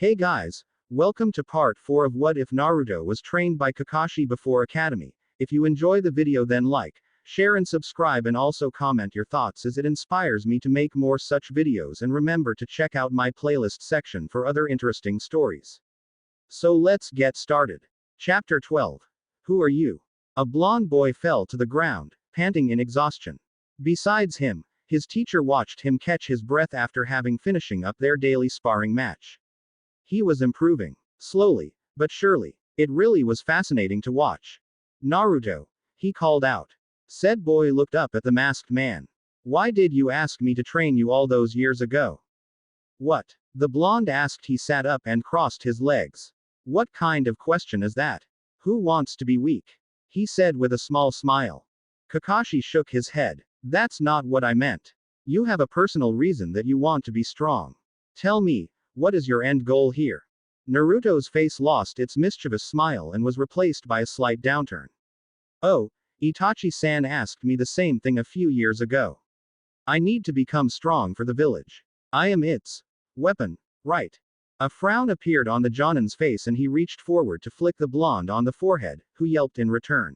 Hey guys, welcome to part 4 of What If Naruto Was Trained by Kakashi Before Academy. If you enjoy the video then like, share and subscribe and also comment your thoughts as it inspires me to make more such videos, and remember to check out my playlist section for other interesting stories. So let's get started. Chapter 12. Who are you? A blond boy fell to the ground, panting in exhaustion. Besides him, his teacher watched him catch his breath after having finishing up their daily sparring match. He was improving. Slowly, but surely. It really was fascinating to watch. Naruto, he called out. Said boy looked up at the masked man. Why did you ask me to train you all those years ago? What? The blonde asked. He sat up and crossed his legs. What kind of question is that? Who wants to be weak? He said with a small smile. Kakashi shook his head. That's not what I meant. You have a personal reason that you want to be strong. Tell me, what is your end goal here? Naruto's face lost its mischievous smile and was replaced by a slight downturn. Oh, Itachi-san asked me the same thing a few years ago. I need to become strong for the village. I am its weapon, right? A frown appeared on the Jonin's face and he reached forward to flick the blonde on the forehead, who yelped in return.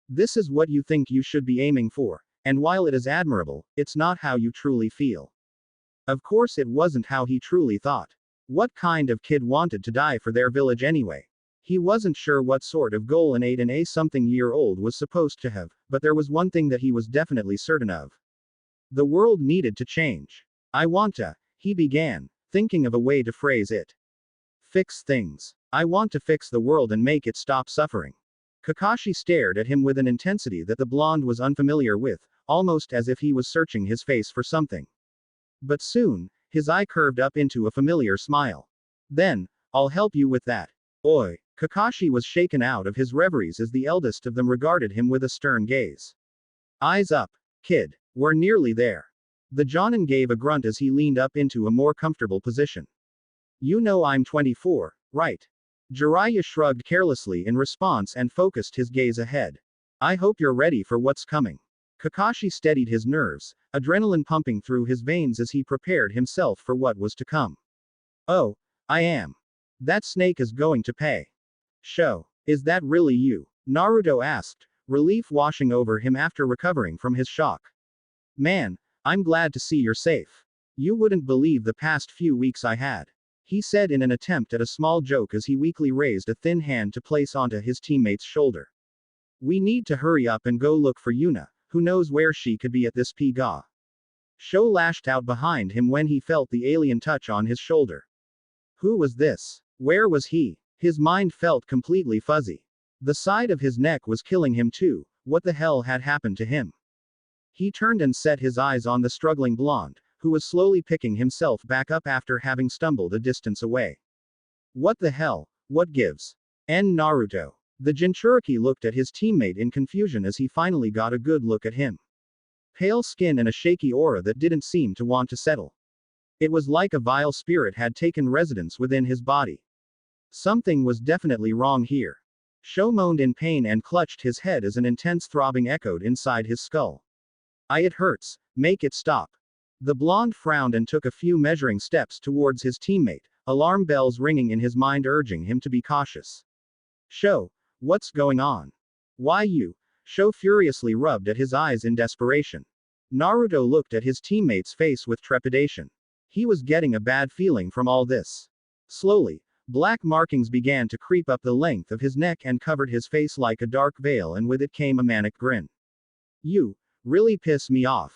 This is what you think you should be aiming for, and while it is admirable, it's not how you truly feel. Of course it wasn't how he truly thought. What kind of kid wanted to die for their village anyway? He wasn't sure what sort of goal an 8-something-year-old was supposed to have, but there was one thing that he was definitely certain of. The world needed to change. I want to, he began, thinking of a way to phrase it. Fix things. I want to fix the world and make it stop suffering. Kakashi stared at him with an intensity that the blonde was unfamiliar with, almost as if he was searching his face for something. But soon, his eye curved up into a familiar smile. Then, I'll help you with that. Oi. Kakashi was shaken out of his reveries as the eldest of them regarded him with a stern gaze. Eyes up, kid. We're nearly there. The Jonin gave a grunt as he leaned up into a more comfortable position. You know I'm 24, right? Jiraiya shrugged carelessly in response and focused his gaze ahead. I hope you're ready for what's coming. Kakashi steadied his nerves, adrenaline pumping through his veins as he prepared himself for what was to come. Oh, I am. That snake is going to pay. Show. Is that really you? Naruto asked, relief washing over him after recovering from his shock. Man, I'm glad to see you're safe. You wouldn't believe the past few weeks I had. He said in an attempt at a small joke as he weakly raised a thin hand to place onto his teammate's shoulder. We need to hurry up and go look for Yuna. Who knows where she could be at this P.G.A. Sho lashed out behind him when he felt the alien touch on his shoulder. Who was this? Where was he? His mind felt completely fuzzy. The side of his neck was killing him too. What the hell had happened to him? He turned and set his eyes on the struggling blonde, who was slowly picking himself back up after having stumbled a distance away. What the hell? What gives? Naruto. The Jinchuriki looked at his teammate in confusion as he finally got a good look at him. Pale skin and a shaky aura that didn't seem to want to settle. It was like a vile spirit had taken residence within his body. Something was definitely wrong here. Sho moaned in pain and clutched his head as an intense throbbing echoed inside his skull. It hurts. Make it stop. The blonde frowned and took a few measuring steps towards his teammate, alarm bells ringing in his mind urging him to be cautious. Sho. What's going on? Why you? Sho furiously rubbed at his eyes in desperation. Naruto looked at his teammate's face with trepidation. He was getting a bad feeling from all this. Slowly, black markings began to creep up the length of his neck and covered his face like a dark veil, and with it came a manic grin. You really piss me off.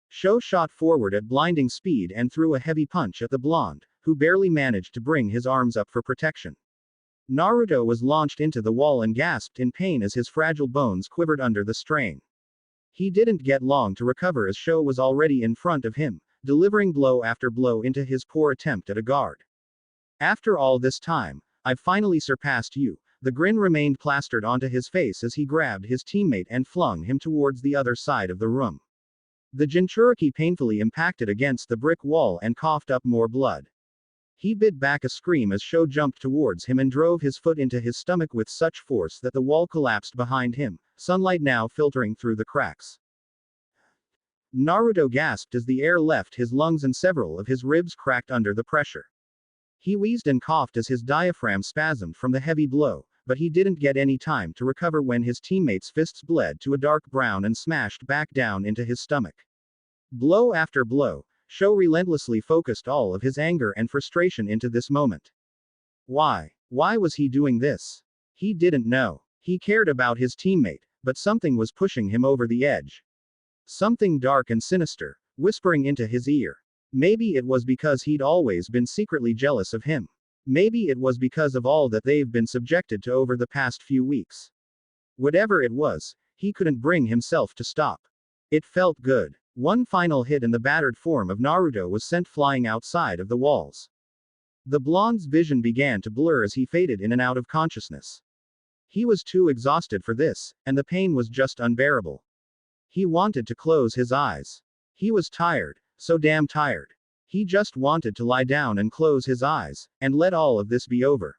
Sho shot forward at blinding speed and threw a heavy punch at the blonde, who barely managed to bring his arms up for protection. Naruto was launched into the wall and gasped in pain as his fragile bones quivered under the strain. He didn't get long to recover as Sho was already in front of him, delivering blow after blow into his poor attempt at a guard. After all this time, I've finally surpassed you. The grin remained plastered onto his face as he grabbed his teammate and flung him towards the other side of the room. The Jinchuriki painfully impacted against the brick wall and coughed up more blood. He bit back a scream as Sho jumped towards him and drove his foot into his stomach with such force that the wall collapsed behind him, sunlight now filtering through the cracks. Naruto gasped as the air left his lungs and several of his ribs cracked under the pressure. He wheezed and coughed as his diaphragm spasmed from the heavy blow, but he didn't get any time to recover when his teammate's fists bled to a dark brown and smashed back down into his stomach. Blow after blow, Sho relentlessly focused all of his anger and frustration into this moment. Why? Why was he doing this? He didn't know. He cared about his teammate, but something was pushing him over the edge. Something dark and sinister, whispering into his ear. Maybe it was because he'd always been secretly jealous of him. Maybe it was because of all that they've been subjected to over the past few weeks. Whatever it was, he couldn't bring himself to stop. It felt good. One final hit and the battered form of Naruto was sent flying outside of the walls. The blonde's vision began to blur as he faded in and out of consciousness. He was too exhausted for this, and the pain was just unbearable. He wanted to close his eyes. He was tired, so damn tired. He just wanted to lie down and close his eyes, and let all of this be over.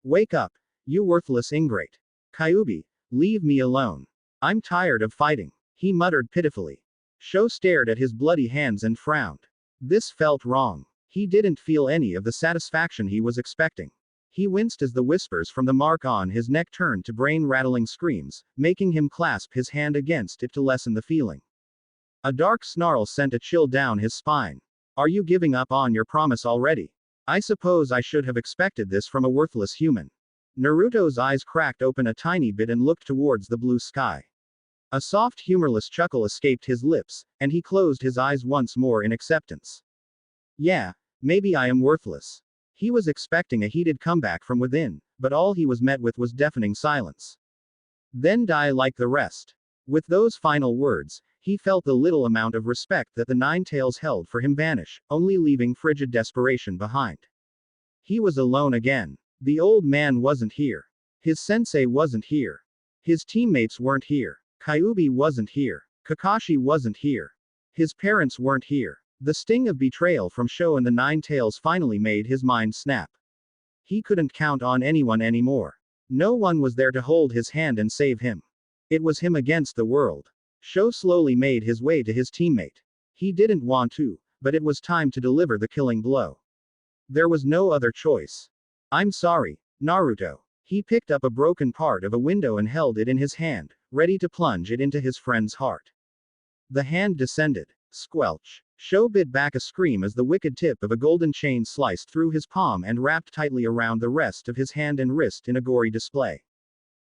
Wake up, you worthless ingrate. Kyuubi, leave me alone. I'm tired of fighting, he muttered pitifully. Sho stared at his bloody hands and frowned. This felt wrong. He didn't feel any of the satisfaction he was expecting. He winced as the whispers from the mark on his neck turned to brain-rattling screams, making him clasp his hand against it to lessen the feeling. A dark snarl sent a chill down his spine. Are you giving up on your promise already? I suppose I should have expected this from a worthless human. Naruto's eyes cracked open a tiny bit and looked towards the blue sky. A soft humorless chuckle escaped his lips, and he closed his eyes once more in acceptance. Yeah, maybe I am worthless. He was expecting a heated comeback from within, but all he was met with was deafening silence. Then die like the rest. With those final words, he felt the little amount of respect that the Nine Tails held for him vanish, only leaving frigid desperation behind. He was alone again. The old man wasn't here. His sensei wasn't here. His teammates weren't here. Kyuubi wasn't here. Kakashi wasn't here. His parents weren't here. The sting of betrayal from Sho and the Nine Tails finally made his mind snap. He couldn't count on anyone anymore. No one was there to hold his hand and save him. It was him against the world. Sho slowly made his way to his teammate. He didn't want to, but it was time to deliver the killing blow. There was no other choice. I'm sorry, Naruto. He picked up a broken part of a window and held it in his hand, ready to plunge it into his friend's heart. The hand descended. Squelch. Sho bit back a scream as the wicked tip of a golden chain sliced through his palm and wrapped tightly around the rest of his hand and wrist in a gory display.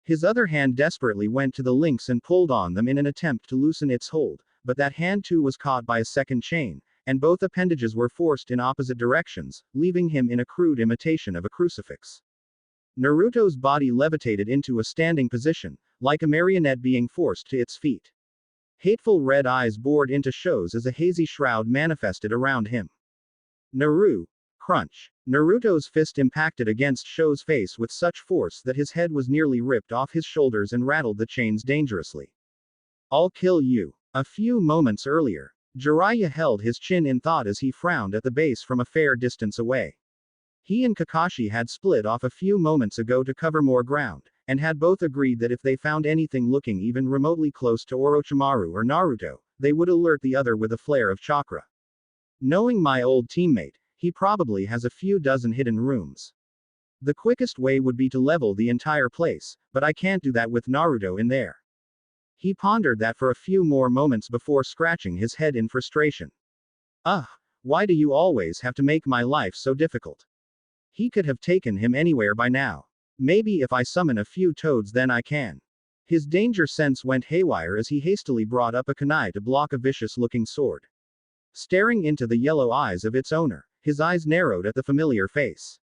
His other hand desperately went to the links and pulled on them in an attempt to loosen its hold, but that hand too was caught by a second chain, and both appendages were forced in opposite directions, leaving him in a crude imitation of a crucifix. Naruto's body levitated into a standing position, like a marionette being forced to its feet. Hateful red eyes bored into Sho's as a hazy shroud manifested around him. Naru. Crunch. Naruto's fist impacted against Sho's face with such force that his head was nearly ripped off his shoulders and rattled the chains dangerously. I'll kill you. A few moments earlier, Jiraiya held his chin in thought as he frowned at the base from a fair distance away. He and Kakashi had split off a few moments ago to cover more ground, and had both agreed that if they found anything looking even remotely close to Orochimaru or Naruto, they would alert the other with a flare of chakra. Knowing my old teammate, he probably has a few dozen hidden rooms. The quickest way would be to level the entire place, but I can't do that with Naruto in there. He pondered that for a few more moments before scratching his head in frustration. Why do you always have to make my life so difficult? He could have taken him anywhere by now. Maybe if I summon a few toads then I can. His danger sense went haywire as he hastily brought up a kunai to block a vicious-looking sword. Staring into the yellow eyes of its owner, his eyes narrowed at the familiar face.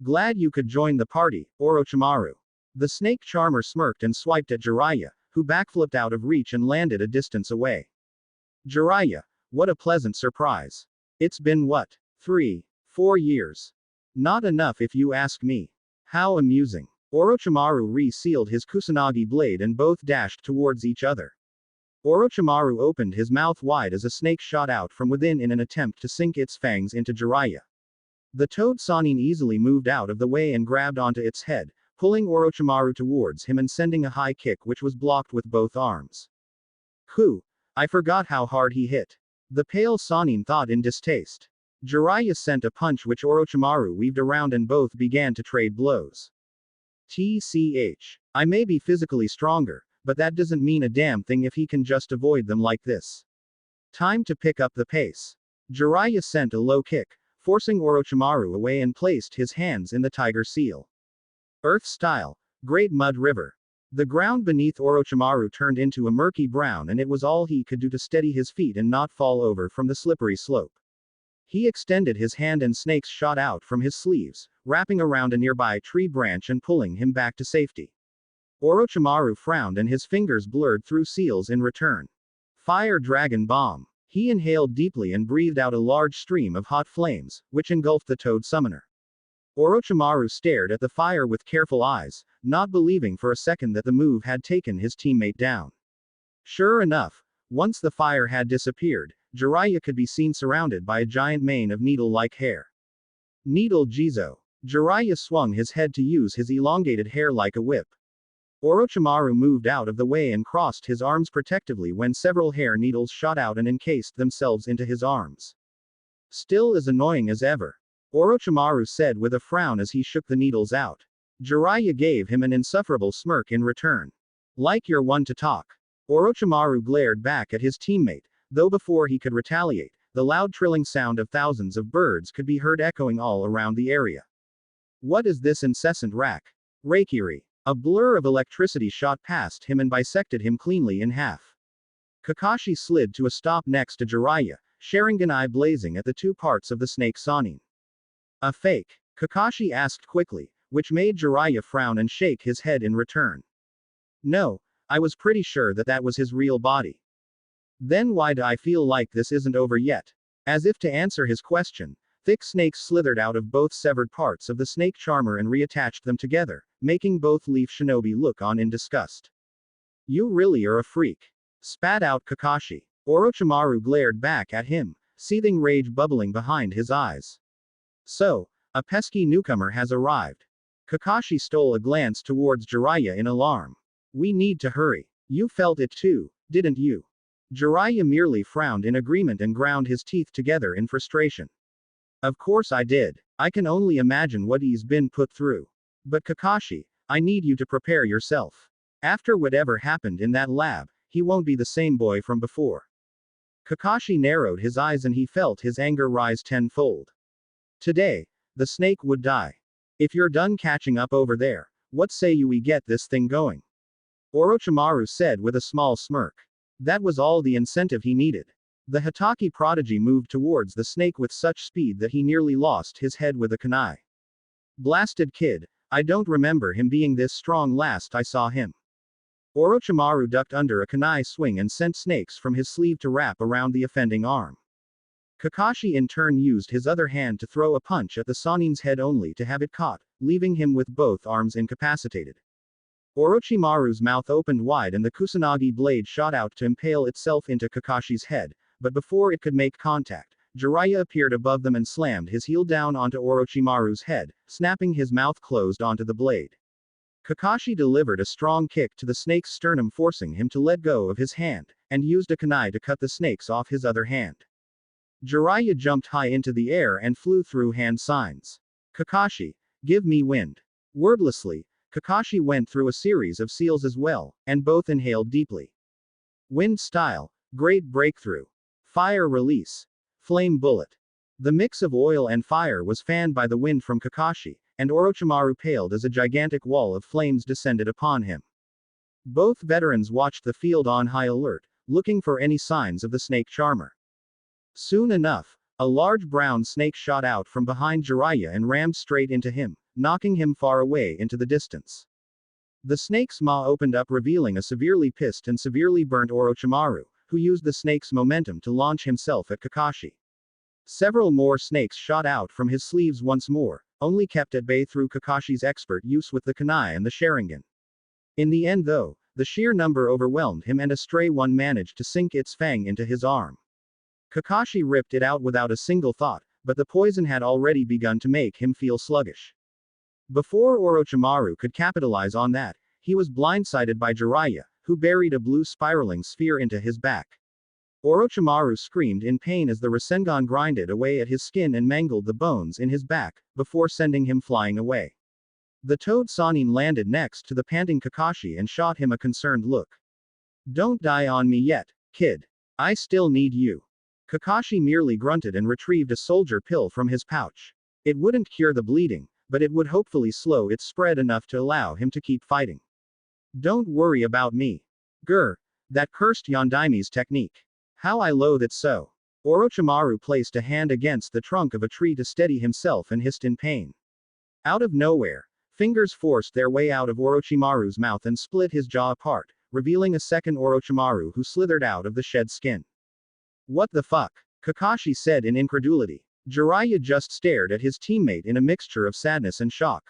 Glad you could join the party, Orochimaru. The snake charmer smirked and swiped at Jiraiya, who backflipped out of reach and landed a distance away. Jiraiya, what a pleasant surprise. It's been what? 3, 4 years. Not enough if you ask me. How amusing. Orochimaru re-sealed his kusanagi blade and both dashed towards each other. Orochimaru opened his mouth wide as a snake shot out from within in an attempt to sink its fangs into Jiraiya. The toad Sannin easily moved out of the way and grabbed onto its head, pulling Orochimaru towards him and sending a high kick which was blocked with both arms. I forgot how hard he hit. The pale Sannin thought in distaste. Jiraiya sent a punch which Orochimaru weaved around and both began to trade blows. I may be physically stronger, but that doesn't mean a damn thing if he can just avoid them like this. Time to pick up the pace. Jiraiya sent a low kick, forcing Orochimaru away and placed his hands in the tiger seal. Earth style, Great Mud River. The ground beneath Orochimaru turned into a murky brown and it was all he could do to steady his feet and not fall over from the slippery slope. He extended his hand and snakes shot out from his sleeves, wrapping around a nearby tree branch and pulling him back to safety. Orochimaru frowned and his fingers blurred through seals in return. Fire Dragon Bomb. He inhaled deeply and breathed out a large stream of hot flames, which engulfed the Toad Summoner. Orochimaru stared at the fire with careful eyes, not believing for a second that the move had taken his teammate down. Sure enough, once the fire had disappeared, Jiraiya could be seen surrounded by a giant mane of needle-like hair. Needle Jizo. Jiraiya swung his head to use his elongated hair like a whip. Orochimaru moved out of the way and crossed his arms protectively when several hair needles shot out and encased themselves into his arms. Still as annoying as ever, Orochimaru said with a frown as he shook the needles out. Jiraiya gave him an insufferable smirk in return. Like you're one to talk. Orochimaru glared back at his teammate, though before he could retaliate, the loud trilling sound of thousands of birds could be heard echoing all around the area. What is this incessant rack? Reikiri. A blur of electricity shot past him and bisected him cleanly in half. Kakashi slid to a stop next to Jiraiya, Sharingan eye blazing at the two parts of the snake Sannin. A fake? Kakashi asked quickly, which made Jiraiya frown and shake his head in return. No, I was pretty sure that that was his real body. Then why do I feel like this isn't over yet? As if to answer his question, thick snakes slithered out of both severed parts of the snake charmer and reattached them together, making both Leaf Shinobi look on in disgust. You really are a freak. Spat out Kakashi. Orochimaru glared back at him, seething rage bubbling behind his eyes. So, a pesky newcomer has arrived. Kakashi stole a glance towards Jiraiya in alarm. We need to hurry. You felt it too, didn't you? Jiraiya merely frowned in agreement and ground his teeth together in frustration. Of course I did. I can only imagine what he's been put through. But Kakashi, I need you to prepare yourself. After whatever happened in that lab, he won't be the same boy from before. Kakashi narrowed his eyes and he felt his anger rise tenfold. Today, the snake would die. If you're done catching up over there, what say we get this thing going? Orochimaru said with a small smirk. That was all the incentive he needed. The Hitachi prodigy moved towards the snake with such speed that he nearly lost his head with a kunai. Blasted kid, I don't remember him being this strong last I saw him. Orochimaru ducked under a kunai swing and sent snakes from his sleeve to wrap around the offending arm. Kakashi in turn used his other hand to throw a punch at the Sannin's head only to have it caught, leaving him with both arms incapacitated. Orochimaru's mouth opened wide and the Kusanagi blade shot out to impale itself into Kakashi's head, but before it could make contact, Jiraiya appeared above them and slammed his heel down onto Orochimaru's head, snapping his mouth closed onto the blade. Kakashi delivered a strong kick to the snake's sternum, forcing him to let go of his hand, and used a kunai to cut the snakes off his other hand. Jiraiya jumped high into the air and flew through hand signs. Kakashi, give me wind. Wordlessly, Kakashi went through a series of seals as well, and both inhaled deeply. Wind style, great breakthrough. Fire release. Flame bullet. The mix of oil and fire was fanned by the wind from Kakashi, and Orochimaru paled as a gigantic wall of flames descended upon him. Both veterans watched the field on high alert, looking for any signs of the snake charmer. Soon enough, a large brown snake shot out from behind Jiraiya and rammed straight into him, knocking him far away into the distance. The snake's maw opened up, revealing a severely pissed and severely burnt Orochimaru, who used the snake's momentum to launch himself at Kakashi. Several more snakes shot out from his sleeves once more, only kept at bay through Kakashi's expert use with the kunai and the Sharingan. In the end though, the sheer number overwhelmed him and a stray one managed to sink its fang into his arm. Kakashi ripped it out without a single thought, but the poison had already begun to make him feel sluggish. Before Orochimaru could capitalize on that, he was blindsided by Jiraiya, who buried a blue spiraling sphere into his back. Orochimaru screamed in pain as the Rasengan grinded away at his skin and mangled the bones in his back, before sending him flying away. The Toad Sannin landed next to the panting Kakashi and shot him a concerned look. Don't die on me yet, kid. I still need you. Kakashi merely grunted and retrieved a soldier pill from his pouch. It wouldn't cure the bleeding, but it would hopefully slow its spread enough to allow him to keep fighting. Don't worry about me. Grr. That cursed Yondaime's technique. How I loathe it so. Orochimaru placed a hand against the trunk of a tree to steady himself and hissed in pain. Out of nowhere, fingers forced their way out of Orochimaru's mouth and split his jaw apart, revealing a second Orochimaru who slithered out of the shed skin. What the fuck? Kakashi said in incredulity. Jiraiya just stared at his teammate in a mixture of sadness and shock.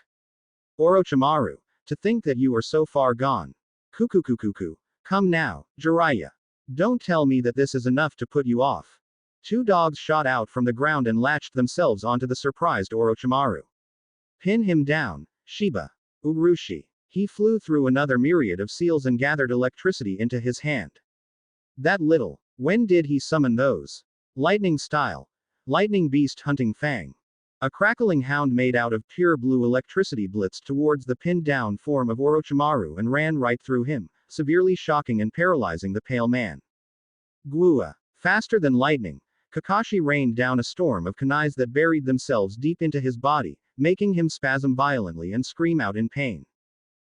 Orochimaru, to think that you are so far gone. Kukukukuku. Come now, Jiraiya. Don't tell me that this is enough to put you off. Two dogs shot out from the ground and latched themselves onto the surprised Orochimaru. Pin him down, Shiba. Urushi. He flew through another myriad of seals and gathered electricity into his hand. That little. When did he summon those? Lightning style. Lightning beast hunting fang. A crackling hound made out of pure blue electricity blitzed towards the pinned down form of Orochimaru and ran right through him, severely shocking and paralyzing the pale man. Gua. Faster than lightning, Kakashi rained down a storm of kunais that buried themselves deep into his body, making him spasm violently and scream out in pain.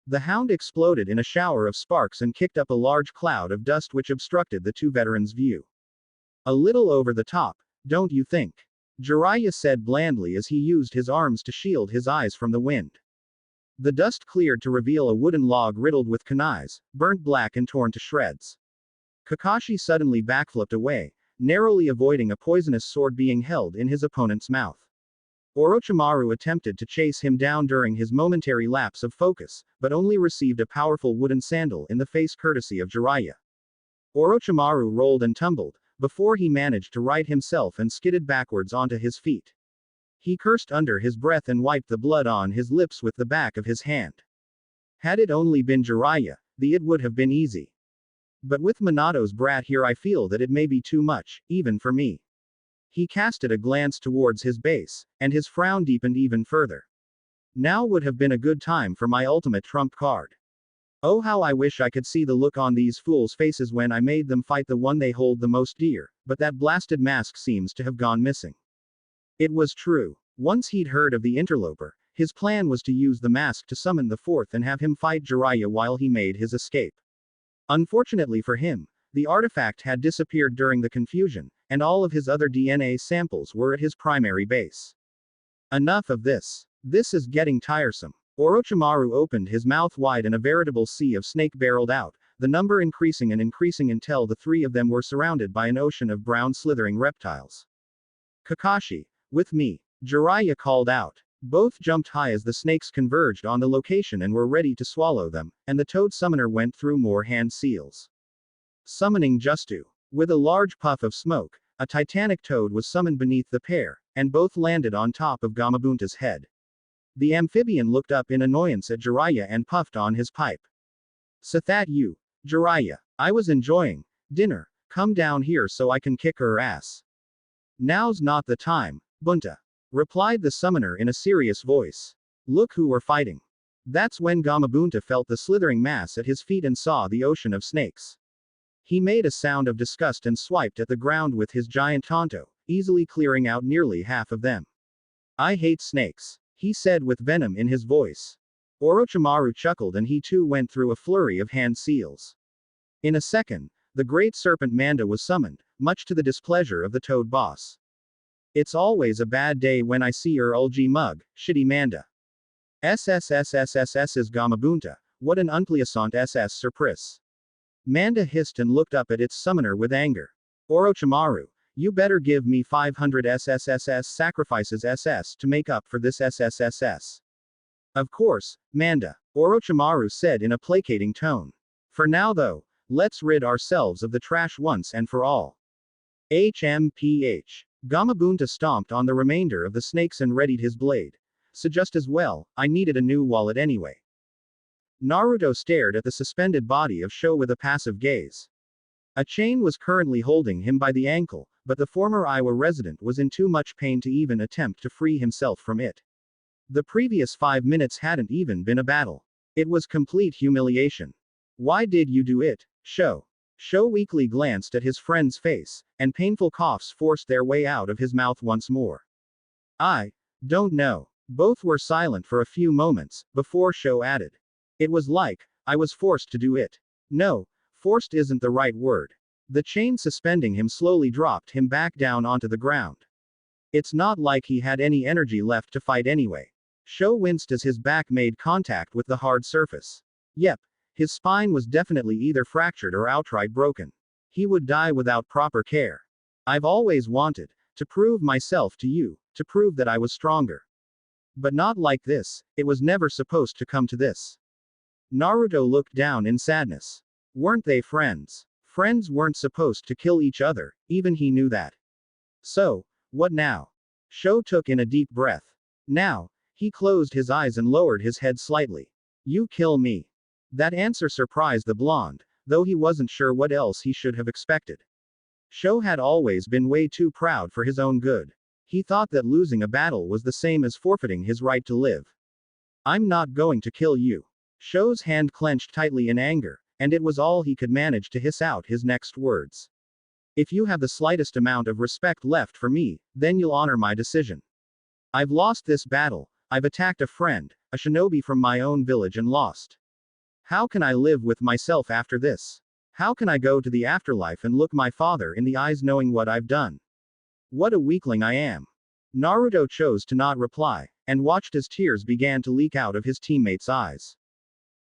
The hound exploded in a shower of sparks and kicked up a large cloud of dust which obstructed the two veterans' view. A little over the top, don't you think? Jiraiya said blandly as he used his arms to shield his eyes from the wind. The dust cleared to reveal a wooden log riddled with kunais, burnt black and torn to shreds. Kakashi suddenly backflipped away, narrowly avoiding a poisonous sword being held in his opponent's mouth. Orochimaru attempted to chase him down during his momentary lapse of focus, but only received a powerful wooden sandal in the face courtesy of Jiraiya. Orochimaru rolled and tumbled, before he managed to right himself and skidded backwards onto his feet. He cursed under his breath and wiped the blood on his lips with the back of his hand. Had it only been Jiraiya, it would have been easy. But with Minato's brat here I feel that it may be too much, even for me. He casted a glance towards his base, and his frown deepened even further. Now would have been a good time for my ultimate trump card. Oh how I wish I could see the look on these fools' faces when I made them fight the one they hold the most dear, but that blasted mask seems to have gone missing. It was true. Once he'd heard of the interloper, his plan was to use the mask to summon the fourth and have him fight Jiraiya while he made his escape. Unfortunately for him, the artifact had disappeared during the confusion, and all of his other DNA samples were at his primary base. Enough of this. This is getting tiresome. Orochimaru opened his mouth wide and a veritable sea of snake barreled out, the number increasing and increasing until the three of them were surrounded by an ocean of brown slithering reptiles. Kakashi, with me, Jiraiya called out. Both jumped high as the snakes converged on the location and were ready to swallow them, and the toad summoner went through more hand seals. Summoning Justu. With a large puff of smoke, a titanic toad was summoned beneath the pair, and both landed on top of Gamabunta's head. The amphibian looked up in annoyance at Jiraiya and puffed on his pipe. "So that you, Jiraiya, I was enjoying dinner. Come down here so I can kick her ass." "Now's not the time, Bunta," replied the summoner in a serious voice. "Look who we're fighting." That's when Gamabunta felt the slithering mass at his feet and saw the ocean of snakes. He made a sound of disgust and swiped at the ground with his giant tonto, easily clearing out nearly half of them. "I hate snakes," he said with venom in his voice. Orochimaru chuckled and he too went through a flurry of hand seals. In a second, the great serpent Manda was summoned, much to the displeasure of the toad boss. "It's always a bad day when I see your Ulgi mug, shitty Manda." "SSSSSS's Gamabunta, what an unplaisant SS surprise." Manda hissed and looked up at its summoner with anger. "Orochimaru, you better give me 500 SSSS sacrifices SS to make up for this SSSS. "Of course, Manda," Orochimaru said in a placating tone. "For now though, let's rid ourselves of the trash once and for all." HMPH. Gamabunta stomped on the remainder of the snakes and readied his blade. "So just as well, I needed a new wallet anyway." Naruto stared at the suspended body of Sho with a passive gaze. A chain was currently holding him by the ankle, but the former Iowa resident was in too much pain to even attempt to free himself from it. The previous 5 minutes hadn't even been a battle. It was complete humiliation. Why did you do it, Sho? Sho weakly glanced at his friend's face, and painful coughs forced their way out of his mouth once more. I don't know. Both were silent for a few moments, before Sho added. It was like, I was forced to do it. No, forced isn't the right word. The chain suspending him slowly dropped him back down onto the ground. It's not like he had any energy left to fight anyway. Sho winced as his back made contact with the hard surface. Yep, his spine was definitely either fractured or outright broken. He would die without proper care. I've always wanted to prove myself to you, to prove that I was stronger. But not like this, it was never supposed to come to this. Naruto looked down in sadness. Weren't they friends? Friends weren't supposed to kill each other, even he knew that. So, what now? Sho took in a deep breath. Now, he closed his eyes and lowered his head slightly. You kill me. That answer surprised the blonde, though he wasn't sure what else he should have expected. Sho had always been way too proud for his own good. He thought that losing a battle was the same as forfeiting his right to live. I'm not going to kill you. Sho's hand clenched tightly in anger, and it was all he could manage to hiss out his next words. If you have the slightest amount of respect left for me, then you'll honor my decision. I've lost this battle, I've attacked a friend, a shinobi from my own village and lost. How can I live with myself after this? How can I go to the afterlife and look my father in the eyes knowing what I've done? What a weakling I am. Naruto chose to not reply, and watched as tears began to leak out of his teammates' eyes.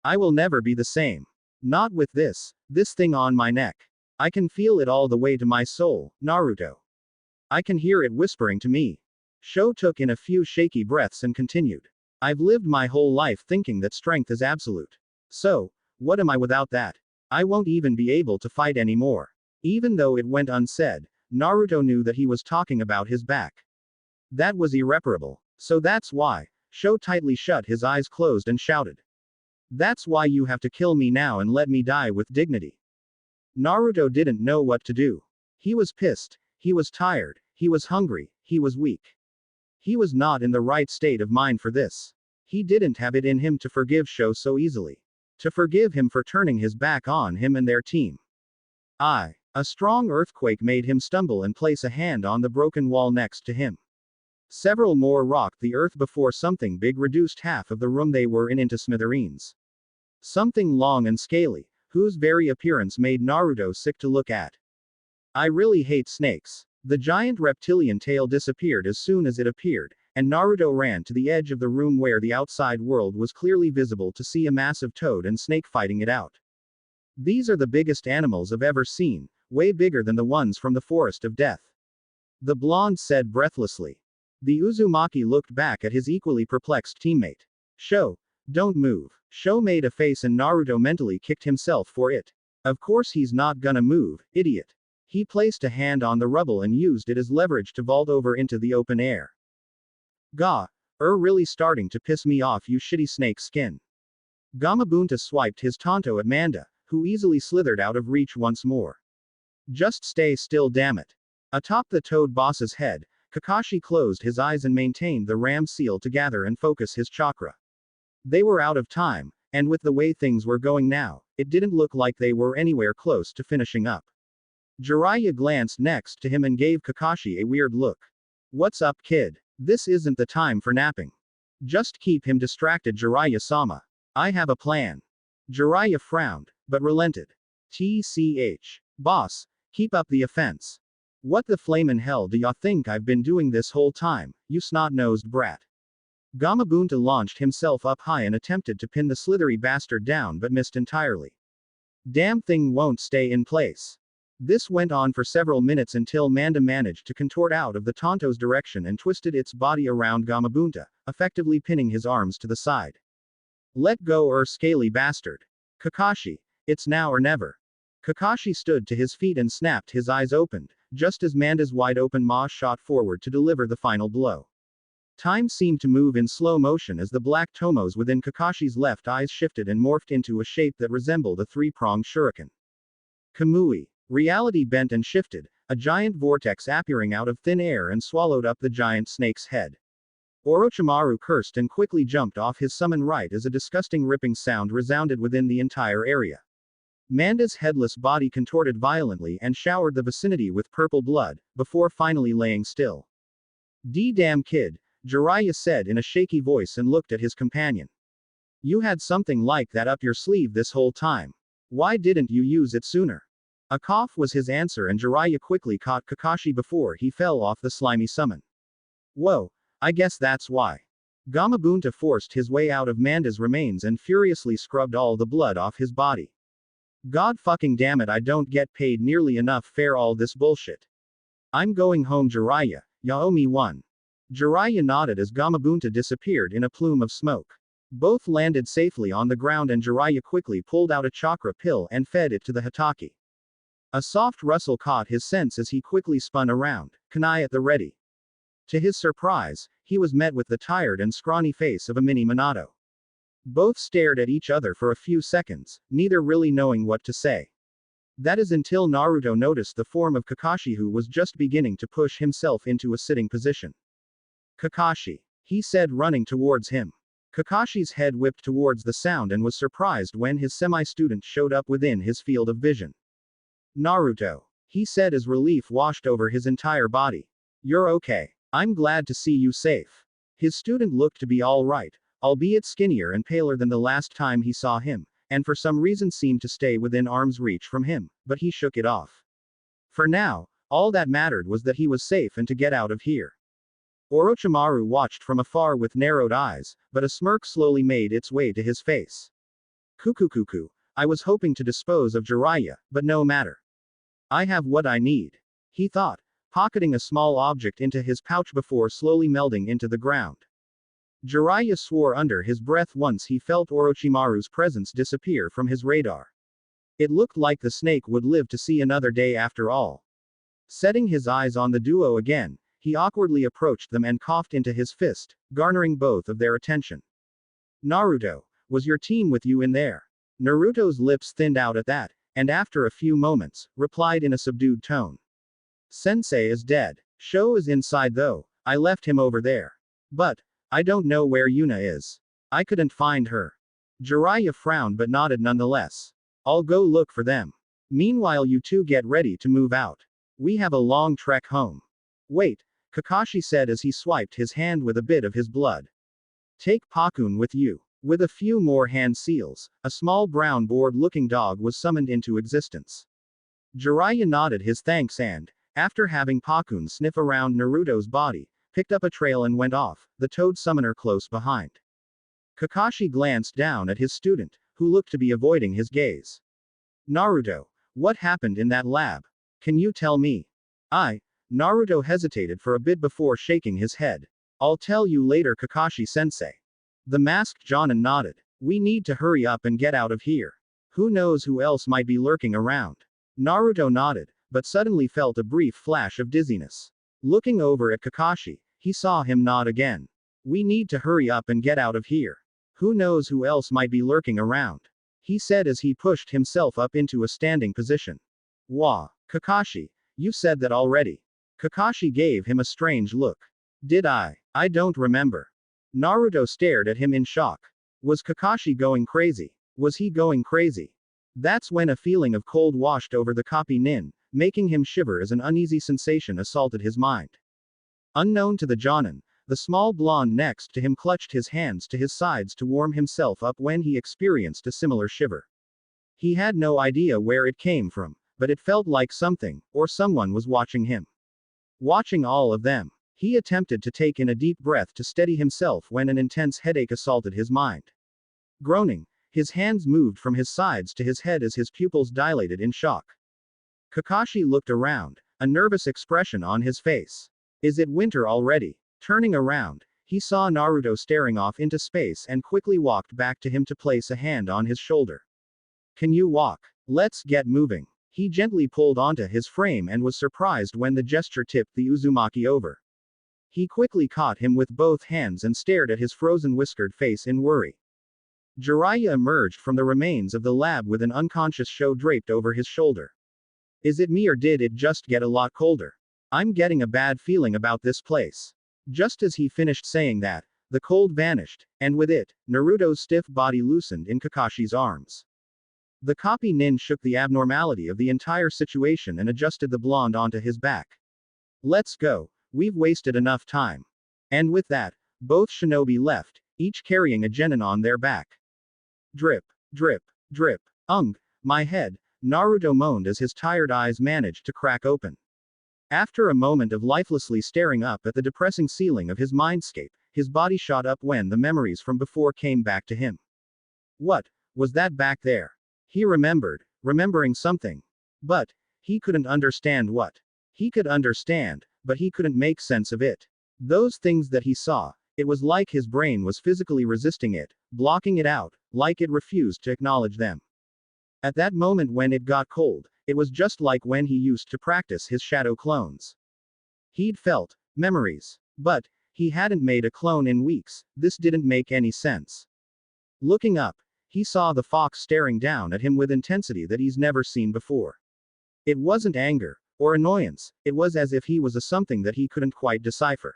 I will never be the same. Not with this thing on my neck. I can feel it all the way to my soul, Naruto. I can hear it whispering to me. Sho took in a few shaky breaths and continued. I've lived my whole life thinking that strength is absolute. So, what am I without that? I won't even be able to fight anymore. Even though it went unsaid, Naruto knew that he was talking about his back. That was irreparable. So that's why. Sho tightly shut his eyes closed and shouted. That's why you have to kill me now and let me die with dignity. Naruto didn't know what to do. He was pissed, he was tired, he was hungry, he was weak. He was not in the right state of mind for this. He didn't have it in him to forgive Sho so easily. To forgive him for turning his back on him and their team. A strong earthquake made him stumble and place a hand on the broken wall next to him. Several more rocked the earth before something big reduced half of the room they were in into smithereens. Something long and scaly, whose very appearance made Naruto sick to look at. I really hate snakes. The giant reptilian tail disappeared as soon as it appeared, and Naruto ran to the edge of the room where the outside world was clearly visible to see a massive toad and snake fighting it out. These are the biggest animals I've ever seen, way bigger than the ones from the Forest of Death. The blonde said breathlessly. The Uzumaki looked back at his equally perplexed teammate. Sho, don't move. Sho made a face and Naruto mentally kicked himself for it. Of course he's not gonna move, idiot. He placed a hand on the rubble and used it as leverage to vault over into the open air. Gah, really starting to piss me off, you shitty snake skin. Gamabunta swiped his tanto at Manda, who easily slithered out of reach once more. Just stay still, damn it. Atop the toad boss's head, Kakashi closed his eyes and maintained the ram seal to gather and focus his chakra. They were out of time, and with the way things were going now, it didn't look like they were anywhere close to finishing up. Jiraiya glanced next to him and gave Kakashi a weird look. What's up, kid? This isn't the time for napping. Just keep him distracted, Jiraiya-sama. I have a plan. Jiraiya frowned, but relented. TCH. Boss, keep up the offense. What the flamin' hell do ya think I've been doing this whole time, you snot-nosed brat? Gamabunta launched himself up high and attempted to pin the slithery bastard down but missed entirely. Damn thing won't stay in place. This went on for several minutes until Manda managed to contort out of the Tonto's direction and twisted its body around Gamabunta, effectively pinning his arms to the side. Let go, scaly bastard. Kakashi, it's now or never. Kakashi stood to his feet and snapped his eyes opened, just as Manda's wide-open maw shot forward to deliver the final blow. Time seemed to move in slow motion as the black tomos within Kakashi's left eyes shifted and morphed into a shape that resembled a three-pronged shuriken. Kamui. Reality bent and shifted, a giant vortex appearing out of thin air and swallowed up the giant snake's head. Orochimaru cursed and quickly jumped off his summon right as a disgusting ripping sound resounded within the entire area. Manda's headless body contorted violently and showered the vicinity with purple blood, before finally laying still. "D-damn kid," Jiraiya said in a shaky voice and looked at his companion. "You had something like that up your sleeve this whole time. Why didn't you use it sooner?" A cough was his answer and Jiraiya quickly caught Kakashi before he fell off the slimy summon. "Whoa, I guess that's why." Gamabunta forced his way out of Manda's remains and furiously scrubbed all the blood off his body. "God fucking damn it, I don't get paid nearly enough for all this bullshit. I'm going home, Jiraiya, ya owe me one." Jiraiya nodded as Gamabunta disappeared in a plume of smoke. Both landed safely on the ground and Jiraiya quickly pulled out a chakra pill and fed it to the Hotake. A soft rustle caught his sense as he quickly spun around, kunai at the ready. To his surprise, he was met with the tired and scrawny face of a mini Minato. Both stared at each other for a few seconds, neither really knowing what to say. That is until Naruto noticed the form of Kakashi, who was just beginning to push himself into a sitting position. "Kakashi," he said, running towards him. Kakashi's head whipped towards the sound and was surprised when his semi-student showed up within his field of vision. "Naruto," he said as relief washed over his entire body. "You're okay. I'm glad to see you safe." His student looked to be all right, albeit skinnier and paler than the last time he saw him, and for some reason seemed to stay within arm's reach from him, but he shook it off. For now, all that mattered was that he was safe and to get out of here. Orochimaru watched from afar with narrowed eyes, but a smirk slowly made its way to his face. "Kukukuku, I was hoping to dispose of Jiraiya, but no matter. I have what I need," he thought, pocketing a small object into his pouch before slowly melding into the ground. Jiraiya swore under his breath once he felt Orochimaru's presence disappear from his radar. It looked like the snake would live to see another day after all. Setting his eyes on the duo again, he awkwardly approached them and coughed into his fist, garnering both of their attention. "Naruto, was your team with you in there?" Naruto's lips thinned out at that, and after a few moments, replied in a subdued tone. "Sensei is dead. Sho is inside though, I left him over there. But, I don't know where Yuna is. I couldn't find her." Jiraiya frowned but nodded nonetheless. "I'll go look for them. Meanwhile you two get ready to move out. We have a long trek home." "Wait," Kakashi said as he swiped his hand with a bit of his blood. "Take Pakun with you." With a few more hand seals, a small brown bored-looking dog was summoned into existence. Jiraiya nodded his thanks and, after having Pakun sniff around Naruto's body, picked up a trail and went off, the toad summoner close behind. Kakashi glanced down at his student, who looked to be avoiding his gaze. "Naruto, what happened in that lab? Can you tell me?" Naruto hesitated for a bit before shaking his head. "I'll tell you later, Kakashi-sensei." The masked Jonin nodded. "We need to hurry up and get out of here. Who knows who else might be lurking around." Naruto nodded, but suddenly felt a brief flash of dizziness. Looking over at Kakashi, he saw him nod again. "We need to hurry up and get out of here. Who knows who else might be lurking around," he said as he pushed himself up into a standing position. "Wah, Kakashi, you said that already." Kakashi gave him a strange look. "Did I? I don't remember." Naruto stared at him in shock. Was Kakashi going crazy? Was he going crazy? That's when a feeling of cold washed over the copy nin, making him shiver as an uneasy sensation assaulted his mind. Unknown to the Jonin, the small blonde next to him clutched his hands to his sides to warm himself up when he experienced a similar shiver. He had no idea where it came from, but it felt like something, or someone was watching him. Watching all of them. He attempted to take in a deep breath to steady himself when an intense headache assaulted his mind. Groaning, his hands moved from his sides to his head as his pupils dilated in shock. Kakashi looked around, a nervous expression on his face. Is it winter already? Turning around, he saw Naruto staring off into space and quickly walked back to him to place a hand on his shoulder. "Can you walk? Let's get moving." He gently pulled onto his frame and was surprised when the gesture tipped the Uzumaki over. He quickly caught him with both hands and stared at his frozen whiskered face in worry. Jiraiya emerged from the remains of the lab with an unconscious Sho draped over his shoulder. Is it me or did it just get a lot colder? I'm getting a bad feeling about this place. Just as he finished saying that, the cold vanished, and with it, Naruto's stiff body loosened in Kakashi's arms. The copy nin shook the abnormality of the entire situation and adjusted the blonde onto his back. Let's go, we've wasted enough time. And with that, both shinobi left, each carrying a genin on their back. Drip, drip, drip. My head, Naruto moaned as his tired eyes managed to crack open. After a moment of lifelessly staring up at the depressing ceiling of his mindscape, his body shot up when the memories from before came back to him. What was that back there? He remembered, remembering something. But he couldn't understand what. He could understand, but he couldn't make sense of it. Those things that he saw, it was like his brain was physically resisting it, blocking it out, like it refused to acknowledge them. At that moment when it got cold, it was just like when he used to practice his shadow clones. He'd felt memories, but he hadn't made a clone in weeks. This didn't make any sense. Looking up, he saw the fox staring down at him with intensity that he's never seen before. It wasn't anger or annoyance, it was as if he was a something that he couldn't quite decipher.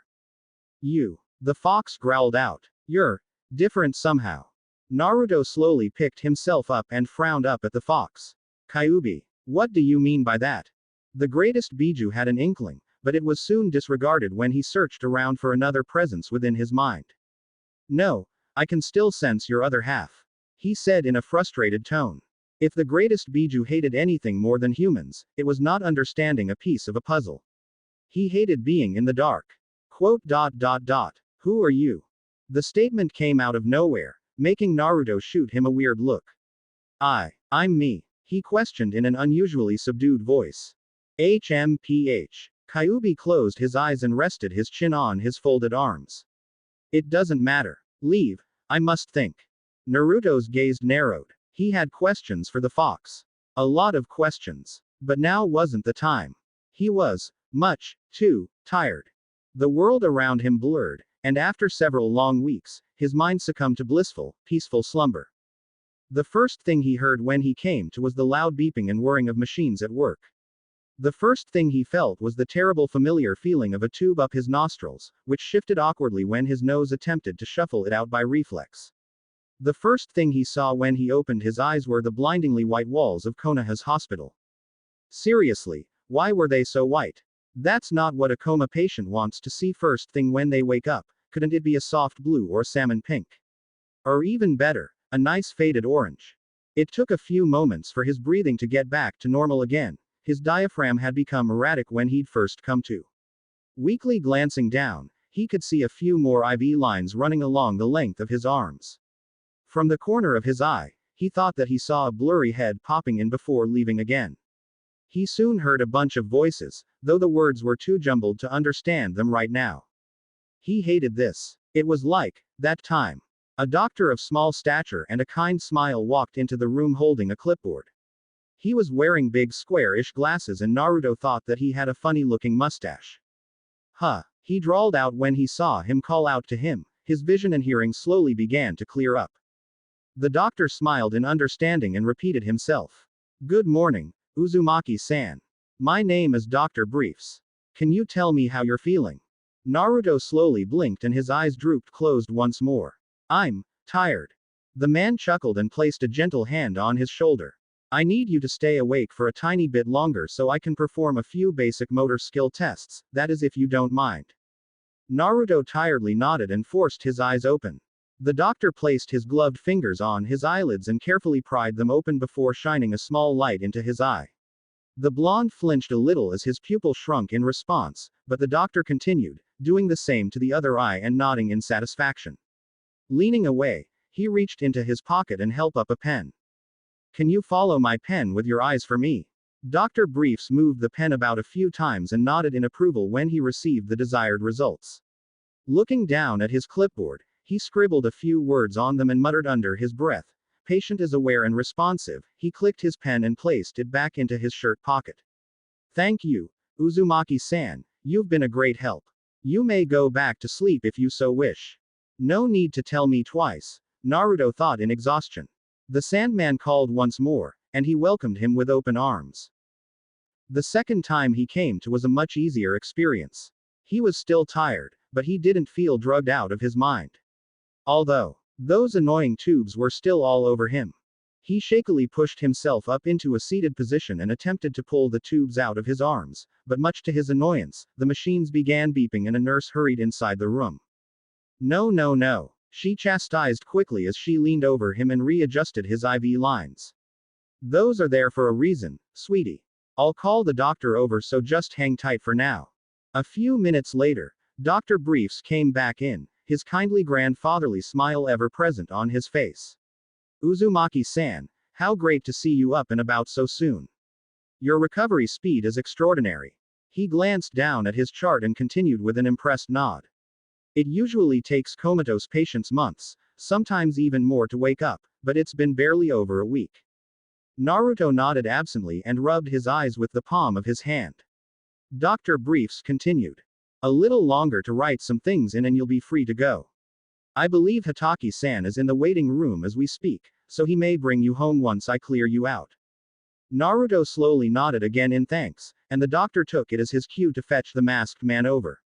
You. The fox growled out. You're different somehow. Naruto slowly picked himself up and frowned up at the fox. Kyuubi. What do you mean by that? The greatest Biju had an inkling, but it was soon disregarded when he searched around for another presence within his mind. No, I can still sense your other half, he said in a frustrated tone. If the greatest Biju hated anything more than humans, it was not understanding a piece of a puzzle. He hated being in the dark. Quote. Who are you? The statement came out of nowhere, making Naruto shoot him a weird look. I'm me, he questioned in an unusually subdued voice. HMPH. Kyuubi closed his eyes and rested his chin on his folded arms. It doesn't matter. Leave. I must think. Naruto's gaze narrowed. He had questions for the fox. A lot of questions. But now wasn't the time. He was much too tired. The world around him blurred, and after several long weeks, his mind succumbed to blissful, peaceful slumber. The first thing he heard when he came to was the loud beeping and whirring of machines at work. The first thing he felt was the terrible familiar feeling of a tube up his nostrils, which shifted awkwardly when his nose attempted to shuffle it out by reflex. The first thing he saw when he opened his eyes were the blindingly white walls of Konoha's hospital. Seriously, why were they so white? That's not what a coma patient wants to see first thing when they wake up. Couldn't it be a soft blue or salmon pink? Or even better, a nice faded orange? It took a few moments for his breathing to get back to normal again. His diaphragm had become erratic when he'd first come to. Weakly glancing down, he could see a few more IV lines running along the length of his arms. From the corner of his eye, he thought that he saw a blurry head popping in before leaving again. He soon heard a bunch of voices, though the words were too jumbled to understand them right now. He hated this. It was like, that time. A doctor of small stature and a kind smile walked into the room holding a clipboard. He was wearing big square-ish glasses and Naruto thought that he had a funny-looking mustache. Huh, he drawled out when he saw him call out to him. His vision and hearing slowly began to clear up. The doctor smiled in understanding and repeated himself. Good morning, Uzumaki-san. My name is Dr. Briefs. Can you tell me how you're feeling? Naruto slowly blinked and his eyes drooped closed once more. I'm tired. The man chuckled and placed a gentle hand on his shoulder. I need you to stay awake for a tiny bit longer so I can perform a few basic motor skill tests, that is if you don't mind. Naruto tiredly nodded and forced his eyes open. The doctor placed his gloved fingers on his eyelids and carefully pried them open before shining a small light into his eye. The blonde flinched a little as his pupil shrunk in response, but the doctor continued, doing the same to the other eye and nodding in satisfaction. Leaning away, he reached into his pocket and held up a pen. Can you follow my pen with your eyes for me? Dr. Briefs moved the pen about a few times and nodded in approval when he received the desired results. Looking down at his clipboard, he scribbled a few words on them and muttered under his breath. Patient is aware and responsive. He clicked his pen and placed it back into his shirt pocket. Thank you, Uzumaki-san, you've been a great help. You may go back to sleep if you so wish. No need to tell me twice, Naruto thought in exhaustion. The Sandman called once more, and he welcomed him with open arms. The second time he came to was a much easier experience. He was still tired, but he didn't feel drugged out of his mind. Although those annoying tubes were still all over him. He shakily pushed himself up into a seated position and attempted to pull the tubes out of his arms, but much to his annoyance, the machines began beeping and a nurse hurried inside the room. No, no, no, she chastised quickly as she leaned over him and readjusted his IV lines. Those are there for a reason, sweetie. I'll call the doctor over, so just hang tight for now. A few minutes later, Dr. Briefs came back in, his kindly grandfatherly smile ever present on his face. Uzumaki-san, how great to see you up and about so soon. Your recovery speed is extraordinary. He glanced down at his chart and continued with an impressed nod. It usually takes comatose patients months, sometimes even more to wake up, but it's been barely over a week. Naruto nodded absently and rubbed his eyes with the palm of his hand. Dr. Briefs continued. A little longer to write some things in and you'll be free to go. I believe Hatake-san is in the waiting room as we speak, so he may bring you home once I clear you out. Naruto slowly nodded again in thanks, and the doctor took it as his cue to fetch the masked man over.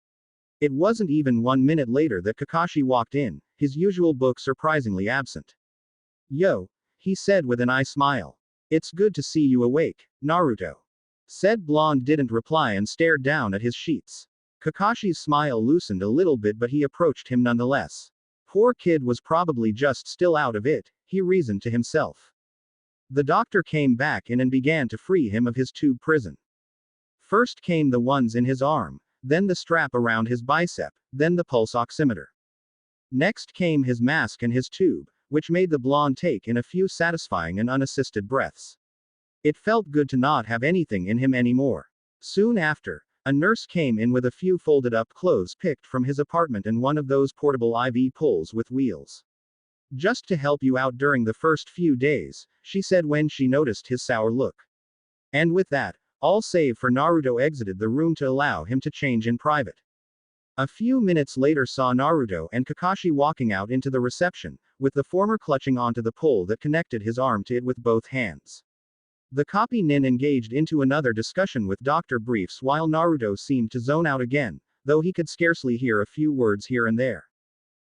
It wasn't even 1 minute later that Kakashi walked in, his usual book surprisingly absent. Yo, he said with an eye smile. It's good to see you awake, Naruto. Said blonde didn't reply and stared down at his sheets. Kakashi's smile loosened a little bit, but he approached him nonetheless. Poor kid was probably just still out of it, he reasoned to himself. The doctor came back in and began to free him of his tube prison. First came the ones in his arm, then the strap around his bicep, then the pulse oximeter. Next came his mask and his tube, which made the blonde take in a few satisfying and unassisted breaths. It felt good to not have anything in him anymore. Soon after, a nurse came in with a few folded up clothes picked from his apartment and one of those portable IV pulls with wheels. Just to help you out during the first few days, she said when she noticed his sour look. And with that, all save for Naruto exited the room to allow him to change in private. A few minutes later saw Naruto and Kakashi walking out into the reception, with the former clutching onto the pole that connected his arm to it with both hands. The copy nin engaged into another discussion with Dr. Briefs while Naruto seemed to zone out again, though he could scarcely hear a few words here and there.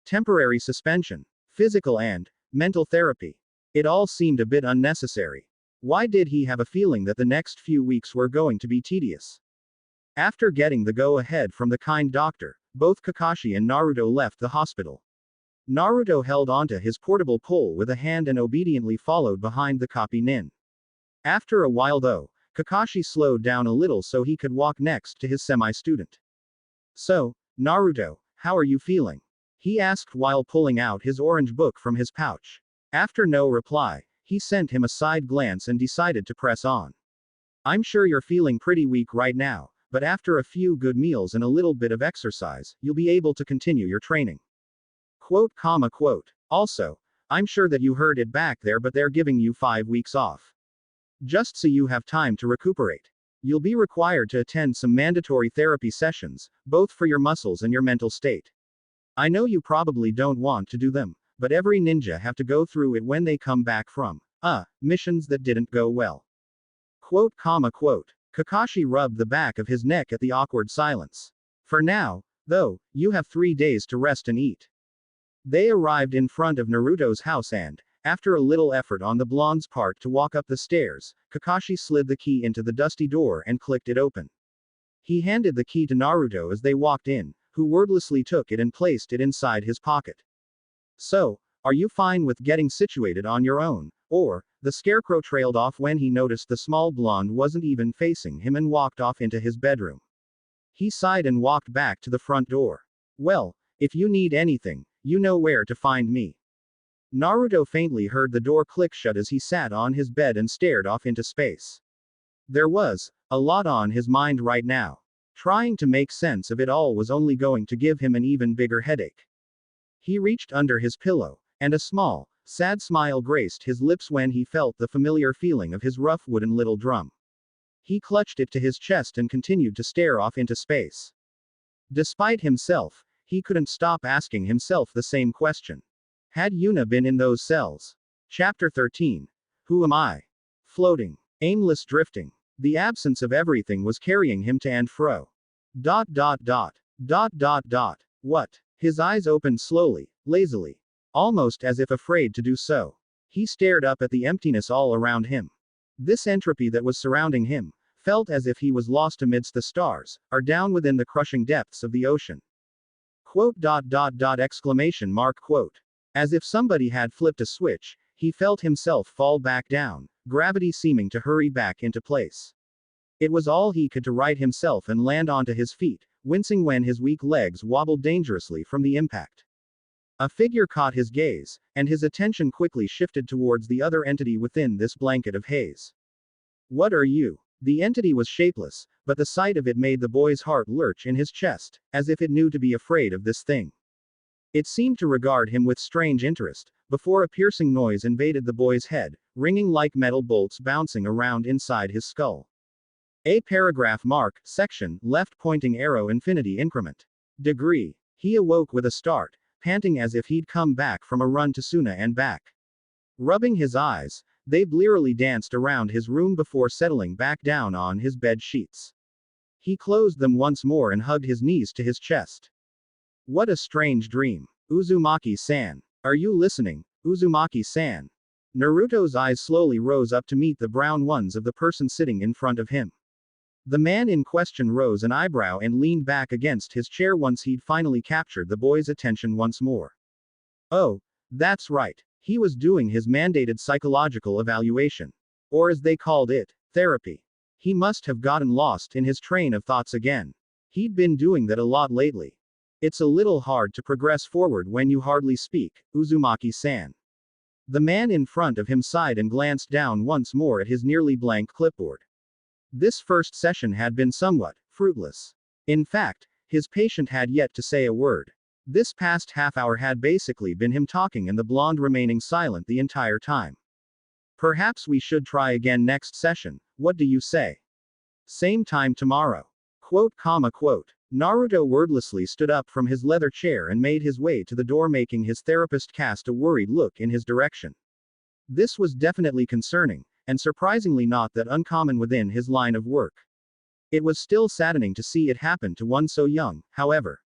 Temporary suspension, physical and mental therapy. It all seemed a bit unnecessary. Why did he have a feeling that the next few weeks were going to be tedious? After getting the go-ahead from the kind doctor, both Kakashi and Naruto left the hospital. Naruto held onto his portable pole with a hand and obediently followed behind the copy nin. After a while though, Kakashi slowed down a little so he could walk next to his semi-student. So, Naruto, how are you feeling? He asked while pulling out his orange book from his pouch. After no reply, he sent him a side glance and decided to press on. I'm sure you're feeling pretty weak right now, but after a few good meals and a little bit of exercise, you'll be able to continue your training. Quote, quote. Also, I'm sure that you heard it back there, but they're giving you 5 weeks off. Just so you have time to recuperate. You'll be required to attend some mandatory therapy sessions, both for your muscles and your mental state. I know you probably don't want to do them, but every ninja have to go through it when they come back from, missions that didn't go well. Quote, quote. Kakashi rubbed the back of his neck at the awkward silence. For now, though, you have 3 days to rest and eat. They arrived in front of Naruto's house and, after a little effort on the blonde's part to walk up the stairs, Kakashi slid the key into the dusty door and clicked it open. He handed the key to Naruto as they walked in, who wordlessly took it and placed it inside his pocket. So, are you fine with getting situated on your own? Or, the scarecrow trailed off when he noticed the small blonde wasn't even facing him and walked off into his bedroom. He sighed and walked back to the front door. Well, if you need anything, you know where to find me. Naruto faintly heard the door click shut as he sat on his bed and stared off into space. There was a lot on his mind right now. Trying to make sense of it all was only going to give him an even bigger headache. He reached under his pillow, and a small, sad smile graced his lips when he felt the familiar feeling of his rough wooden little drum. He clutched it to his chest and continued to stare off into space. Despite himself, he couldn't stop asking himself the same question. Had Yuna been in those cells? Chapter 13. Who am I? Floating. Aimless drifting. The absence of everything was carrying him to and fro. Dot dot dot. Dot dot dot. What? His eyes opened slowly, lazily. Almost as if afraid to do so. He stared up at the emptiness all around him. This entropy that was surrounding him felt as if he was lost amidst the stars, or down within the crushing depths of the ocean. Quote dot dot dot exclamation mark quote. As if somebody had flipped a switch, he felt himself fall back down, gravity seeming to hurry back into place. It was all he could to right himself and land onto his feet, wincing when his weak legs wobbled dangerously from the impact. A figure caught his gaze, and his attention quickly shifted towards the other entity within this blanket of haze. What are you? The entity was shapeless, but the sight of it made the boy's heart lurch in his chest, as if it knew to be afraid of this thing. It seemed to regard him with strange interest, before a piercing noise invaded the boy's head, ringing like metal bolts bouncing around inside his skull. A paragraph mark, section, left pointing arrow infinity increment. Degree. He awoke with a start, panting as if he'd come back from a run to Suna and back. Rubbing his eyes, they blearily danced around his room before settling back down on his bed sheets. He closed them once more and hugged his knees to his chest. What a strange dream. Uzumaki-san. Are you listening, Uzumaki-san? Naruto's eyes slowly rose up to meet the brown ones of the person sitting in front of him. The man in question rose an eyebrow and leaned back against his chair once he'd finally captured the boy's attention once more. Oh, that's right. He was doing his mandated psychological evaluation. Or as they called it, therapy. He must have gotten lost in his train of thoughts again. He'd been doing that a lot lately. It's a little hard to progress forward when you hardly speak, Uzumaki-san. The man in front of him sighed and glanced down once more at his nearly blank clipboard. This first session had been somewhat fruitless. In fact, his patient had yet to say a word. This past half hour had basically been him talking and the blonde remaining silent the entire time. Perhaps we should try again next session, what do you say? Same time tomorrow. Quote, quote. Naruto wordlessly stood up from his leather chair and made his way to the door, making his therapist cast a worried look in his direction. This was definitely concerning, and surprisingly not that uncommon within his line of work. It was still saddening to see it happen to one so young, however.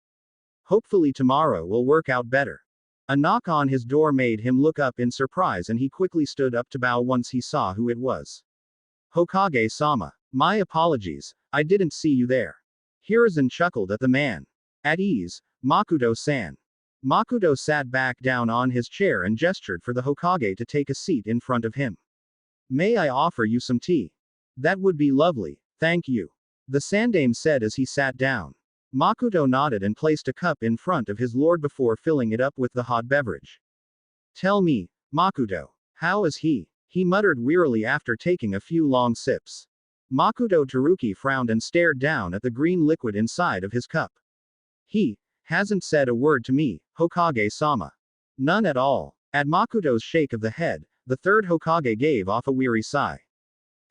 Hopefully tomorrow will work out better. A knock on his door made him look up in surprise and he quickly stood up to bow once he saw who it was. Hokage-sama. My apologies, I didn't see you there. Hiruzen chuckled at the man. At ease, Makoto-san. Makoto sat back down on his chair and gestured for the Hokage to take a seat in front of him. May I offer you some tea? That would be lovely, thank you. The Sandame said as he sat down. Makoto nodded and placed a cup in front of his lord before filling it up with the hot beverage. Tell me, Makoto, how is he? He muttered wearily after taking a few long sips. Makoto Teruki frowned and stared down at the green liquid inside of his cup. He hasn't said a word to me, Hokage-sama. None at all. At Makoto's shake of the head, the third Hokage gave off a weary sigh.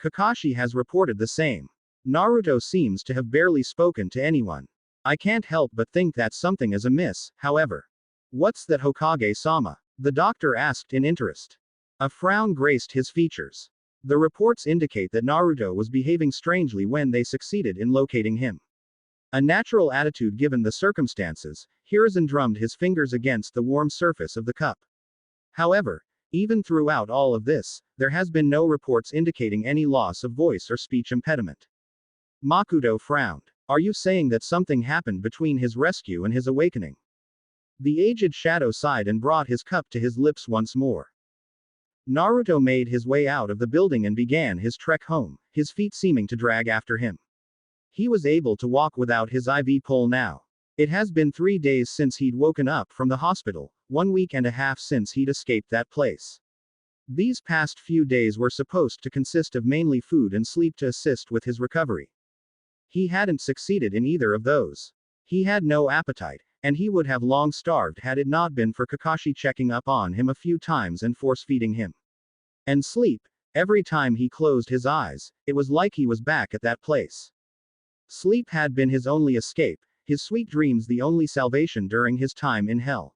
Kakashi has reported the same. Naruto seems to have barely spoken to anyone. I can't help but think that something is amiss, however. What's that, Hokage-sama? The doctor asked in interest. A frown graced his features. The reports indicate that Naruto was behaving strangely when they succeeded in locating him. A natural attitude given the circumstances, Hiruzen drummed his fingers against the warm surface of the cup. However, even throughout all of this, there has been no reports indicating any loss of voice or speech impediment. Makoto frowned. Are you saying that something happened between his rescue and his awakening? The aged shadow sighed and brought his cup to his lips once more. Naruto made his way out of the building and began his trek home, his feet seeming to drag after him. He was able to walk without his IV pole now. It has been 3 days since he'd woken up from the hospital, 1 week and a half since he'd escaped that place. These past few days were supposed to consist of mainly food and sleep to assist with his recovery. He hadn't succeeded in either of those. He had no appetite, and he would have long starved had it not been for Kakashi checking up on him a few times and force-feeding him. And sleep. Every time he closed his eyes, it was like he was back at that place. Sleep had been his only escape, his sweet dreams the only salvation during his time in hell.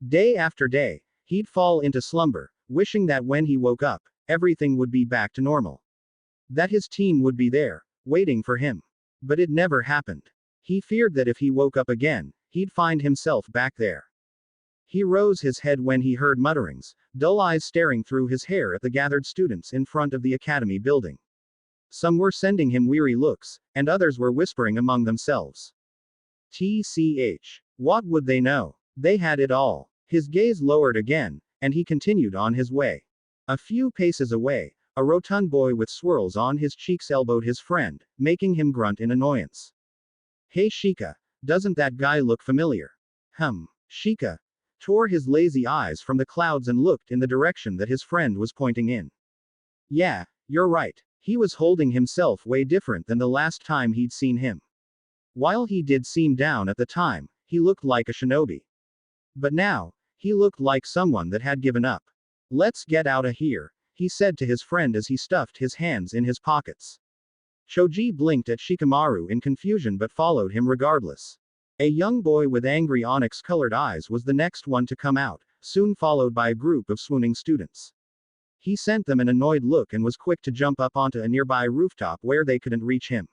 Day after day, he'd fall into slumber, wishing that when he woke up, everything would be back to normal. That his team would be there, waiting for him. But it never happened. He feared that if he woke up again, he'd find himself back there. He rose his head when he heard mutterings, dull eyes staring through his hair at the gathered students in front of the academy building. Some were sending him weary looks, and others were whispering among themselves. TCH. What would they know? They had it all. His gaze lowered again, and he continued on his way. A few paces away, a rotund boy with swirls on his cheeks elbowed his friend, making him grunt in annoyance. Hey Shika, doesn't that guy look familiar? Shika tore his lazy eyes from the clouds and looked in the direction that his friend was pointing in. Yeah, you're right. He was holding himself way different than the last time he'd seen him. While he did seem down at the time, he looked like a shinobi. But now, he looked like someone that had given up. Let's get out of here, he said to his friend as he stuffed his hands in his pockets. Choji blinked at Shikamaru in confusion but followed him regardless. A young boy with angry onyx-colored eyes was the next one to come out, soon followed by a group of swooning students. He sent them an annoyed look and was quick to jump up onto a nearby rooftop where they couldn't reach him.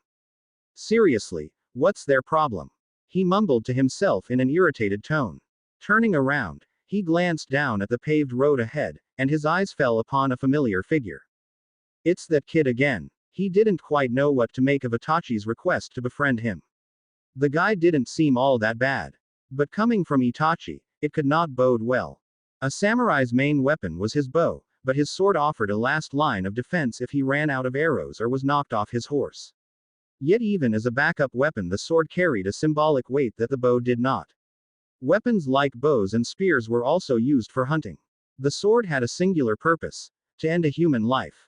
Seriously, what's their problem? He mumbled to himself in an irritated tone. Turning around, he glanced down at the paved road ahead, and his eyes fell upon a familiar figure. It's that kid again. He didn't quite know what to make of Itachi's request to befriend him. The guy didn't seem all that bad. But coming from Itachi, it could not bode well. A samurai's main weapon was his bow, but his sword offered a last line of defense if he ran out of arrows or was knocked off his horse. Yet even as a backup weapon the sword carried a symbolic weight that the bow did not. Weapons like bows and spears were also used for hunting. The sword had a singular purpose: to end a human life.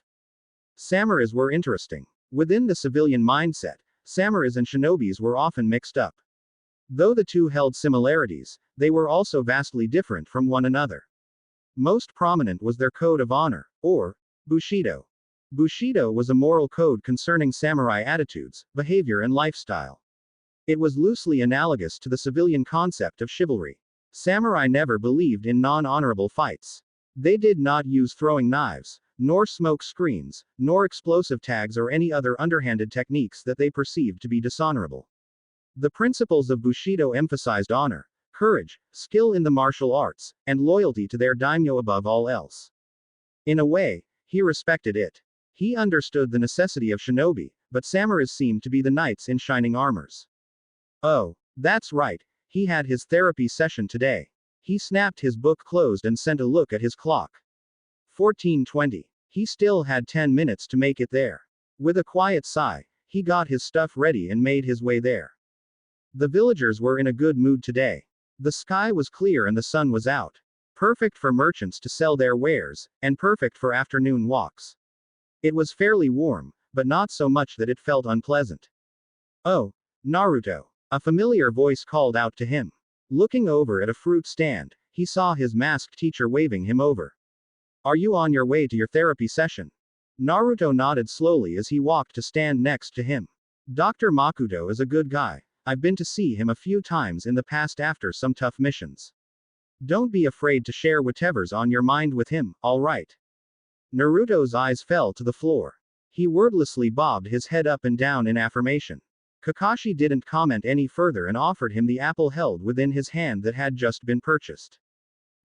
Samurais were interesting. Within the civilian mindset, samurais and shinobis were often mixed up. Though the two held similarities, they were also vastly different from one another. Most prominent was their code of honor, or Bushido. Bushido was a moral code concerning samurai attitudes, behavior and lifestyle. It was loosely analogous to the civilian concept of chivalry. Samurai never believed in non-honorable fights. They did not use throwing knives, nor smoke screens, nor explosive tags or any other underhanded techniques that they perceived to be dishonorable. The principles of Bushido emphasized honor, courage, skill in the martial arts, and loyalty to their daimyo above all else. In a way, he respected it. He understood the necessity of shinobi, but samurais seemed to be the knights in shining armors. Oh, that's right, he had his therapy session today. He snapped his book closed and sent a look at his clock. 14:20. He still had 10 minutes to make it there. With a quiet sigh, he got his stuff ready and made his way there. The villagers were in a good mood today. The sky was clear and the sun was out. Perfect for merchants to sell their wares, and perfect for afternoon walks. It was fairly warm, but not so much that it felt unpleasant. Oh, Naruto. A familiar voice called out to him. Looking over at a fruit stand, he saw his masked teacher waving him over. Are you on your way to your therapy session? Naruto nodded slowly as he walked to stand next to him. Dr. Makoto is a good guy. I've been to see him a few times in the past after some tough missions. Don't be afraid to share whatever's on your mind with him, alright? Naruto's eyes fell to the floor. He wordlessly bobbed his head up and down in affirmation. Kakashi didn't comment any further and offered him the apple held within his hand that had just been purchased.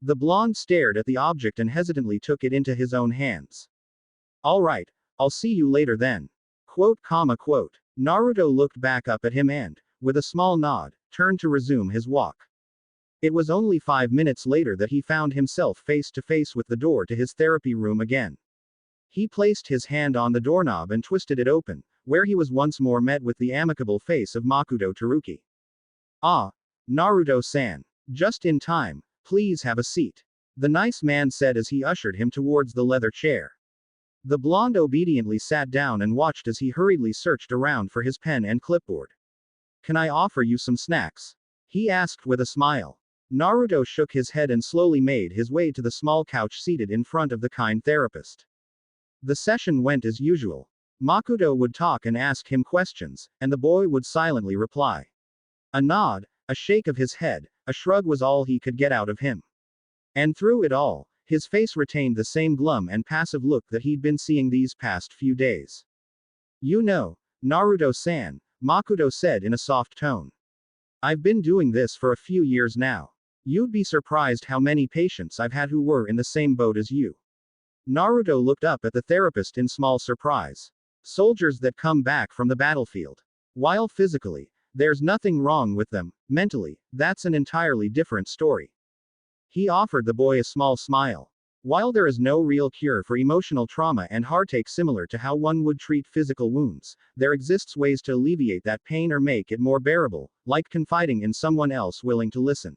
The blonde stared at the object and hesitantly took it into his own hands. Alright, I'll see you later then. Quote. Naruto looked back up at him and, with a small nod, turned to resume his walk. It was only 5 minutes later that he found himself face to face with the door to his therapy room again. He placed his hand on the doorknob and twisted it open, where he was once more met with the amicable face of Makoto Teruki. Ah, Naruto-san. Just in time, please have a seat. The nice man said as he ushered him towards the leather chair. The blonde obediently sat down and watched as he hurriedly searched around for his pen and clipboard. Can I offer you some snacks? He asked with a smile. Naruto shook his head and slowly made his way to the small couch seated in front of the kind therapist. The session went as usual. Makoto would talk and ask him questions, and the boy would silently reply. A nod, a shake of his head, a shrug was all he could get out of him. And through it all, his face retained the same glum and passive look that he'd been seeing these past few days. You know, Naruto-san, Makoto said in a soft tone. I've been doing this for a few years now. You'd be surprised how many patients I've had who were in the same boat as you. Naruto looked up at the therapist in small surprise. Soldiers that come back from the battlefield. While physically, there's nothing wrong with them, mentally, that's an entirely different story. He offered the boy a small smile. While there is no real cure for emotional trauma and heartache similar to how one would treat physical wounds, there exists ways to alleviate that pain or make it more bearable, like confiding in someone else willing to listen.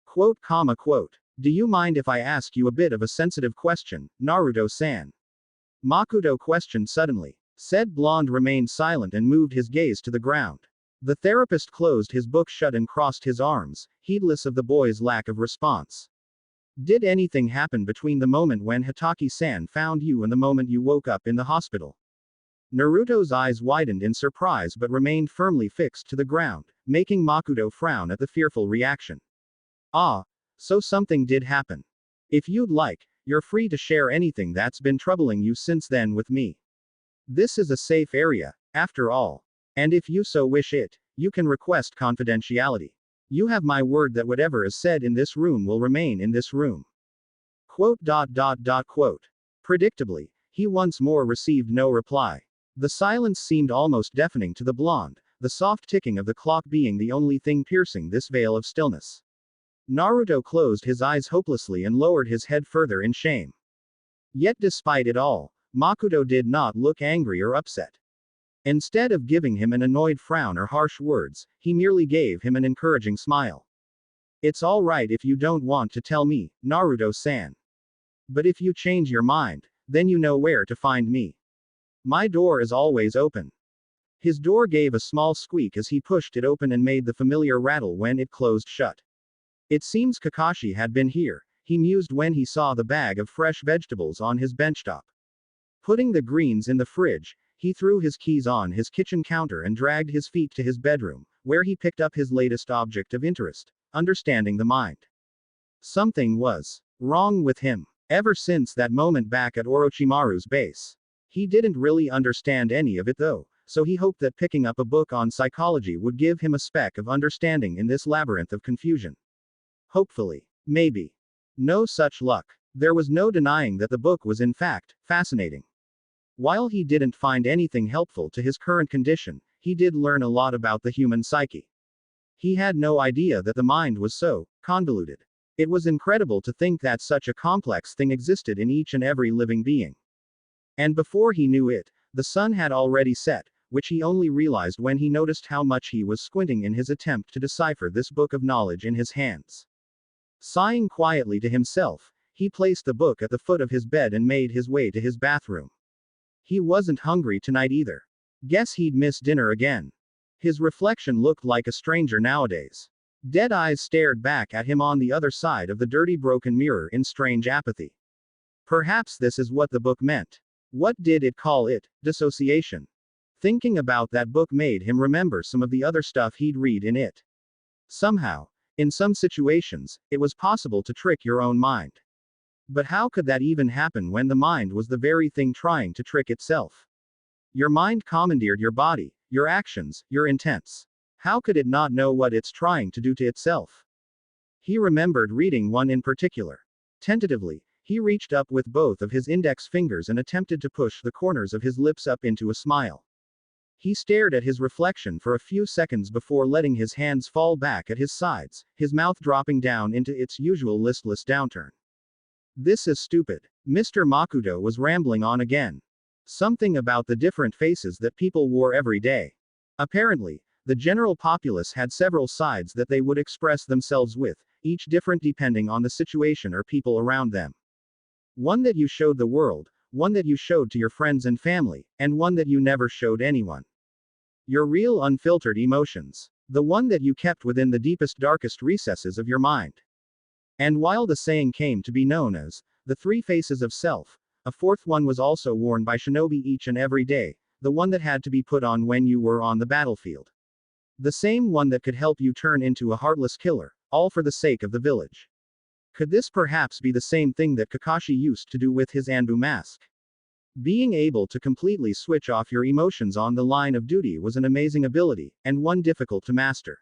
Quote, quote. Do you mind if I ask you a bit of a sensitive question, Naruto-san? Makoto questioned suddenly. Said blonde remained silent and moved his gaze to the ground. The therapist closed his book shut and crossed his arms, heedless of the boy's lack of response. Did anything happen between the moment when Hatake-san found you and the moment you woke up in the hospital? Naruto's eyes widened in surprise but remained firmly fixed to the ground, making Makoto frown at the fearful reaction. Ah, so something did happen. If you'd like, you're free to share anything that's been troubling you since then with me. This is a safe area, after all. And if you so wish it, you can request confidentiality. You have my word that whatever is said in this room will remain in this room. Quote. Predictably, he once more received no reply. The silence seemed almost deafening to the blonde, the soft ticking of the clock being the only thing piercing this veil of stillness. Naruto closed his eyes hopelessly and lowered his head further in shame. Yet despite it all, Makoto did not look angry or upset. Instead of giving him an annoyed frown or harsh words, he merely gave him an encouraging smile. It's all right if you don't want to tell me, Naruto-san. But if you change your mind, then you know where to find me. My door is always open. His door gave a small squeak as he pushed it open and made the familiar rattle when it closed shut. It seems Kakashi had been here, he mused when he saw the bag of fresh vegetables on his benchtop. Putting the greens in the fridge, he threw his keys on his kitchen counter and dragged his feet to his bedroom, where he picked up his latest object of interest, understanding the mind. Something was wrong with him. Ever since that moment back at Orochimaru's base. He didn't really understand any of it though, so he hoped that picking up a book on psychology would give him a speck of understanding in this labyrinth of confusion. Hopefully. Maybe. No such luck. There was no denying that the book was in fact fascinating. While he didn't find anything helpful to his current condition, he did learn a lot about the human psyche. He had no idea that the mind was so convoluted. It was incredible to think that such a complex thing existed in each and every living being. And before he knew it, the sun had already set, which he only realized when he noticed how much he was squinting in his attempt to decipher this book of knowledge in his hands. Sighing quietly to himself, he placed the book at the foot of his bed and made his way to his bathroom. He wasn't hungry tonight either. Guess he'd miss dinner again. His reflection looked like a stranger nowadays. Dead eyes stared back at him on the other side of the dirty broken mirror in strange apathy. Perhaps this is what the book meant. What did it call it? Dissociation. Thinking about that book made him remember some of the other stuff he'd read in it. Somehow, in some situations, it was possible to trick your own mind. But how could that even happen when the mind was the very thing trying to trick itself? Your mind commandeered your body, your actions, your intents. How could it not know what it's trying to do to itself? He remembered reading one in particular. Tentatively, he reached up with both of his index fingers and attempted to push the corners of his lips up into a smile. He stared at his reflection for a few seconds before letting his hands fall back at his sides, his mouth dropping down into its usual listless downturn. This is stupid. Mr. Makoto was rambling on again. Something about the different faces that people wore every day. Apparently, the general populace had several sides that they would express themselves with, each different depending on the situation or people around them. One that you showed the world, one that you showed to your friends and family, and one that you never showed anyone. Your real unfiltered emotions. The one that you kept within the deepest darkest recesses of your mind. And while the saying came to be known as the three faces of self, a fourth one was also worn by shinobi each and every day, the one that had to be put on when you were on the battlefield. The same one that could help you turn into a heartless killer, all for the sake of the village. Could this perhaps be the same thing that Kakashi used to do with his Anbu mask? Being able to completely switch off your emotions on the line of duty was an amazing ability, and one difficult to master.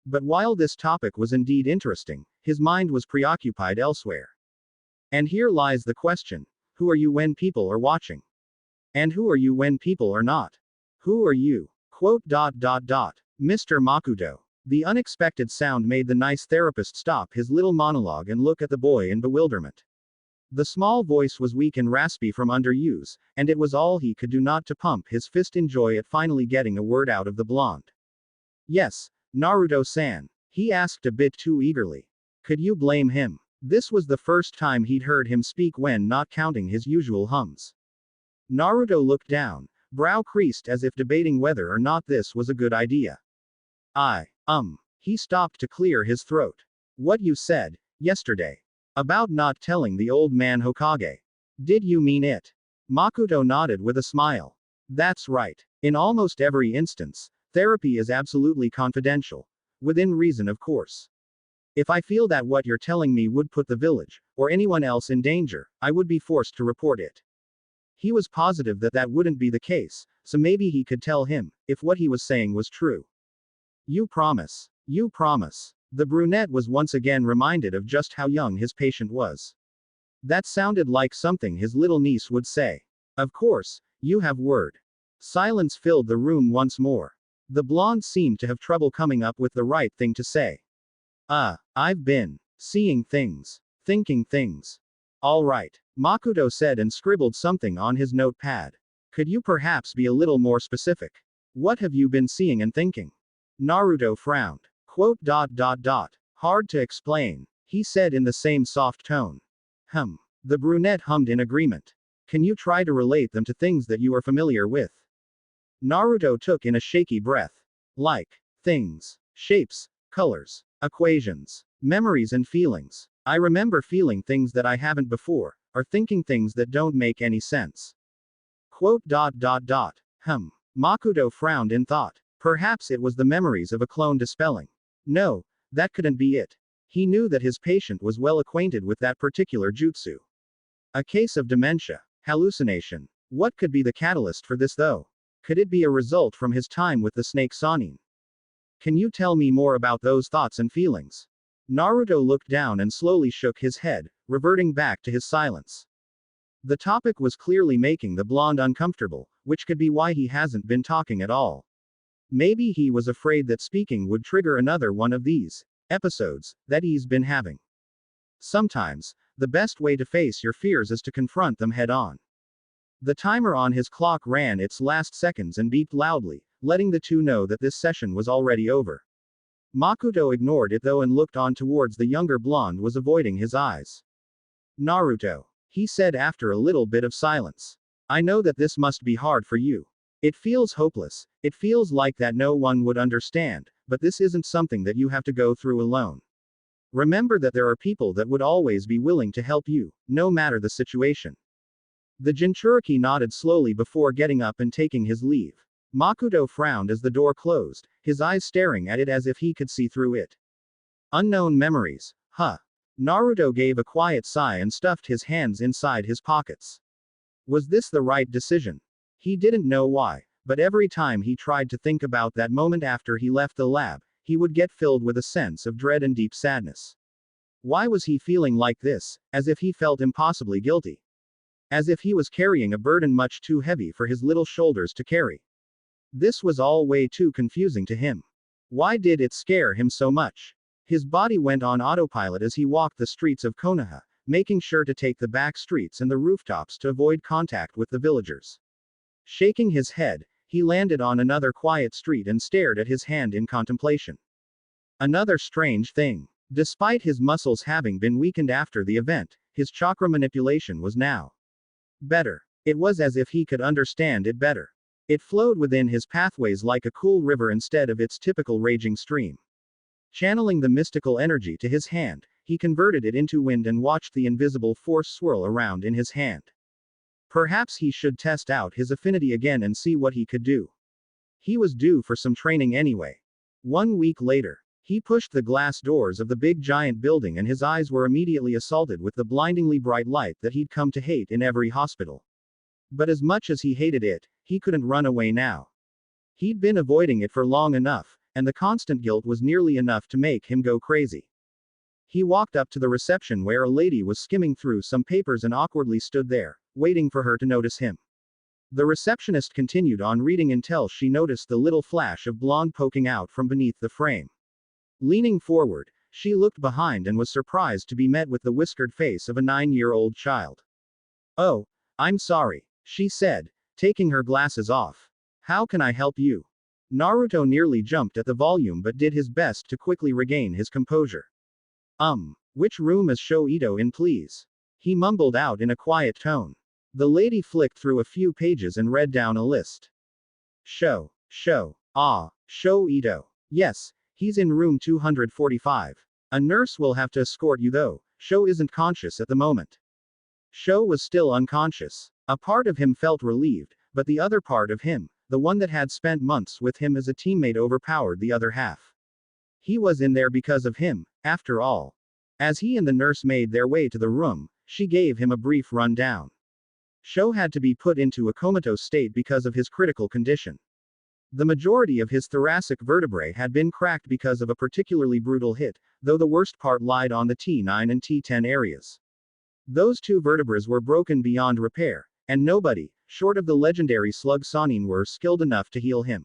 But while this topic was indeed interesting, his mind was preoccupied elsewhere. And here lies the question: who are you when people are watching? And who are you when people are not? Who are you? Quote. Mr. Makuto. The unexpected sound made the nice therapist stop his little monologue and look at the boy in bewilderment. The small voice was weak and raspy from underuse, and it was all he could do not to pump his fist in joy at finally getting a word out of the blonde. Yes, Naruto-san. He asked a bit too eagerly. Could you blame him? This was the first time he'd heard him speak when not counting his usual hums. Naruto looked down, brow creased as if debating whether or not this was a good idea. He stopped to clear his throat. What you said, yesterday. About not telling the old man Hokage. Did you mean it? Makuto nodded with a smile. That's right. In almost every instance, therapy is absolutely confidential. Within reason, of course. If I feel that what you're telling me would put the village, or anyone else in danger, I would be forced to report it. He was positive that that wouldn't be the case, so maybe he could tell him, if what he was saying was true. You promise. You promise. The brunette was once again reminded of just how young his patient was. That sounded like something his little niece would say. Of course, you have word. Silence filled the room once more. The blonde seemed to have trouble coming up with the right thing to say. I've been seeing things, thinking things. All right, Makuto said and scribbled something on his notepad. Could you perhaps be a little more specific? What have you been seeing and thinking? Naruto frowned. Quote. Hard to explain, he said in the same soft tone. The brunette hummed in agreement. Can you try to relate them to things that you are familiar with? Naruto took in a shaky breath. Like things, shapes, colors, equations, memories and feelings. I remember feeling things that I haven't before, or thinking things that don't make any sense. Quote. Makuto frowned in thought. Perhaps it was the memories of a clone dispelling. No, that couldn't be it. He knew that his patient was well acquainted with that particular jutsu. A case of dementia, hallucination. What could be the catalyst for this though? Could it be a result from his time with the snake Sanin? Can you tell me more about those thoughts and feelings? Naruto looked down and slowly shook his head, reverting back to his silence. The topic was clearly making the blonde uncomfortable, which could be why he hasn't been talking at all. Maybe he was afraid that speaking would trigger another one of these episodes that he's been having. Sometimes, the best way to face your fears is to confront them head on. The timer on his clock ran its last seconds and beeped loudly, letting the two know that this session was already over. Makuto ignored it though and looked on towards the younger blonde was avoiding his eyes. Naruto, he said after a little bit of silence. I know that this must be hard for you. It feels hopeless, it feels like that no one would understand, but this isn't something that you have to go through alone. Remember that there are people that would always be willing to help you, no matter the situation. The Jinchuriki nodded slowly before getting up and taking his leave. Makuto frowned as the door closed, his eyes staring at it as if he could see through it. Unknown memories, huh? Naruto gave a quiet sigh and stuffed his hands inside his pockets. Was this the right decision? He didn't know why, but every time he tried to think about that moment after he left the lab, he would get filled with a sense of dread and deep sadness. Why was he feeling like this, as if he felt impossibly guilty? As if he was carrying a burden much too heavy for his little shoulders to carry. This was all way too confusing to him. Why did it scare him so much? His body went on autopilot as he walked the streets of Konoha, making sure to take the back streets and the rooftops to avoid contact with the villagers. Shaking his head, he landed on another quiet street and stared at his hand in contemplation. Another strange thing. Despite his muscles having been weakened after the event, his chakra manipulation was now better. It was as if he could understand it better. It flowed within his pathways like a cool river instead of its typical raging stream. Channeling the mystical energy to his hand, he converted it into wind and watched the invisible force swirl around in his hand. Perhaps he should test out his affinity again and see what he could do. He was due for some training anyway. 1 week later, he pushed the glass doors of the big giant building and his eyes were immediately assaulted with the blindingly bright light that he'd come to hate in every hospital. But as much as he hated it, he couldn't run away now. He'd been avoiding it for long enough, and the constant guilt was nearly enough to make him go crazy. He walked up to the reception where a lady was skimming through some papers and awkwardly stood there, waiting for her to notice him. The receptionist continued on reading until she noticed the little flash of blonde poking out from beneath the frame. Leaning forward, she looked behind and was surprised to be met with the whiskered face of a 9-year-old child. "Oh, I'm sorry," she said, taking her glasses off. "How can I help you?" Naruto nearly jumped at the volume but did his best to quickly regain his composure. Which room is Shoito in, please?" he mumbled out in a quiet tone. The lady flicked through a few pages and read down a list. Shoito. Yes, he's in room 245. A nurse will have to escort you though, Sho isn't conscious at the moment. Sho was still unconscious. A part of him felt relieved, but the other part of him, the one that had spent months with him as a teammate, overpowered the other half. He was in there because of him, after all. As he and the nurse made their way to the room, she gave him a brief rundown. Sho had to be put into a comatose state because of his critical condition. The majority of his thoracic vertebrae had been cracked because of a particularly brutal hit, though the worst part lied on the T9 and T10 areas. Those two vertebrae were broken beyond repair, and nobody, short of the legendary slug Sanin, were skilled enough to heal him.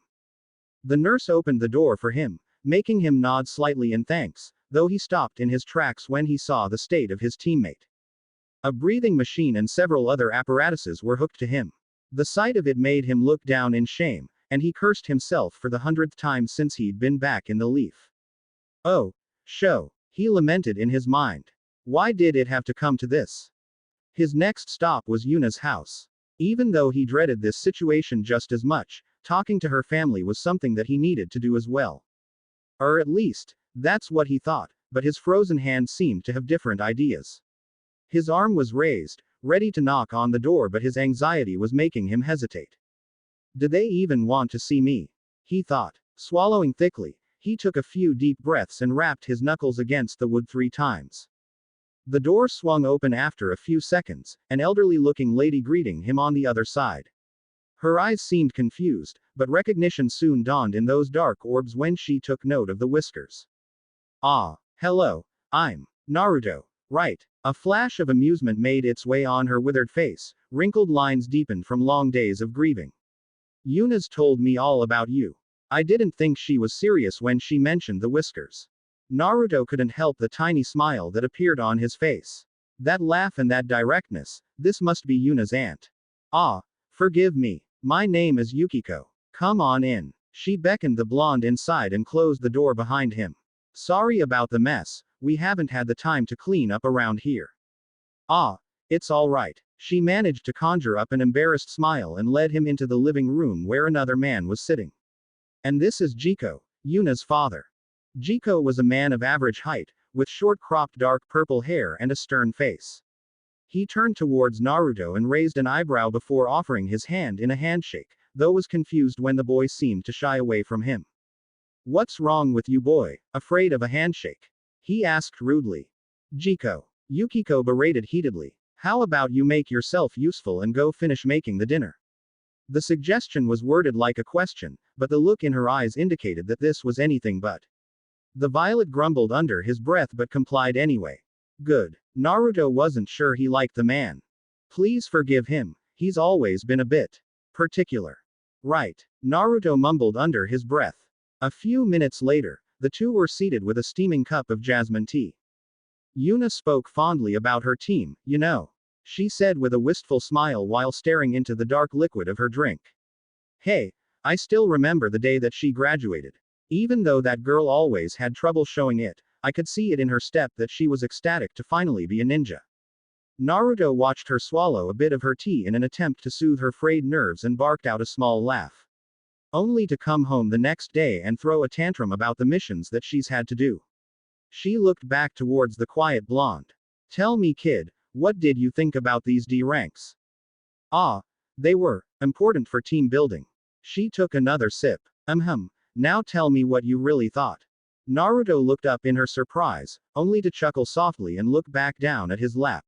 The nurse opened the door for him, making him nod slightly in thanks, though he stopped in his tracks when he saw the state of his teammate. A breathing machine and several other apparatuses were hooked to him. The sight of it made him look down in shame, and he cursed himself for the 100th time since he'd been back in the Leaf. "Oh, Sho," he lamented in his mind. "Why did it have to come to this?" His next stop was Yuna's house. Even though he dreaded this situation just as much, talking to her family was something that he needed to do as well. Or at least, that's what he thought, but his frozen hand seemed to have different ideas. His arm was raised, ready to knock on the door, but his anxiety was making him hesitate. "Do they even want to see me?" he thought. Swallowing thickly, he took a few deep breaths and rapped his knuckles against the wood 3 times. The door swung open after a few seconds, an elderly-looking lady greeting him on the other side. Her eyes seemed confused, but recognition soon dawned in those dark orbs when she took note of the whiskers. "Ah, hello, I'm Naruto, right?" A flash of amusement made its way on her withered face, wrinkled lines deepened from long days of grieving. "Yuna's told me all about you. I didn't think she was serious when she mentioned the whiskers." Naruto couldn't help the tiny smile that appeared on his face. That laugh and that directness, this must be Yuna's aunt. "Ah, forgive me. My name is Yukiko. Come on in." She beckoned the blonde inside and closed the door behind him. "Sorry about the mess, we haven't had the time to clean up around here." "Ah, it's all right." She managed to conjure up an embarrassed smile and led him into the living room where another man was sitting. "And this is Jiko, Yuna's father." Jiko was a man of average height, with short cropped dark purple hair and a stern face. He turned towards Naruto and raised an eyebrow before offering his hand in a handshake, though was confused when the boy seemed to shy away from him. "What's wrong with you, boy? Afraid of a handshake?" he asked rudely. "Jiko," Yukiko berated heatedly, "how about you make yourself useful and go finish making the dinner?" The suggestion was worded like a question, but the look in her eyes indicated that this was anything but. The violet grumbled under his breath but complied anyway. Good. Naruto wasn't sure he liked the man. Please forgive him, he's always been a bit particular. Right. Naruto mumbled under his breath. A few minutes later, the two were seated with a steaming cup of jasmine tea. Yuna spoke fondly about her team, you know, she said with a wistful smile while staring into the dark liquid of her drink. Hey, I still remember the day that she graduated. Even though that girl always had trouble showing it, I could see it in her step that she was ecstatic to finally be a ninja. Naruto watched her swallow a bit of her tea in an attempt to soothe her frayed nerves and barked out a small laugh. Only to come home the next day and throw a tantrum about the missions that she's had to do. She looked back towards the quiet blonde. Tell me, kid, what did you think about these D ranks? Ah, they were important for team building. She took another sip. Now tell me what you really thought. Naruto looked up in her surprise, only to chuckle softly and look back down at his lap.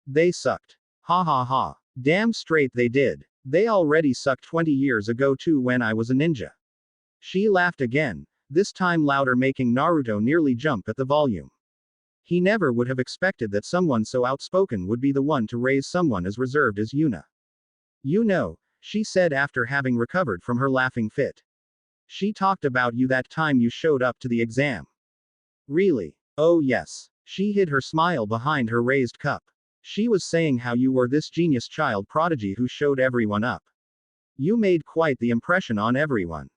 They sucked. Ha ha ha. Damn straight they did. They already sucked 20 years ago too when I was a ninja. She laughed again, this time louder, making Naruto nearly jump at the volume. He never would have expected that someone so outspoken would be the one to raise someone as reserved as Yuna. You know, she said after having recovered from her laughing fit. She talked about you that time you showed up to the exam. Really? Oh yes. She hid her smile behind her raised cup. She was saying how you were this genius child prodigy who showed everyone up. You made quite the impression on everyone.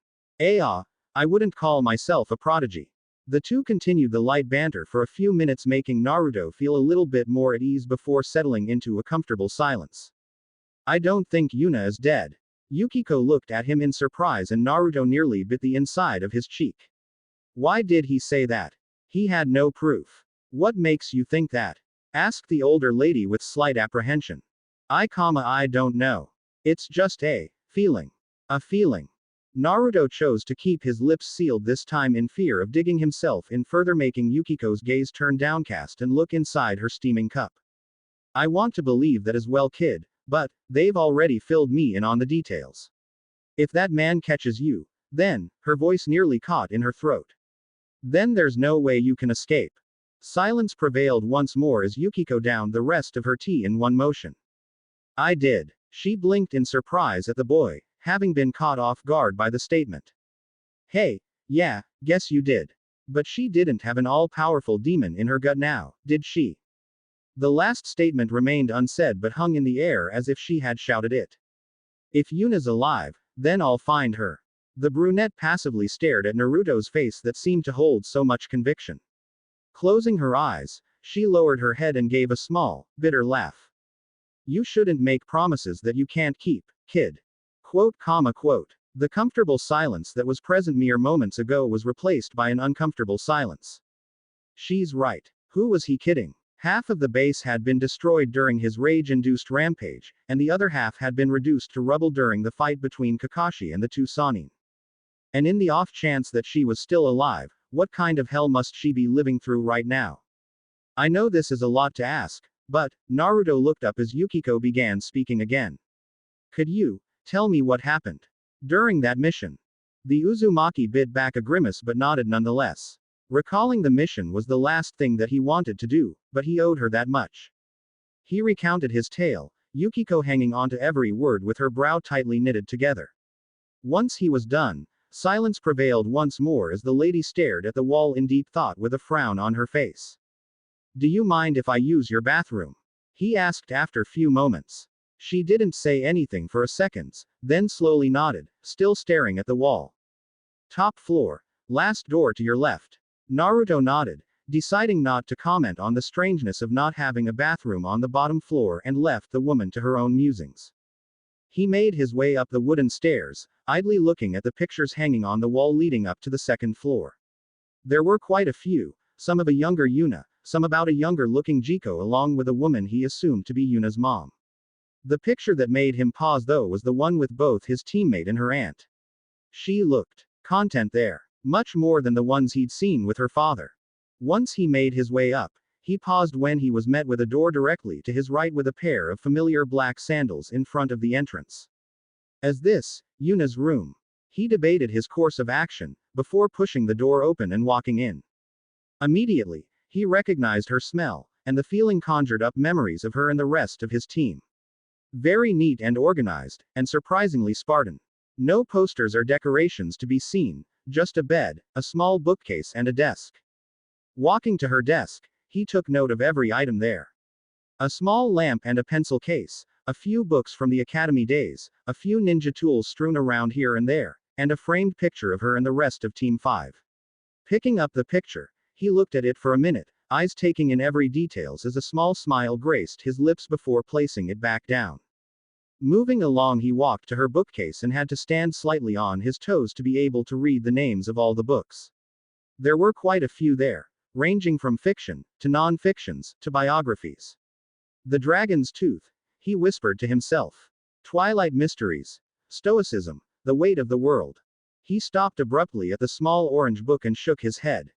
I wouldn't call myself a prodigy. The two continued the light banter for a few minutes, making Naruto feel a little bit more at ease before settling into a comfortable silence. I don't think Yuna is dead. Yukiko looked at him in surprise and Naruto nearly bit the inside of his cheek. Why did he say that? He had no proof. What makes you think that? Asked the older lady with slight apprehension. I don't know. It's just a feeling. A feeling. Naruto chose to keep his lips sealed this time in fear of digging himself in further, making Yukiko's gaze turn downcast and look inside her steaming cup. I want to believe that as well, kid, but they've already filled me in on the details. If that man catches you, then, her voice nearly caught in her throat. Then there's no way you can escape. Silence prevailed once more as Yukiko downed the rest of her tea in one motion. I did. She blinked in surprise at the boy, having been caught off guard by the statement. Hey, yeah, guess you did. But she didn't have an all-powerful demon in her gut now, did she? The last statement remained unsaid but hung in the air as if she had shouted it. If Yuna's alive, then I'll find her. The brunette passively stared at Naruto's face that seemed to hold so much conviction. Closing her eyes, she lowered her head and gave a small, bitter laugh. You shouldn't make promises that you can't keep, kid. Quote. The comfortable silence that was present mere moments ago was replaced by an uncomfortable silence. She's right. Who was he kidding? Half of the base had been destroyed during his rage-induced rampage, and the other half had been reduced to rubble during the fight between Kakashi and the two Sannin. And in the off chance that she was still alive, what kind of hell must she be living through right now? I know this is a lot to ask, but, Naruto looked up as Yukiko began speaking again. Could you tell me what happened during that mission? The Uzumaki bit back a grimace but nodded nonetheless. Recalling the mission was the last thing that he wanted to do, but he owed her that much. He recounted his tale, Yukiko hanging onto every word with her brow tightly knitted together. Once he was done, silence prevailed once more as the lady stared at the wall in deep thought with a frown on her face. Do you mind if I use your bathroom? He asked after few moments. She didn't say anything for a second, then slowly nodded, still staring at the wall. Top floor. Last door to your left. Naruto nodded, deciding not to comment on the strangeness of not having a bathroom on the bottom floor, and left the woman to her own musings. He made his way up the wooden stairs, idly looking at the pictures hanging on the wall leading up to the second floor. There were quite a few, some of a younger Yuna, some about a younger looking Jiko, along with a woman he assumed to be Yuna's mom. The picture that made him pause though was the one with both his teammate and her aunt. She looked content there. Much more than the ones he'd seen with her father. Once he made his way up, he paused when he was met with a door directly to his right with a pair of familiar black sandals in front of the entrance. As this, Yuna's room? He debated his course of action, before pushing the door open and walking in. Immediately, he recognized her smell, and the feeling conjured up memories of her and the rest of his team. Very neat and organized, and surprisingly Spartan. No posters or decorations to be seen, just a bed, a small bookcase and a desk. Walking to her desk, he took note of every item there. A small lamp and a pencil case, a few books from the academy days, a few ninja tools strewn around here and there, and a framed picture of her and the rest of Team 5. Picking up the picture, he looked at it for a minute, eyes taking in every details as a small smile graced his lips before placing it back down. Moving along, he walked to her bookcase and had to stand slightly on his toes to be able to read the names of all the books. There were quite a few there, ranging from fiction, to non-fictions, to biographies. The Dragon's Tooth, he whispered to himself. Twilight Mysteries. Stoicism, The Weight of the World. He stopped abruptly at the small orange book and shook his head.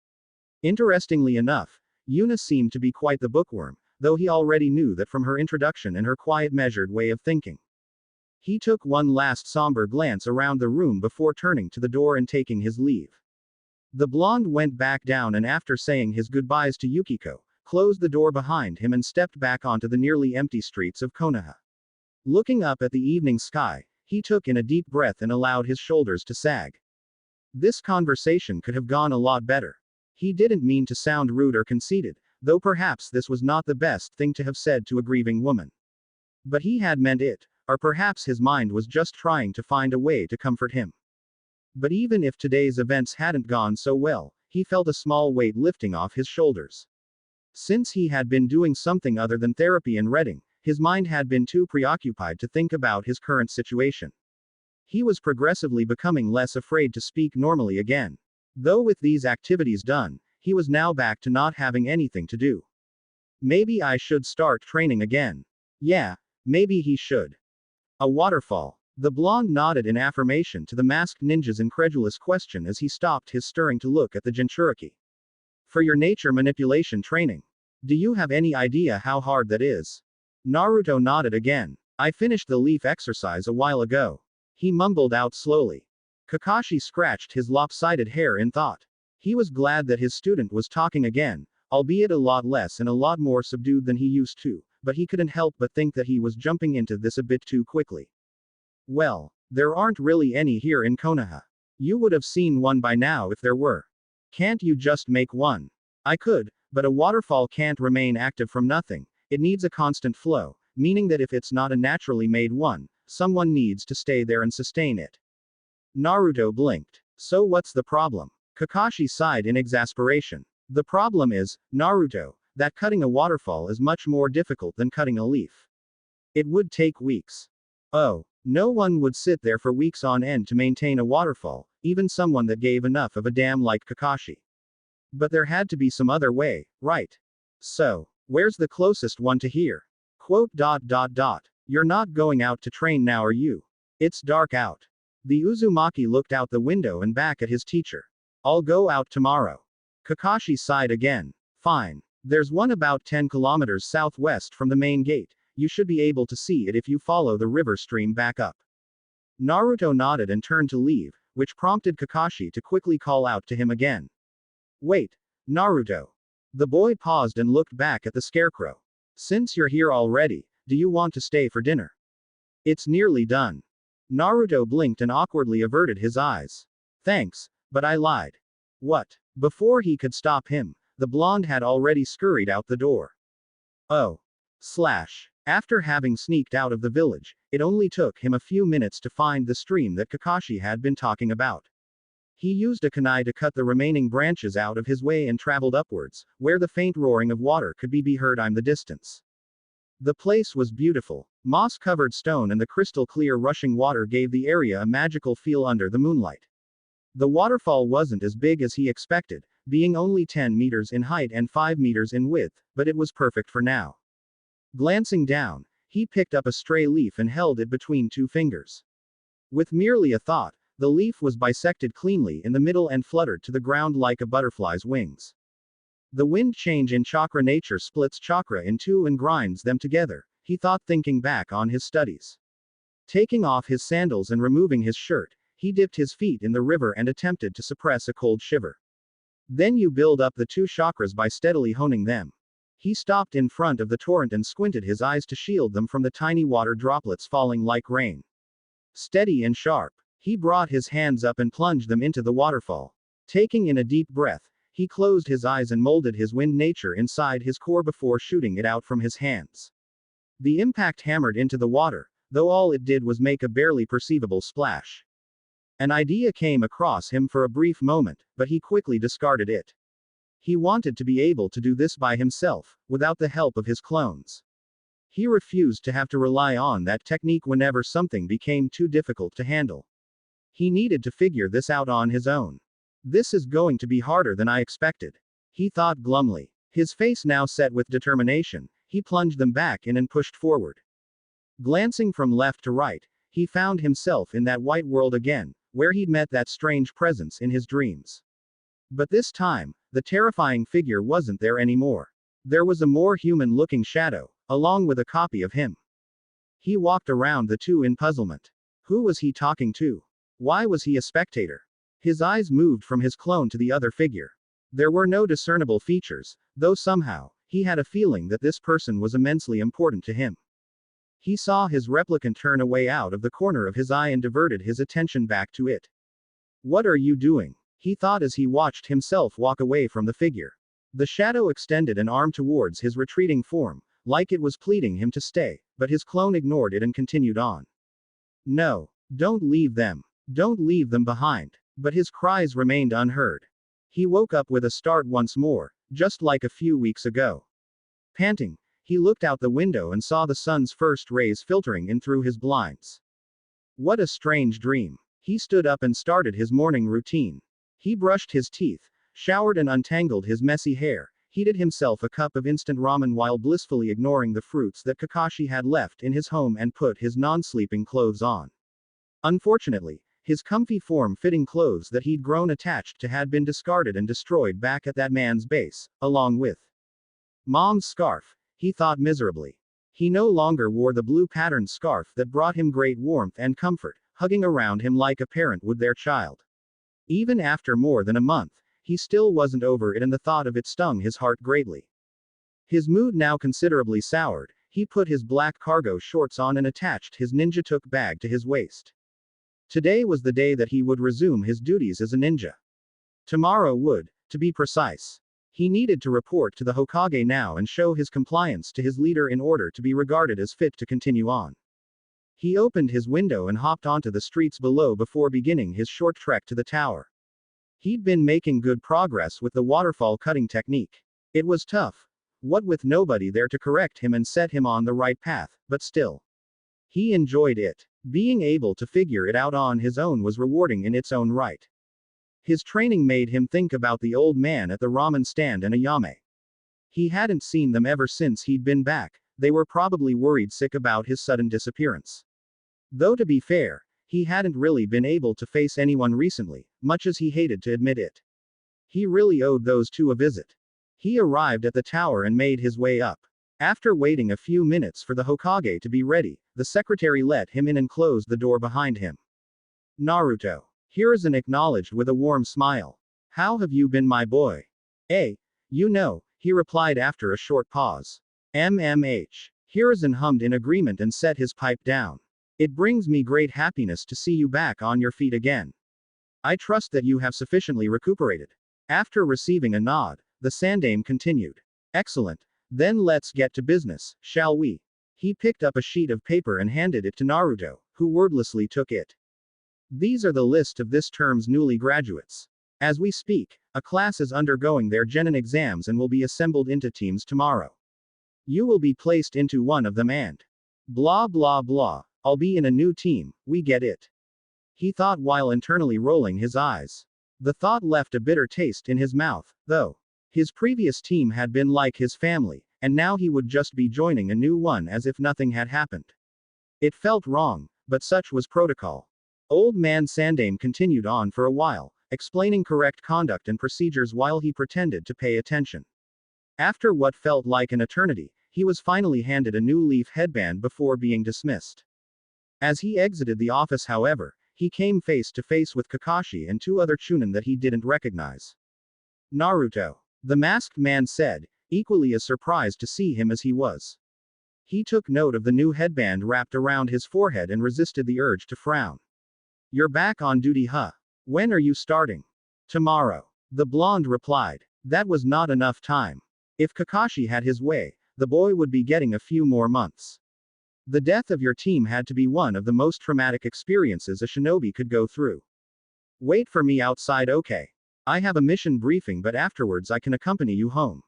Interestingly enough, Yuna seemed to be quite the bookworm, though he already knew that from her introduction and her quiet measured way of thinking. He took one last somber glance around the room before turning to the door and taking his leave. The blonde went back down and after saying his goodbyes to Yukiko, closed the door behind him and stepped back onto the nearly empty streets of Konoha. Looking up at the evening sky, he took in a deep breath and allowed his shoulders to sag. This conversation could have gone a lot better. He didn't mean to sound rude or conceited, though perhaps this was not the best thing to have said to a grieving woman. But he had meant it, or perhaps his mind was just trying to find a way to comfort him. But even if today's events hadn't gone so well, he felt a small weight lifting off his shoulders. Since he had been doing something other than therapy and reading, his mind had been too preoccupied to think about his current situation. He was progressively becoming less afraid to speak normally again. Though with these activities done, he was now back to not having anything to do. Maybe I should start training again. Yeah, maybe he should. A waterfall. The blonde nodded in affirmation to the masked ninja's incredulous question as he stopped his stirring to look at the Jinchuriki. For your nature manipulation training. Do you have any idea how hard that is? Naruto nodded again. I finished the leaf exercise a while ago. He mumbled out slowly. Kakashi scratched his lopsided hair in thought. He was glad that his student was talking again, albeit a lot less and a lot more subdued than he used to, but he couldn't help but think that he was jumping into this a bit too quickly. Well, there aren't really any here in Konoha. You would have seen one by now if there were. Can't you just make one? I could, but a waterfall can't remain active from nothing, it needs a constant flow, meaning that if it's not a naturally made one, someone needs to stay there and sustain it. Naruto blinked. So what's the problem? Kakashi sighed in exasperation. The problem is, Naruto, that cutting a waterfall is much more difficult than cutting a leaf. It would take weeks. Oh. No one would sit there for weeks on end to maintain a waterfall, even someone that gave enough of a damn like Kakashi. But there had to be some other way, right? So, where's the closest one to here? Quote. You're not going out to train now, are you? It's dark out. The Uzumaki looked out the window and back at his teacher. I'll go out tomorrow. Kakashi sighed again. Fine. There's one about 10 kilometers southwest from the main gate. You should be able to see it if you follow the river stream back up. Naruto nodded and turned to leave, which prompted Kakashi to quickly call out to him again. Wait, Naruto. The boy paused and looked back at the scarecrow. Since you're here already, do you want to stay for dinner? It's nearly done. Naruto blinked and awkwardly averted his eyes. Thanks, but I lied. What? Before he could stop him, the blonde had already scurried out the door. Oh. After having sneaked out of the village, it only took him a few minutes to find the stream that Kakashi had been talking about. He used a kunai to cut the remaining branches out of his way and traveled upwards, where the faint roaring of water could be heard in the distance. The place was beautiful. Moss-covered stone and the crystal-clear rushing water gave the area a magical feel under the moonlight. The waterfall wasn't as big as he expected, being only 10 meters in height and 5 meters in width, but it was perfect for now. Glancing down, he picked up a stray leaf and held it between two fingers. With merely a thought, the leaf was bisected cleanly in the middle and fluttered to the ground like a butterfly's wings. The wind change in chakra nature splits chakra in two and grinds them together, he thought, thinking back on his studies. Taking off his sandals and removing his shirt, he dipped his feet in the river and attempted to suppress a cold shiver. Then you build up the two chakras by steadily honing them. He stopped in front of the torrent and squinted his eyes to shield them from the tiny water droplets falling like rain. Steady and sharp. He brought his hands up and plunged them into the waterfall. Taking in a deep breath, he closed his eyes and molded his wind nature inside his core before shooting it out from his hands. The impact hammered into the water, though all it did was make a barely perceivable splash. An idea came across him for a brief moment, but he quickly discarded it. He wanted to be able to do this by himself, without the help of his clones. He refused to have to rely on that technique whenever something became too difficult to handle. He needed to figure this out on his own. This is going to be harder than I expected, he thought glumly. His face now set with determination, he plunged them back in and pushed forward. Glancing from left to right, he found himself in that white world again, where he'd met that strange presence in his dreams. But this time, the terrifying figure wasn't there anymore. There was a more human-looking shadow, along with a copy of him. He walked around the two in puzzlement. Who was he talking to? Why was he a spectator? His eyes moved from his clone to the other figure. There were no discernible features, though somehow, he had a feeling that this person was immensely important to him. He saw his replicant turn away out of the corner of his eye and diverted his attention back to it. What are you doing? He thought as he watched himself walk away from the figure. The shadow extended an arm towards his retreating form, like it was pleading him to stay, but his clone ignored it and continued on. No. Don't leave them. Don't leave them behind. But his cries remained unheard. He woke up with a start once more, just like a few weeks ago. Panting, he looked out the window and saw the sun's first rays filtering in through his blinds. What a strange dream. He stood up and started his morning routine. He brushed his teeth, showered and untangled his messy hair, heated himself a cup of instant ramen while blissfully ignoring the fruits that Kakashi had left in his home and put his non-sleeping clothes on. Unfortunately, his comfy form-fitting clothes that he'd grown attached to had been discarded and destroyed back at that man's base, along with Mom's scarf, he thought miserably. He no longer wore the blue patterned scarf that brought him great warmth and comfort, hugging around him like a parent would their child. Even after more than a month, he still wasn't over it and the thought of it stung his heart greatly. His mood now considerably soured, he put his black cargo shorts on and attached his ninja-took bag to his waist. Today was the day that he would resume his duties as a ninja. Tomorrow would, to be precise. He needed to report to the Hokage now and show his compliance to his leader in order to be regarded as fit to continue on. He opened his window and hopped onto the streets below before beginning his short trek to the tower. He'd been making good progress with the waterfall cutting technique. It was tough. What with nobody there to correct him and set him on the right path, but still. He enjoyed it. Being able to figure it out on his own was rewarding in its own right. His training made him think about the old man at the ramen stand and Ayame. He hadn't seen them ever since he'd been back, they were probably worried sick about his sudden disappearance. Though to be fair, he hadn't really been able to face anyone recently, much as he hated to admit it. He really owed those two a visit. He arrived at the tower and made his way up. After waiting a few minutes for the Hokage to be ready, the secretary let him in and closed the door behind him. Naruto. Hiruzen acknowledged with a warm smile. How have you been, my boy? He replied after a short pause. Hiruzen hummed in agreement and set his pipe down. It brings me great happiness to see you back on your feet again. I trust that you have sufficiently recuperated. After receiving a nod, the Sandaime continued. Excellent. Then let's get to business, shall we? He picked up a sheet of paper and handed it to Naruto, who wordlessly took it. These are the list of this term's newly graduates. As we speak, a class is undergoing their genin exams and will be assembled into teams tomorrow. You will be placed into one of them and blah blah blah. I'll be in a new team, we get it. He thought while internally rolling his eyes. The thought left a bitter taste in his mouth, though. His previous team had been like his family, and now he would just be joining a new one as if nothing had happened. It felt wrong, but such was protocol. Old man Sandaime continued on for a while, explaining correct conduct and procedures while he pretended to pay attention. After what felt like an eternity, he was finally handed a new leaf headband before being dismissed. As he exited the office, however, he came face to face with Kakashi and two other chunin that he didn't recognize. Naruto. The masked man said, equally as surprised to see him as he was. He took note of the new headband wrapped around his forehead and resisted the urge to frown. You're back on duty, huh? When are you starting? Tomorrow. The blonde replied. That was not enough time. If Kakashi had his way, the boy would be getting a few more months. The death of your team had to be one of the most traumatic experiences a shinobi could go through. Wait for me outside, okay? I have a mission briefing, but afterwards I can accompany you home.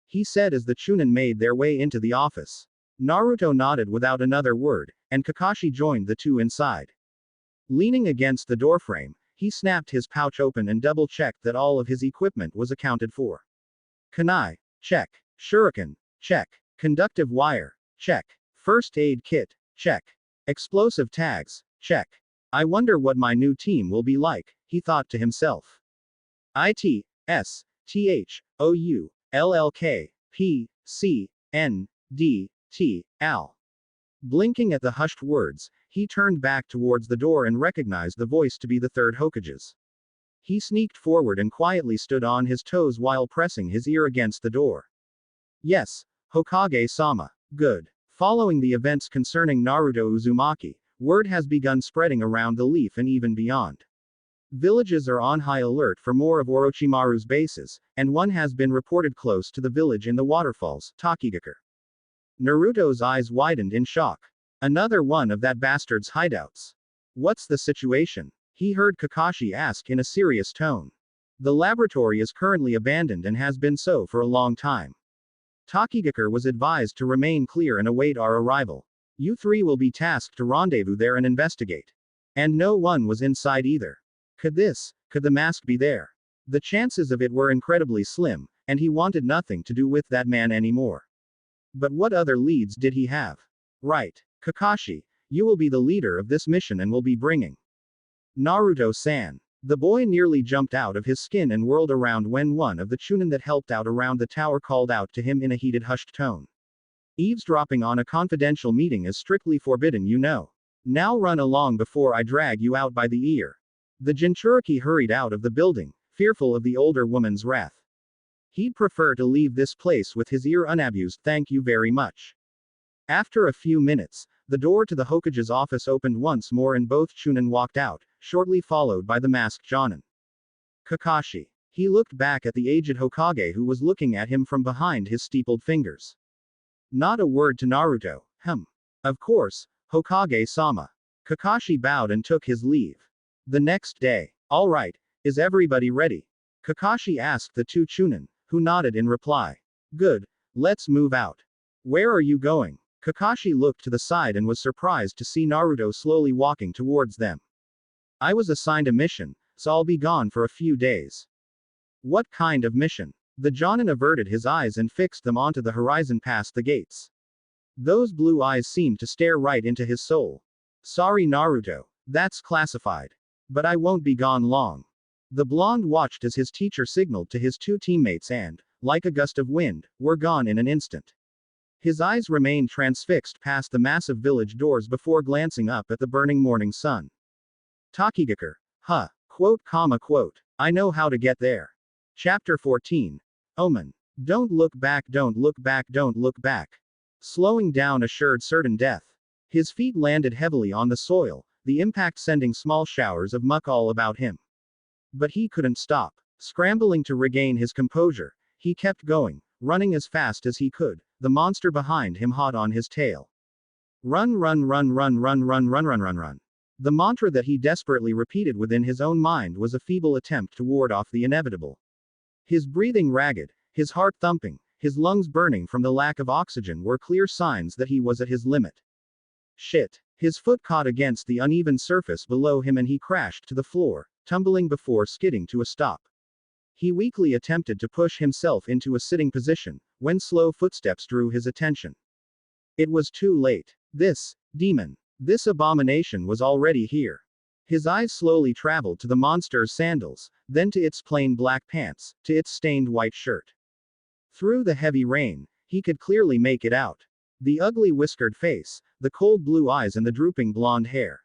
He said as the chunin made their way into the office. Naruto nodded without another word, and Kakashi joined the two inside. Leaning against the doorframe, he snapped his pouch open and double-checked that all of his equipment was accounted for. Kunai, check. Shuriken, check. Conductive wire, check. First aid kit, check. Explosive tags, check. I wonder what my new team will be like, he thought to himself. ITSTHOULLK, P. C. N. D. T. Al. Blinking at the hushed words, he turned back towards the door and recognized the voice to be the third Hokage's. He sneaked forward and quietly stood on his toes while pressing his ear against the door. Yes, Hokage-sama. Good. Following the events concerning Naruto Uzumaki, word has begun spreading around the Leaf and even beyond. Villages are on high alert for more of Orochimaru's bases, and one has been reported close to the village in the waterfalls, Takigakure. Naruto's eyes widened in shock. Another one of that bastard's hideouts. What's the situation? He heard Kakashi ask in a serious tone. The laboratory is currently abandoned and has been so for a long time. Takigakure was advised to remain clear and await our arrival. You three will be tasked to rendezvous there and investigate. And no one was inside either. Could the mask be there? The chances of it were incredibly slim, and he wanted nothing to do with that man anymore. But what other leads did he have? Right. Kakashi, you will be the leader of this mission and will be bringing Naruto-san. The boy nearly jumped out of his skin and whirled around when one of the chunin that helped out around the tower called out to him in a heated hushed tone. Eavesdropping on a confidential meeting is strictly forbidden, you know. Now run along before I drag you out by the ear. The Jinchuriki hurried out of the building, fearful of the older woman's wrath. He'd prefer to leave this place with his ear unabused, thank you very much. After a few minutes, the door to the Hokage's office opened once more and both chunin walked out, shortly followed by the masked jonin. Kakashi. He looked back at the aged Hokage who was looking at him from behind his steepled fingers. Not a word to Naruto. Of course, Hokage-sama. Kakashi bowed and took his leave. The next day. All right, is everybody ready? Kakashi asked the two chunin, who nodded in reply. Good, let's move out. Where are you going? Kakashi looked to the side and was surprised to see Naruto slowly walking towards them. I was assigned a mission, so I'll be gone for a few days. What kind of mission? The jonin averted his eyes and fixed them onto the horizon past the gates. Those blue eyes seemed to stare right into his soul. Sorry Naruto, that's classified. But I won't be gone long. The blonde watched as his teacher signaled to his two teammates and, like a gust of wind, were gone in an instant. His eyes remained transfixed past the massive village doors before glancing up at the burning morning sun. Takigakure. Quote, quote. I know how to get there. Chapter 14. Omen. Don't look back, don't look back, don't look back. Slowing down assured certain death. His feet landed heavily on the soil, the impact sending small showers of muck all about him. But he couldn't stop. Scrambling to regain his composure, he kept going, running as fast as he could, the monster behind him hot on his tail. Run, run, run, run, run, run, run, run, run, run. The mantra that he desperately repeated within his own mind was a feeble attempt to ward off the inevitable. His breathing ragged, his heart thumping, his lungs burning from the lack of oxygen were clear signs that he was at his limit. Shit. His foot caught against the uneven surface below him and he crashed to the floor, tumbling before skidding to a stop. He weakly attempted to push himself into a sitting position, when slow footsteps drew his attention. It was too late. This demon, this abomination was already here. His eyes slowly traveled to the monster's sandals, then to its plain black pants, to its stained white shirt. Through the heavy rain, he could clearly make it out. The ugly whiskered face, the cold blue eyes and the drooping blonde hair.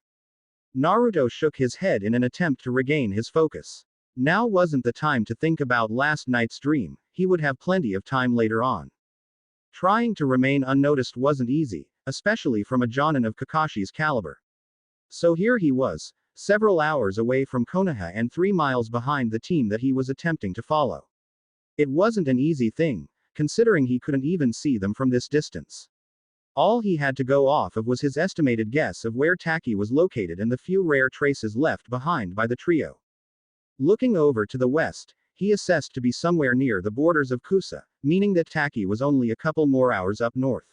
Naruto shook his head in an attempt to regain his focus. Now wasn't the time to think about last night's dream, he would have plenty of time later on. Trying to remain unnoticed wasn't easy, especially from a jonin of Kakashi's caliber. So here he was, several hours away from Konoha and 3 miles behind the team that he was attempting to follow. It wasn't an easy thing, considering he couldn't even see them from this distance. All he had to go off of was his estimated guess of where Taki was located and the few rare traces left behind by the trio. Looking over to the west, he assessed to be somewhere near the borders of Kusa, meaning that Taki was only a couple more hours up north.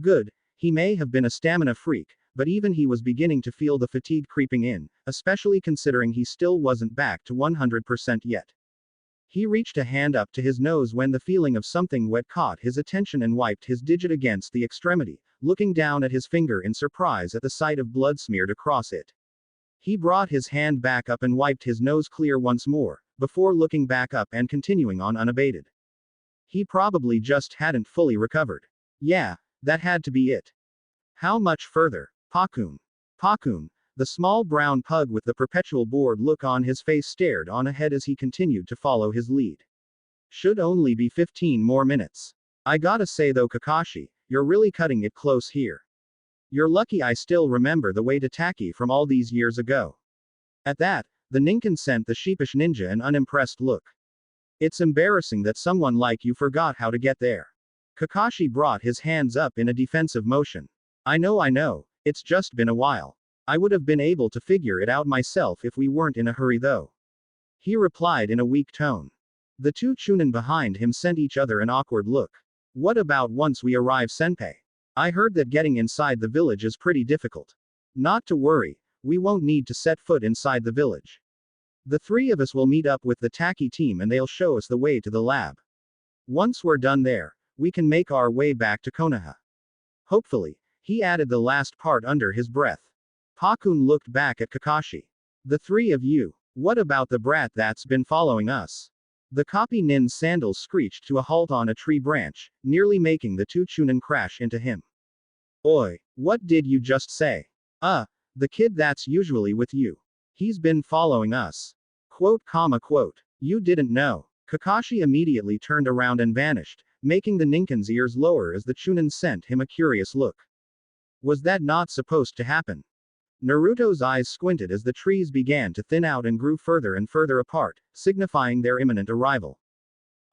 Good, he may have been a stamina freak, but even he was beginning to feel the fatigue creeping in, especially considering he still wasn't back to 100% yet. He reached a hand up to his nose when the feeling of something wet caught his attention and wiped his digit against the extremity, looking down at his finger in surprise at the sight of blood smeared across it. He brought his hand back up and wiped his nose clear once more, before looking back up and continuing on unabated. He probably just hadn't fully recovered. Yeah, that had to be it. How much further? Pakun. Pakun, the small brown pug with the perpetual bored look on his face stared on ahead as he continued to follow his lead. Should only be 15 more minutes. I gotta say though, Kakashi, you're really cutting it close here. You're lucky I still remember the way to Taki from all these years ago. At that, the Ninken sent the sheepish ninja an unimpressed look. It's embarrassing that someone like you forgot how to get there. Kakashi brought his hands up in a defensive motion. I know, it's just been a while. I would have been able to figure it out myself if we weren't in a hurry though. He replied in a weak tone. The two Chunin behind him sent each other an awkward look. What about once we arrive, Senpai? I heard that getting inside the village is pretty difficult. Not to worry, we won't need to set foot inside the village. The three of us will meet up with the Taki team and they'll show us the way to the lab. Once we're done there, we can make our way back to Konoha. Hopefully, he added the last part under his breath. Pakun looked back at Kakashi. The three of you, what about the brat that's been following us? The copy nin's sandals screeched to a halt on a tree branch, nearly making the two Chunin crash into him. Oi, what did you just say? The kid that's usually with you. He's been following us. Quote. You didn't know. Kakashi immediately turned around and vanished, making the Ninken's ears lower as the Chunin sent him a curious look. Was that not supposed to happen? Naruto's eyes squinted as the trees began to thin out and grew further and further apart, signifying their imminent arrival.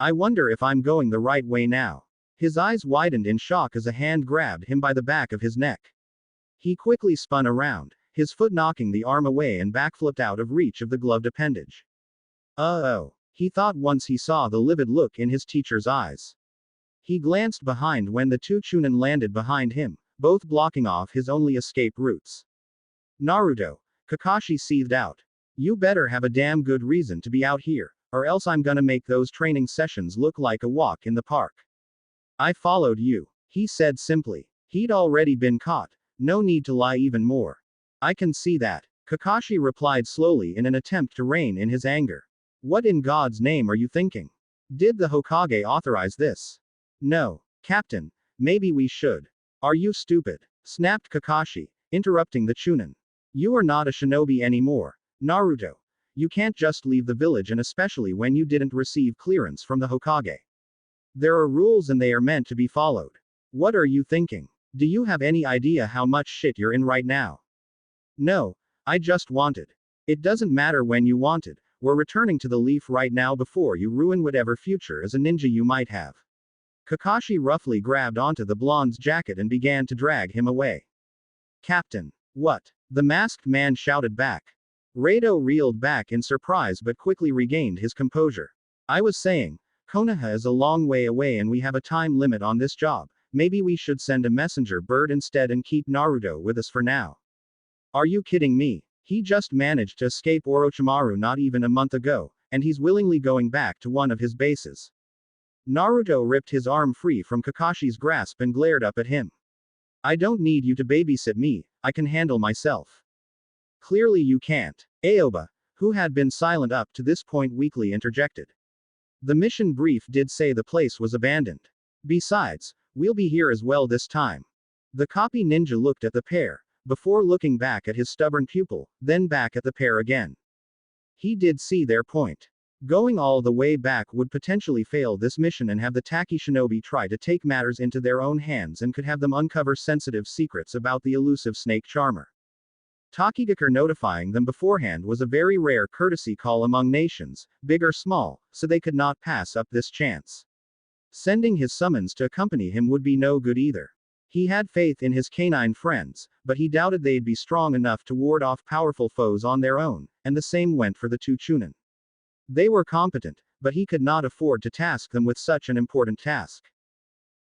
I wonder if I'm going the right way now. His eyes widened in shock as a hand grabbed him by the back of his neck. He quickly spun around, his foot knocking the arm away and backflipped out of reach of the gloved appendage. Oh, he thought once he saw the livid look in his teacher's eyes. He glanced behind when the two Chunin landed behind him, both blocking off his only escape routes. Naruto, Kakashi seethed out. You better have a damn good reason to be out here, or else I'm gonna make those training sessions look like a walk in the park. I followed you, he said simply. He'd already been caught. No need to lie even more. I can see that, Kakashi replied slowly in an attempt to rein in his anger. What in God's name are you thinking? Did the Hokage authorize this? No, Captain, maybe we should. Are you stupid? Snapped Kakashi, interrupting the Chunin. You are not a shinobi anymore, Naruto. You can't just leave the village, and especially when you didn't receive clearance from the Hokage. There are rules and they are meant to be followed. What are you thinking? Do you have any idea how much shit you're in right now? No, I just wanted. It doesn't matter when you wanted, we're returning to the leaf right now before you ruin whatever future as a ninja you might have. Kakashi roughly grabbed onto the blonde's jacket and began to drag him away. Captain. What? The masked man shouted back. Rado reeled back in surprise but quickly regained his composure. I was saying, Konoha is a long way away and we have a time limit on this job. Maybe we should send a messenger bird instead and keep Naruto with us for now. Are you kidding me? He just managed to escape Orochimaru not even a month ago, and he's willingly going back to one of his bases. Naruto ripped his arm free from Kakashi's grasp and glared up at him. I don't need you to babysit me, I can handle myself. Clearly you can't. Aoba, who had been silent up to this point, weakly interjected. The mission brief did say the place was abandoned. Besides, we'll be here as well this time. The copy ninja looked at the pair, before looking back at his stubborn pupil, then back at the pair again. He did see their point. Going all the way back would potentially fail this mission and have the Taki shinobi try to take matters into their own hands and could have them uncover sensitive secrets about the elusive snake charmer. Takigakure notifying them beforehand was a very rare courtesy call among nations, big or small, so they could not pass up this chance. Sending his summons to accompany him would be no good either. He had faith in his canine friends, but he doubted they'd be strong enough to ward off powerful foes on their own, and the same went for the two Chunin. They were competent, but he could not afford to task them with such an important task.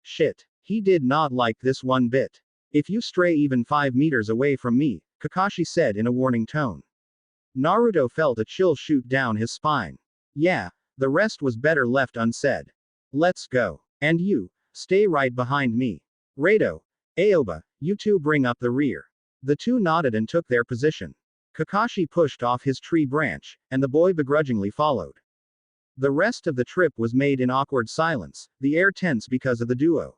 Shit. He did not like this one bit. If you stray even 5 meters away from me, Kakashi said in a warning tone. Naruto felt a chill shoot down his spine. Yeah, the rest was better left unsaid. Let's go. And you, stay right behind me. Rado, Aoba, you two bring up the rear. The two nodded and took their position. Kakashi pushed off his tree branch, and the boy begrudgingly followed. The rest of the trip was made in awkward silence, the air tense because of the duo.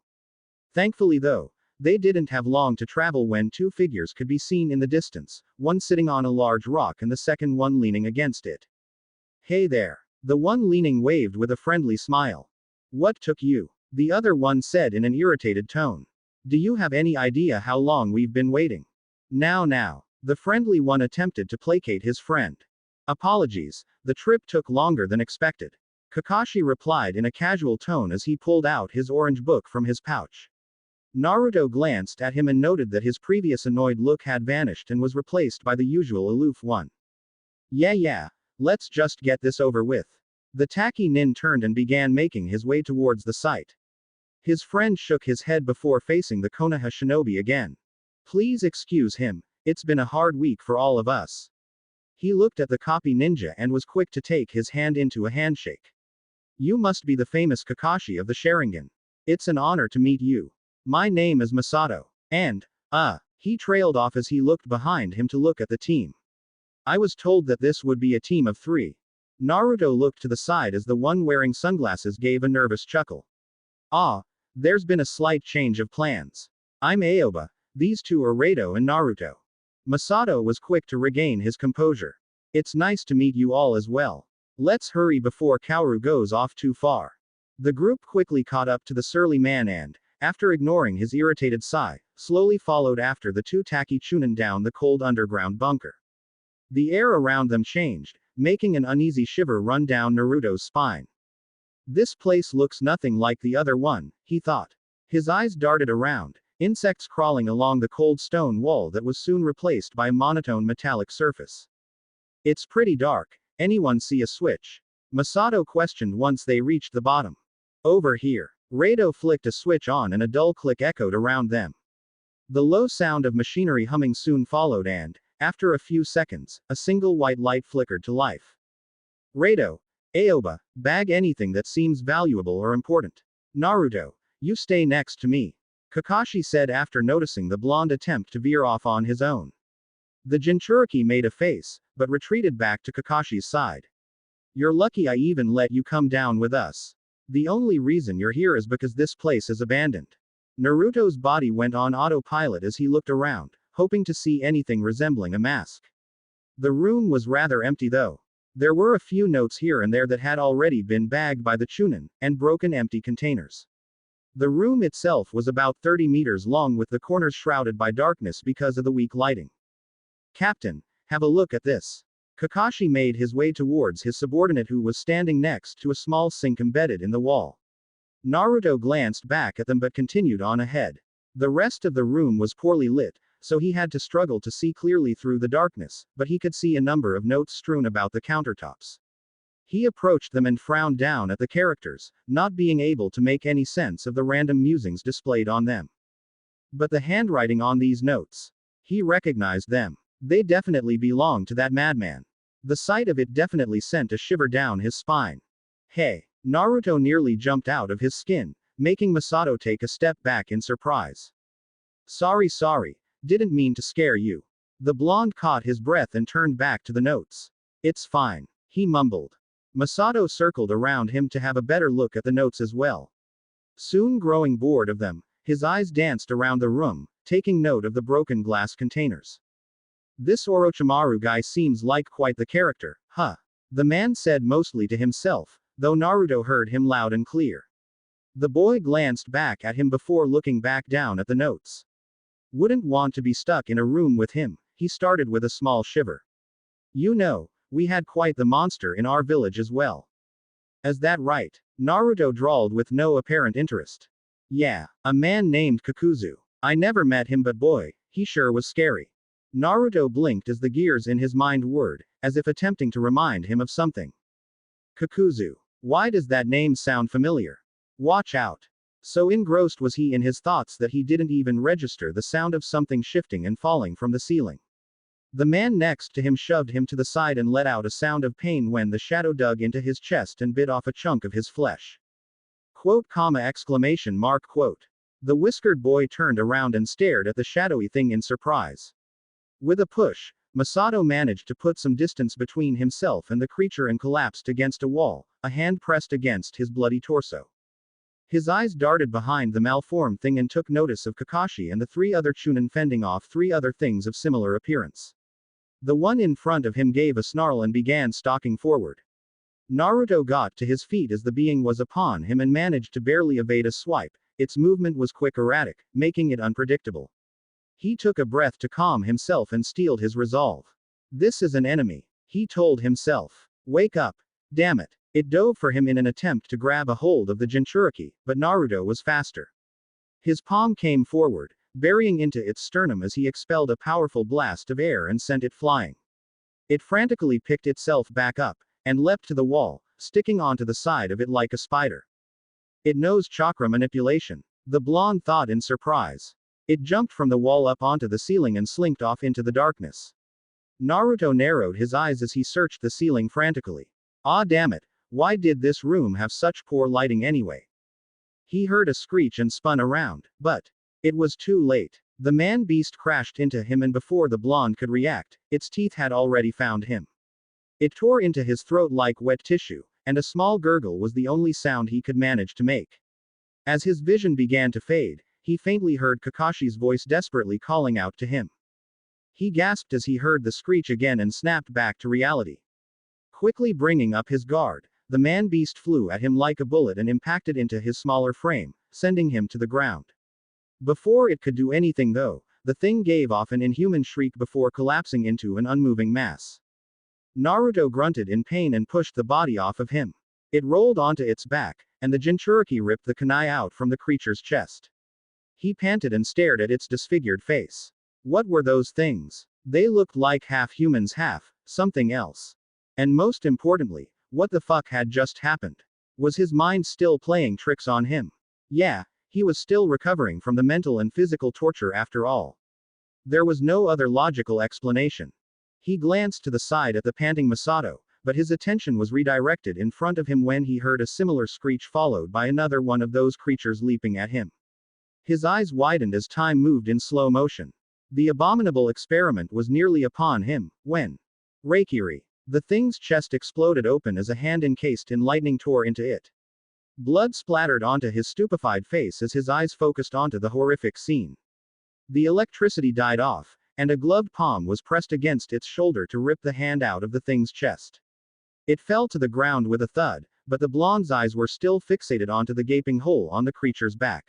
Thankfully though, they didn't have long to travel when two figures could be seen in the distance, one sitting on a large rock and the second one leaning against it. Hey there. The one leaning waved with a friendly smile. What took you? The other one said in an irritated tone. Do you have any idea how long we've been waiting? Now. The friendly one attempted to placate his friend. Apologies, the trip took longer than expected. Kakashi replied in a casual tone as he pulled out his orange book from his pouch. Naruto glanced at him and noted that his previous annoyed look had vanished and was replaced by the usual aloof one. Yeah, let's just get this over with. The tacky nin turned and began making his way towards the site. His friend shook his head before facing the Konoha shinobi again. Please excuse him, it's been a hard week for all of us. He looked at the copy ninja and was quick to take his hand into a handshake. You must be the famous Kakashi of the Sharingan. It's an honor to meet you. My name is Masato. And, he trailed off as he looked behind him to look at the team. I was told that this would be a team of 3. Naruto looked to the side as the one wearing sunglasses gave a nervous chuckle. There's been a slight change of plans. I'm Aoba, these two are Reito and Naruto. Masato was quick to regain his composure. It's nice to meet you all as well. Let's hurry before Kaoru goes off too far. The group quickly caught up to the surly man and, after ignoring his irritated sigh, slowly followed after the two tacky chunin down the cold underground bunker. The air around them changed, making an uneasy shiver run down Naruto's spine. This place looks nothing like the other one, he thought. His eyes darted around, insects crawling along the cold stone wall that was soon replaced by a monotone metallic surface. It's pretty dark. Anyone see a switch? Masato questioned once they reached the bottom. Over here. Reito flicked a switch on and a dull click echoed around them. The low sound of machinery humming soon followed and, after a few seconds, a single white light flickered to life. Reito, Aoba, bag anything that seems valuable or important. Naruto, you stay next to me. Kakashi said after noticing the blonde attempt to veer off on his own. The Jinchuriki made a face, but retreated back to Kakashi's side. You're lucky I even let you come down with us. The only reason you're here is because this place is abandoned. Naruto's body went on autopilot as he looked around, hoping to see anything resembling a mask. The room was rather empty though. There were a few notes here and there that had already been bagged by the chunin, and broken empty containers. The room itself was about 30 meters long with the corners shrouded by darkness because of the weak lighting. Captain, have a look at this. Kakashi made his way towards his subordinate who was standing next to a small sink embedded in the wall. Naruto glanced back at them but continued on ahead. The rest of the room was poorly lit, so he had to struggle to see clearly through the darkness, but he could see a number of notes strewn about the countertops. He approached them and frowned down at the characters, not being able to make any sense of the random musings displayed on them. But the handwriting on these notes. He recognized them. They definitely belonged to that madman. The sight of it definitely sent a shiver down his spine. Hey! Naruto nearly jumped out of his skin, making Masato take a step back in surprise. Sorry, didn't mean to scare you. The blonde caught his breath and turned back to the notes. It's fine, he mumbled. Masato circled around him to have a better look at the notes as well. Soon growing bored of them, his eyes danced around the room, taking note of the broken glass containers. This Orochimaru guy seems like quite the character, huh? The man said mostly to himself, though Naruto heard him loud and clear. The boy glanced back at him before looking back down at the notes. Wouldn't want to be stuck in a room with him, he started with a small shiver. You know, we had quite the monster in our village as well. Is that right? Naruto drawled with no apparent interest. Yeah, a man named Kakuzu. I never met him but boy, he sure was scary. Naruto blinked as the gears in his mind whirred, as if attempting to remind him of something. Kakuzu. Why does that name sound familiar? Watch out. So engrossed was he in his thoughts that he didn't even register the sound of something shifting and falling from the ceiling. The man next to him shoved him to the side and let out a sound of pain when the shadow dug into his chest and bit off a chunk of his flesh. Quote, exclamation mark, quote. The whiskered boy turned around and stared at the shadowy thing in surprise. With a push, Masato managed to put some distance between himself and the creature and collapsed against a wall, a hand pressed against his bloody torso. His eyes darted behind the malformed thing and took notice of Kakashi and the three other Chunin fending off three other things of similar appearance. The one in front of him gave a snarl and began stalking forward. Naruto got to his feet as the being was upon him and managed to barely evade a swipe. Its movement was quick erratic, making it unpredictable. He took a breath to calm himself and steeled his resolve. This is an enemy, he told himself. Wake up. Damn it. It dove for him in an attempt to grab a hold of the Jinchuriki, but Naruto was faster. His palm came forward, burying into its sternum as he expelled a powerful blast of air and sent it flying. It frantically picked itself back up, and leapt to the wall, sticking onto the side of it like a spider. It knows chakra manipulation, the blonde thought in surprise. It jumped from the wall up onto the ceiling and slinked off into the darkness. Naruto narrowed his eyes as he searched the ceiling frantically. Ah damn it, why did this room have such poor lighting anyway? He heard a screech and spun around, but it was too late. The man-beast crashed into him and before the blonde could react, its teeth had already found him. It tore into his throat like wet tissue, and a small gurgle was the only sound he could manage to make. As his vision began to fade, he faintly heard Kakashi's voice desperately calling out to him. He gasped as he heard the screech again and snapped back to reality. Quickly bringing up his guard, the man-beast flew at him like a bullet and impacted into his smaller frame, sending him to the ground. Before it could do anything though, the thing gave off an inhuman shriek before collapsing into an unmoving mass. Naruto grunted in pain and pushed the body off of him. It rolled onto its back, and the Jinchuriki ripped the kunai out from the creature's chest. He panted and stared at its disfigured face. What were those things? They looked like half humans, half something else. And most importantly, what the fuck had just happened? Was his mind still playing tricks on him? Yeah, he was still recovering from the mental and physical torture after all. There was no other logical explanation. He glanced to the side at the panting Masato, but his attention was redirected in front of him when he heard a similar screech followed by another one of those creatures leaping at him. His eyes widened as time moved in slow motion. The abominable experiment was nearly upon him, when Reikiri. The thing's chest exploded open as a hand encased in lightning tore into it. Blood splattered onto his stupefied face as his eyes focused onto the horrific scene. The electricity died off, and a gloved palm was pressed against its shoulder to rip the hand out of the thing's chest. It fell to the ground with a thud, but the blonde's eyes were still fixated onto the gaping hole on the creature's back.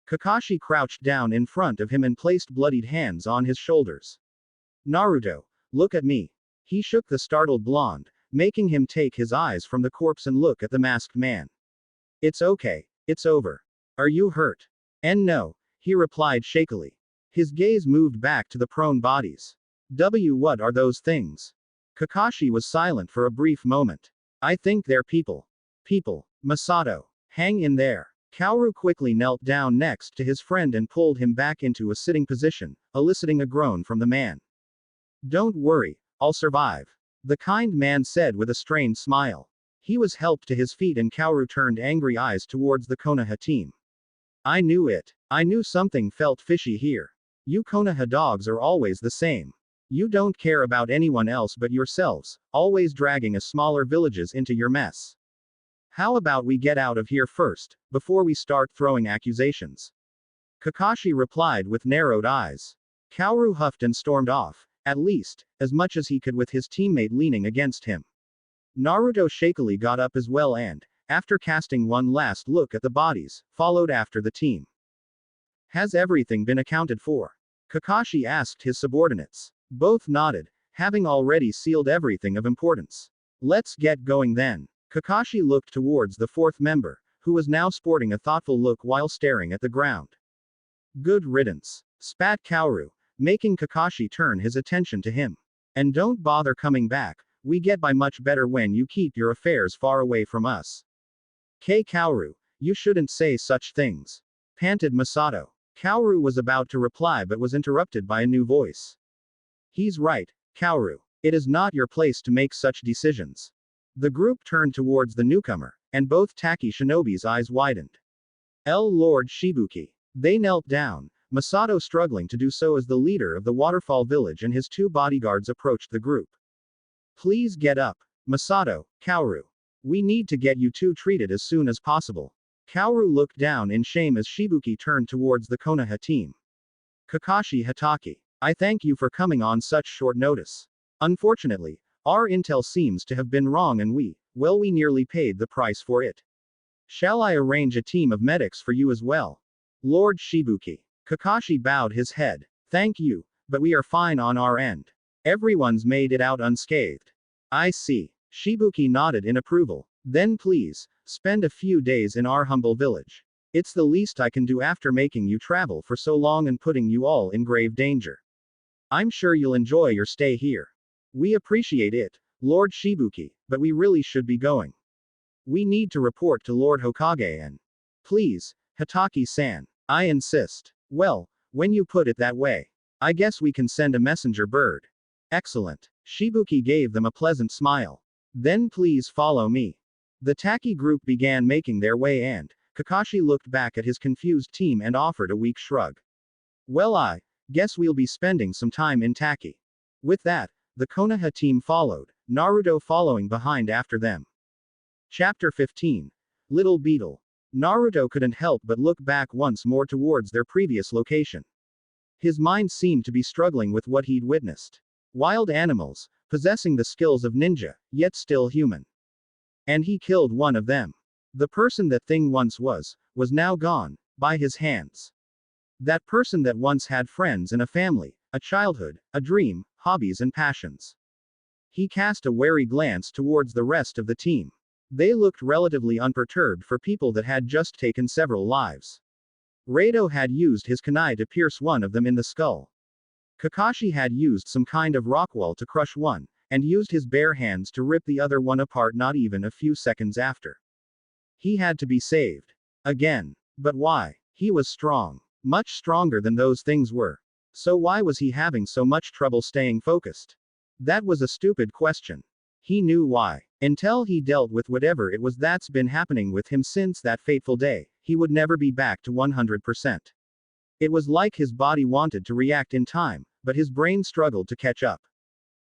Kakashi crouched down in front of him and placed bloodied hands on his shoulders. Naruto, look at me. He shook the startled blonde, making him take his eyes from the corpse and look at the masked man. It's okay, it's over. Are you hurt? And no, he replied shakily. His gaze moved back to the prone bodies. What are those things? Kakashi was silent for a brief moment. I think they're people. People. Masato. Hang in there. Kaoru quickly knelt down next to his friend and pulled him back into a sitting position, eliciting a groan from the man. Don't worry, I'll survive. The kind man said with a strained smile. He was helped to his feet and Kaoru turned angry eyes towards the Konoha team. I knew it. I knew something felt fishy here. You Konoha dogs are always the same. You don't care about anyone else but yourselves, always dragging a smaller villages into your mess. How about we get out of here first, before we start throwing accusations? Kakashi replied with narrowed eyes. Kaoru huffed and stormed off, at least, as much as he could with his teammate leaning against him. Naruto shakily got up as well and, after casting one last look at the bodies, followed after the team. Has everything been accounted for? Kakashi asked his subordinates. Both nodded, having already sealed everything of importance. Let's get going then. Kakashi looked towards the fourth member, who was now sporting a thoughtful look while staring at the ground. Good riddance, spat Kaoru, making Kakashi turn his attention to him. And don't bother coming back, we get by much better when you keep your affairs far away from us. Kaoru, you shouldn't say such things. Panted Masato. Kaoru was about to reply but was interrupted by a new voice. He's right, Kaoru. It is not your place to make such decisions. The group turned towards the newcomer, and both Taki shinobi's eyes widened. Lord Shibuki. They knelt down, Masato struggling to do so as the leader of the waterfall village, and his two bodyguards approached the group. Please get up. Masato, Kaoru. We need to get you two treated as soon as possible. Kaoru looked down in shame as Shibuki turned towards the Konoha team. Kakashi Hatake. I thank you for coming on such short notice. Unfortunately, our intel seems to have been wrong and we nearly paid the price for it. Shall I arrange a team of medics for you as well? Lord Shibuki. Kakashi bowed his head. Thank you, but we are fine on our end. Everyone's made it out unscathed. I see. Shibuki nodded in approval. Then please, spend a few days in our humble village. It's the least I can do after making you travel for so long and putting you all in grave danger. I'm sure you'll enjoy your stay here. We appreciate it, Lord Shibuki, but we really should be going. We need to report to Lord Hokage and... Please, Hatake-san. I insist. Well, when you put it that way, I guess we can send a messenger bird. Excellent. Shibuki gave them a pleasant smile. Then please follow me. The Taki group began making their way and Kakashi looked back at his confused team and offered a weak shrug. Well, I guess we'll be spending some time in Taki. With that, the Konoha team followed, Naruto following behind after them. Chapter 15. Little Beetle. Naruto couldn't help but look back once more towards their previous location. His mind seemed to be struggling with what he'd witnessed. Wild animals, possessing the skills of ninja, yet still human. And he killed one of them. The person that thing once was now gone, by his hands. That person that once had friends and a family, a childhood, a dream, hobbies and passions. He cast a wary glance towards the rest of the team. They looked relatively unperturbed for people that had just taken several lives. Rado had used his kunai to pierce one of them in the skull. Kakashi had used some kind of rock wall to crush one, and used his bare hands to rip the other one apart not even a few seconds after. He had to be saved. Again. But why? He was strong. Much stronger than those things were. So why was he having so much trouble staying focused? That was a stupid question. He knew why. Until he dealt with whatever it was that's been happening with him since that fateful day, he would never be back to 100%. It was like his body wanted to react in time, but his brain struggled to catch up.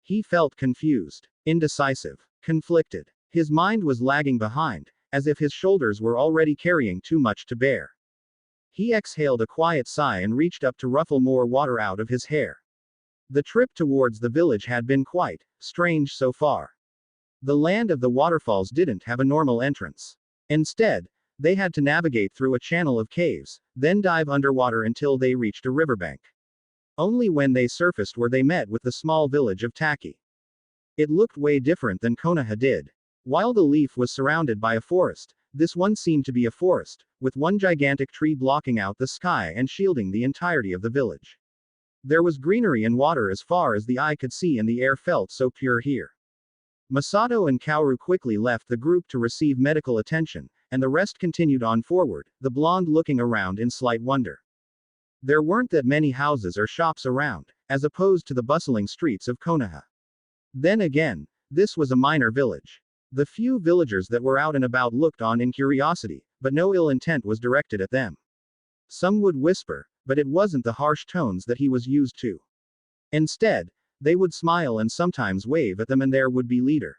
He felt confused, indecisive, conflicted. His mind was lagging behind, as if his shoulders were already carrying too much to bear. He exhaled a quiet sigh and reached up to ruffle more water out of his hair. The trip towards the village had been quite strange so far. The land of the waterfalls didn't have a normal entrance. Instead, they had to navigate through a channel of caves, then dive underwater until they reached a riverbank. Only when they surfaced were they met with the small village of Taki. It looked way different than Konoha did. While the leaf was surrounded by a forest, this one seemed to be a forest, with one gigantic tree blocking out the sky and shielding the entirety of the village. There was greenery and water as far as the eye could see, and the air felt so pure here. Masato and Kaoru quickly left the group to receive medical attention, and the rest continued on forward, the blonde looking around in slight wonder. There weren't that many houses or shops around, as opposed to the bustling streets of Konoha. Then again, this was a minor village. The few villagers that were out and about looked on in curiosity, but no ill intent was directed at them. Some would whisper, but it wasn't the harsh tones that he was used to. Instead, they would smile and sometimes wave at them and their would-be leader.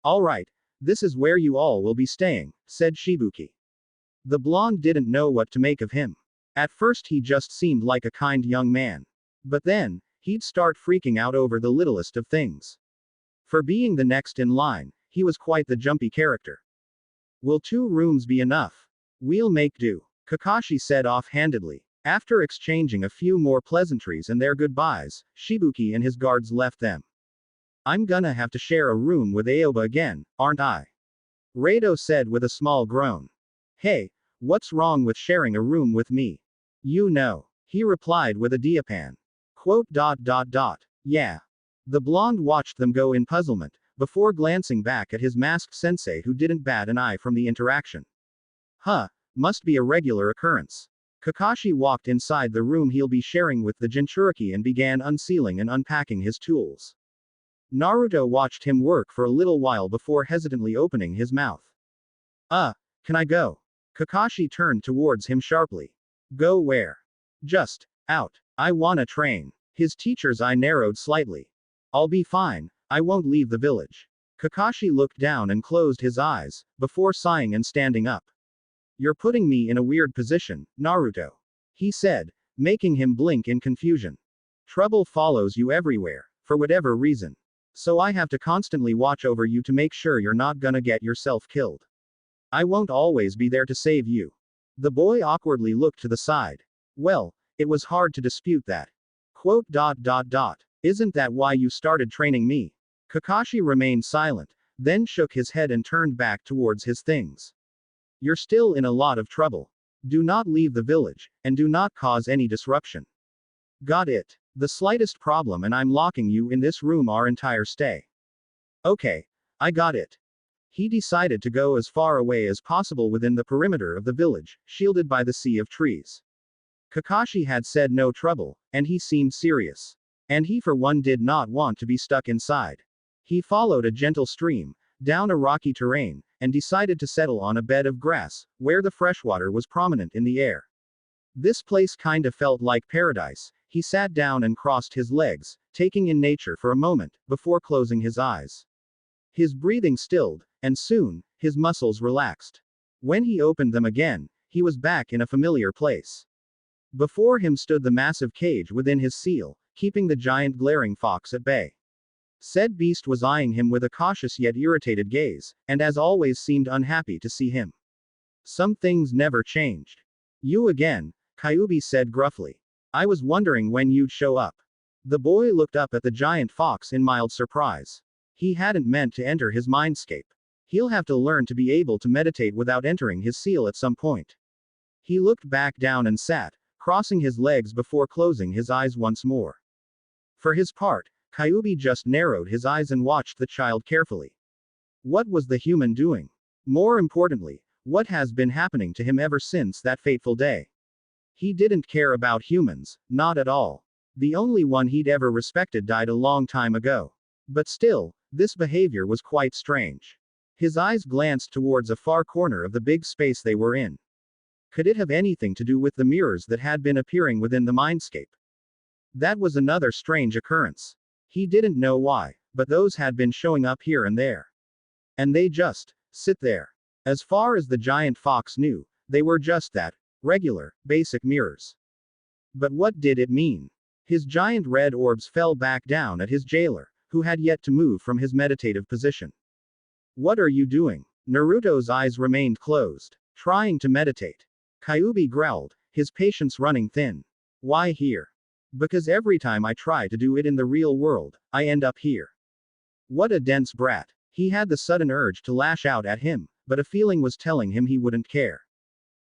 All right, this is where you all will be staying, said Shibuki. The blonde didn't know what to make of him. At first he just seemed like a kind young man. But then, he'd start freaking out over the littlest of things. For being the next in line, he was quite the jumpy character. Will 2 rooms be enough? We'll make do, Kakashi said offhandedly. After exchanging a few more pleasantries and their goodbyes, Shibuki and his guards left them. I'm gonna have to share a room with Aoba again, aren't I? Rado said with a small groan. Hey, what's wrong with sharing a room with me? You know, he replied with a deadpan. Quote. Yeah. The blonde watched them go in puzzlement, before glancing back at his masked sensei who didn't bat an eye from the interaction. Huh, must be a regular occurrence. Kakashi walked inside the room he'll be sharing with the Jinchuriki and began unsealing and unpacking his tools. Naruto watched him work for a little while before hesitantly opening his mouth. Can I go? Kakashi turned towards him sharply. Go where? Just, out. I wanna train. His teacher's eye narrowed slightly. I'll be fine, I won't leave the village. Kakashi looked down and closed his eyes, before sighing and standing up. You're putting me in a weird position, Naruto. He said, making him blink in confusion. Trouble follows you everywhere, for whatever reason. So I have to constantly watch over you to make sure you're not gonna get yourself killed. I won't always be there to save you. The boy awkwardly looked to the side. Well, it was hard to dispute that. Quote. Isn't that why you started training me? Kakashi remained silent, then shook his head and turned back towards his things. You're still in a lot of trouble. Do not leave the village, and do not cause any disruption. Got it. The slightest problem and I'm locking you in this room our entire stay. Okay. I got it. He decided to go as far away as possible within the perimeter of the village, shielded by the sea of trees. Kakashi had said no trouble, and he seemed serious. And he for one did not want to be stuck inside. He followed a gentle stream, down a rocky terrain, and decided to settle on a bed of grass, where the freshwater was prominent in the air. This place kinda felt like paradise. He sat down and crossed his legs, taking in nature for a moment, before closing his eyes. His breathing stilled, and soon, his muscles relaxed. When he opened them again, he was back in a familiar place. Before him stood the massive cage within his seal, keeping the giant glaring fox at bay. Said beast was eyeing him with a cautious yet irritated gaze, and as always seemed unhappy to see him. Some things never changed. You again, Kyuubi said gruffly. I was wondering when you'd show up. The boy looked up at the giant fox in mild surprise. He hadn't meant to enter his mindscape. He'll have to learn to be able to meditate without entering his seal at some point. He looked back down and sat, crossing his legs before closing his eyes once more. For his part, Kyuubi just narrowed his eyes and watched the child carefully. What was the human doing? More importantly, what has been happening to him ever since that fateful day? He didn't care about humans, not at all. The only one he'd ever respected died a long time ago. But still, this behavior was quite strange. His eyes glanced towards a far corner of the big space they were in. Could it have anything to do with the mirrors that had been appearing within the mindscape? That was another strange occurrence. He didn't know why, but those had been showing up here and there. And they just sit there. As far as the giant fox knew, they were just that, regular, basic mirrors. But what did it mean? His giant red orbs fell back down at his jailer, who had yet to move from his meditative position. What are you doing? Naruto's eyes remained closed, trying to meditate. Kyuubi growled, his patience running thin. Why here? Because every time I try to do it in the real world, I end up here. What a dense brat. He had the sudden urge to lash out at him, but a feeling was telling him he wouldn't care.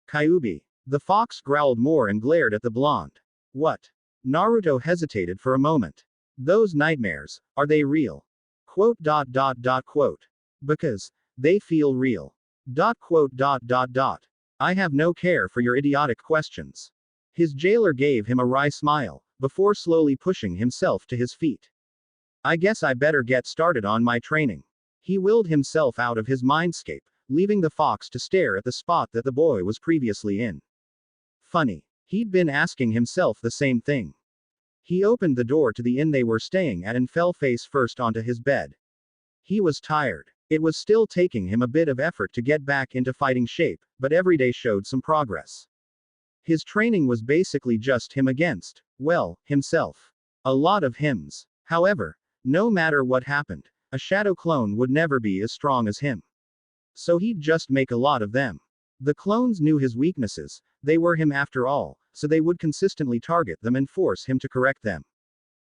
Kyuubi. The fox growled more and glared at the blonde. What? Naruto hesitated for a moment. Those nightmares, are they real? Quote. Because they feel real. Quote. I have no care for your idiotic questions. His jailer gave him a wry smile, before slowly pushing himself to his feet. I guess I better get started on my training. He willed himself out of his mindscape, leaving the fox to stare at the spot that the boy was previously in. Funny. He'd been asking himself the same thing. He opened the door to the inn they were staying at and fell face first onto his bed. He was tired. It was still taking him a bit of effort to get back into fighting shape, but every day showed some progress. His training was basically just him against, well, himself. A lot of hims. However, no matter what happened, a shadow clone would never be as strong as him. So he'd just make a lot of them. The clones knew his weaknesses, they were him after all, so they would consistently target them and force him to correct them.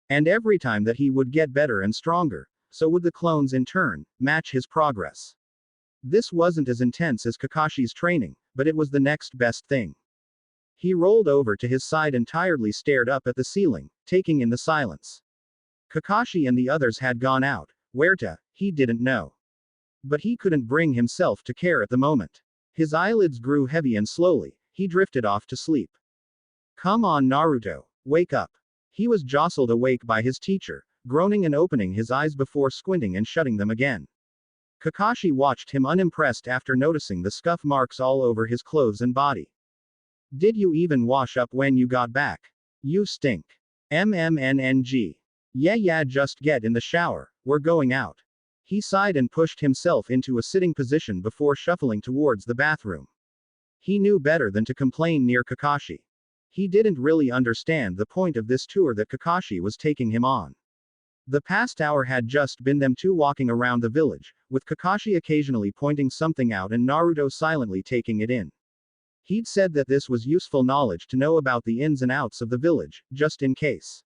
And every time that he would get better and stronger, so would the clones in turn, match his progress. This wasn't as intense as Kakashi's training, but it was the next best thing. He rolled over to his side and tiredly stared up at the ceiling, taking in the silence. Kakashi and the others had gone out, where to, he didn't know. But he couldn't bring himself to care at the moment. His eyelids grew heavy and slowly, he drifted off to sleep. Come on Naruto, wake up. He was jostled awake by his teacher, groaning and opening his eyes before squinting and shutting them again. Kakashi watched him unimpressed after noticing the scuff marks all over his clothes and body. Did you even wash up when you got back? You stink. MMNNG. Yeah, just get in the shower, we're going out. He sighed and pushed himself into a sitting position before shuffling towards the bathroom. He knew better than to complain near Kakashi. He didn't really understand the point of this tour that Kakashi was taking him on. The past hour had just been them two walking around the village, with Kakashi occasionally pointing something out and Naruto silently taking it in. He'd said that this was useful knowledge to know about the ins and outs of the village, just in case.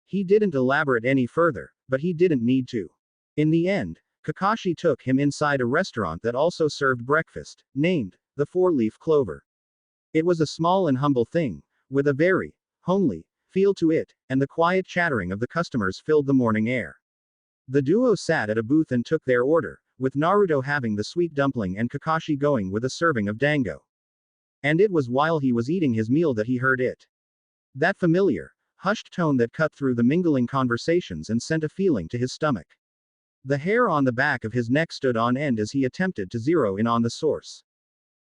He didn't elaborate any further, but he didn't need to. In the end, Kakashi took him inside a restaurant that also served breakfast, named the Four-Leaf Clover. It was a small and humble thing, with a very homely feel to it, and the quiet chattering of the customers filled the morning air. The duo sat at a booth and took their order, with Naruto having the sweet dumpling and Kakashi going with a serving of dango. And it was while he was eating his meal that he heard it. That familiar, hushed tone that cut through the mingling conversations and sent a feeling to his stomach. The hair on the back of his neck stood on end as he attempted to zero in on the source.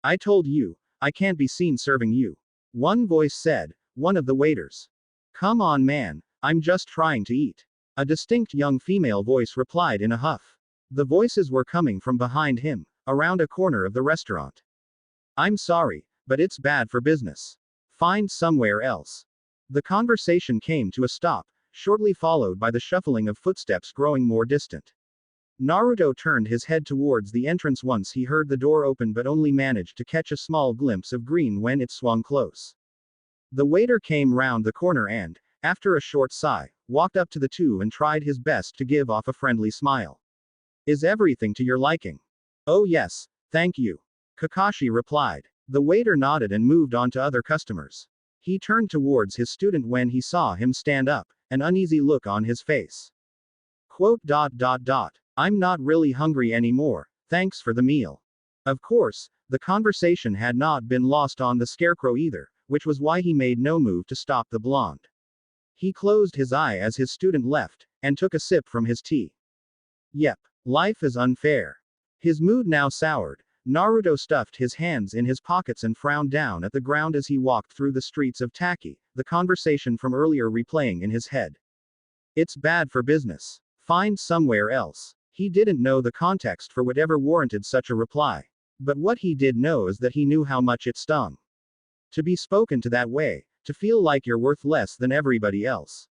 I told you, I can't be seen serving you. One voice said, one of the waiters. Come on man, I'm just trying to eat. A distinct young female voice replied in a huff. The voices were coming from behind him, around a corner of the restaurant. I'm sorry, but it's bad for business. Find somewhere else. The conversation came to a stop, shortly followed by the shuffling of footsteps growing more distant. Naruto turned his head towards the entrance once he heard the door open but only managed to catch a small glimpse of green when it swung close. The waiter came round the corner and, after a short sigh, walked up to the two and tried his best to give off a friendly smile. Is everything to your liking? Oh yes, thank you. Kakashi replied. The waiter nodded and moved on to other customers. He turned towards his student when he saw him stand up, an uneasy look on his face. Quote. I'm not really hungry anymore, thanks for the meal. Of course, the conversation had not been lost on the scarecrow either, which was why he made no move to stop the blonde. He closed his eye as his student left, and took a sip from his tea. Yep, life is unfair. His mood now soured, Naruto stuffed his hands in his pockets and frowned down at the ground as he walked through the streets of Taki, the conversation from earlier replaying in his head. It's bad for business. Find somewhere else. He didn't know the context for whatever warranted such a reply. But what he did know is that he knew how much it stung. To be spoken to that way, to feel like you're worth less than everybody else.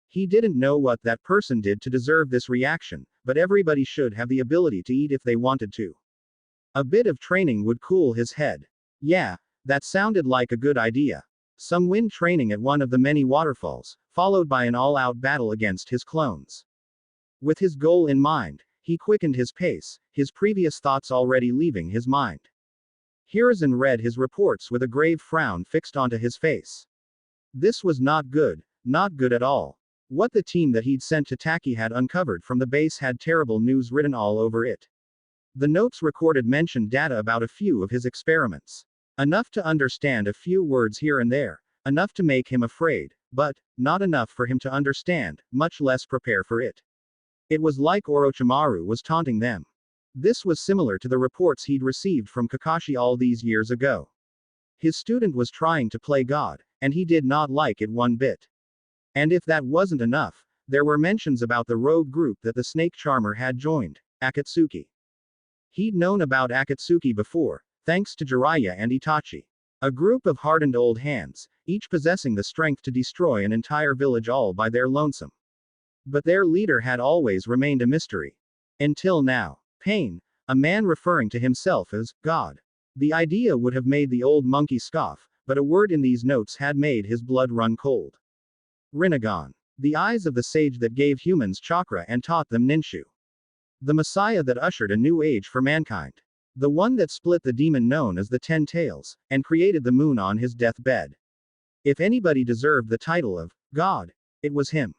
He didn't know what that person did to deserve this reaction, but everybody should have the ability to eat if they wanted to. A bit of training would cool his head. Yeah, that sounded like a good idea. Some wind training at one of the many waterfalls, followed by an all-out battle against his clones. With his goal in mind, he quickened his pace, his previous thoughts already leaving his mind. Hiruzen read his reports with a grave frown fixed onto his face. This was not good at all. What the team that he'd sent to Taki had uncovered from the base had terrible news written all over it. The notes recorded mentioned data about a few of his experiments. Enough to understand a few words here and there, enough to make him afraid, but not enough for him to understand, much less prepare for it. It was like Orochimaru was taunting them. This was similar to the reports he'd received from Kakashi all these years ago. His student was trying to play God, and he did not like it one bit. And if that wasn't enough, there were mentions about the rogue group that the snake charmer had joined, Akatsuki. He'd known about Akatsuki before, thanks to Jiraiya and Itachi. A group of hardened old hands, each possessing the strength to destroy an entire village all by their lonesome. But their leader had always remained a mystery. Until now. Pain, a man referring to himself as God. The idea would have made the old monkey scoff, but a word in these notes had made his blood run cold. Rinnegan. The eyes of the sage that gave humans chakra and taught them ninju. The messiah that ushered a new age for mankind. The one that split the demon known as the Ten Tails, and created the moon on his deathbed. If anybody deserved the title of God, it was him.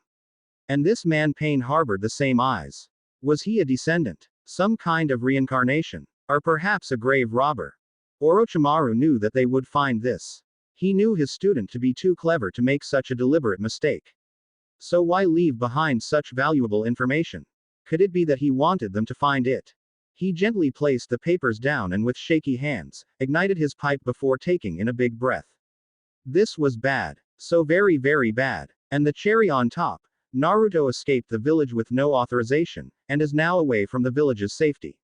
And this man Pain harbored the same eyes. Was he a descendant? Some kind of reincarnation? Or perhaps a grave robber? Orochimaru knew that they would find this. He knew his student to be too clever to make such a deliberate mistake. So why leave behind such valuable information? Could it be that he wanted them to find it? He gently placed the papers down and with shaky hands, ignited his pipe before taking in a big breath. This was bad. So very, very bad. And the cherry on top, Naruto escaped the village with no authorization, and is now away from the village's safety.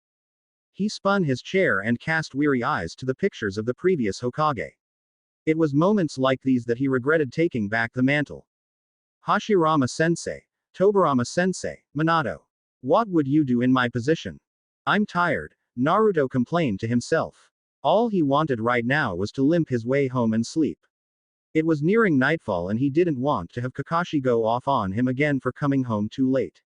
He spun his chair and cast weary eyes to the pictures of the previous Hokage. It was moments like these that he regretted taking back the mantle. Hashirama Sensei, Tobirama Sensei, Minato. What would you do in my position? I'm tired, Naruto complained to himself. All he wanted right now was to limp his way home and sleep. It was nearing nightfall and he didn't want to have Kakashi go off on him again for coming home too late.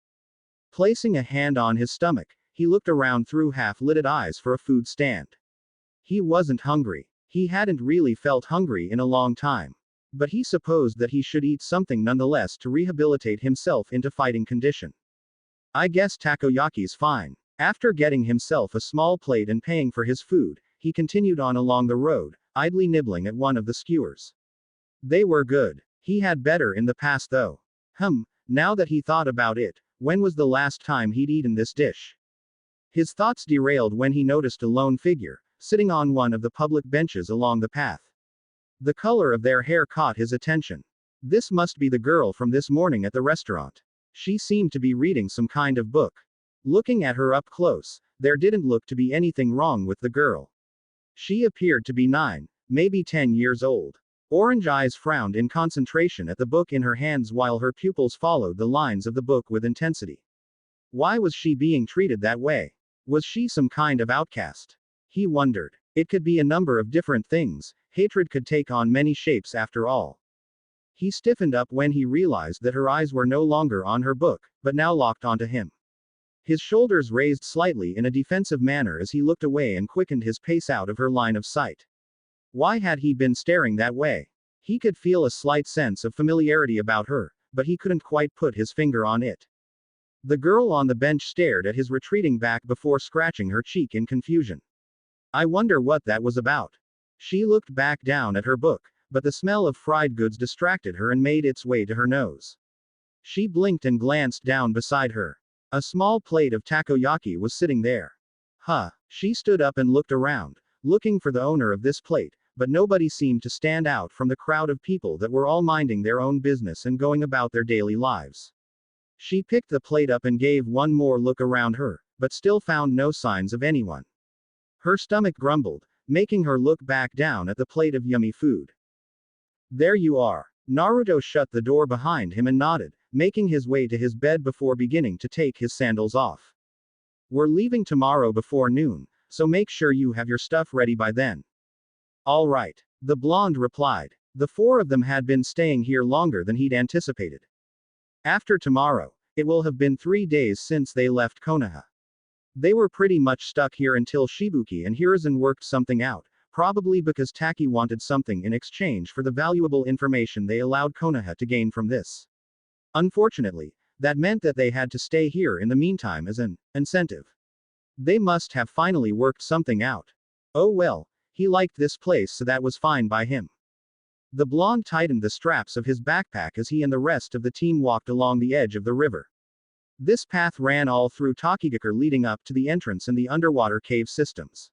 Placing a hand on his stomach, he looked around through half-lidded eyes for a food stand. He wasn't hungry. He hadn't really felt hungry in a long time. But he supposed that he should eat something nonetheless to rehabilitate himself into fighting condition. I guess takoyaki's fine. After getting himself a small plate and paying for his food, he continued on along the road, idly nibbling at one of the skewers. They were good. He had better in the past though. Now that he thought about it, when was the last time he'd eaten this dish? His thoughts derailed when he noticed a lone figure, sitting on one of the public benches along the path. The color of their hair caught his attention. This must be the girl from this morning at the restaurant. She seemed to be reading some kind of book. Looking at her up close, there didn't look to be anything wrong with the girl. She appeared to be 9, maybe 10 years old. Orange eyes frowned in concentration at the book in her hands while her pupils followed the lines of the book with intensity. Why was she being treated that way? Was she some kind of outcast? He wondered. It could be a number of different things. Hatred could take on many shapes after all. He stiffened up when he realized that her eyes were no longer on her book, but now locked onto him. His shoulders raised slightly in a defensive manner as he looked away and quickened his pace out of her line of sight. Why had he been staring that way? He could feel a slight sense of familiarity about her, but he couldn't quite put his finger on it. The girl on the bench stared at his retreating back before scratching her cheek in confusion. I wonder what that was about. She looked back down at her book, but the smell of fried goods distracted her and made its way to her nose. She blinked and glanced down beside her. A small plate of takoyaki was sitting there. She stood up and looked around, looking for the owner of this plate, but nobody seemed to stand out from the crowd of people that were all minding their own business and going about their daily lives. She picked the plate up and gave one more look around her, but still found no signs of anyone. Her stomach grumbled, making her look back down at the plate of yummy food. There you are. Naruto shut the door behind him and nodded, making his way to his bed before beginning to take his sandals off. We're leaving tomorrow before noon, so make sure you have your stuff ready by then. All right, the blonde replied. The 4 of them had been staying here longer than he'd anticipated. After tomorrow, it will have been 3 days since they left Konoha. They were pretty much stuck here until Shibuki and Hiruzen worked something out, probably because Taki wanted something in exchange for the valuable information they allowed Konoha to gain from this. Unfortunately, that meant that they had to stay here in the meantime as an incentive. They must have finally worked something out. Oh well, he liked this place, so that was fine by him. The blonde tightened the straps of his backpack as he and the rest of the team walked along the edge of the river. This path ran all through Tokigakure leading up to the entrance and the underwater cave systems.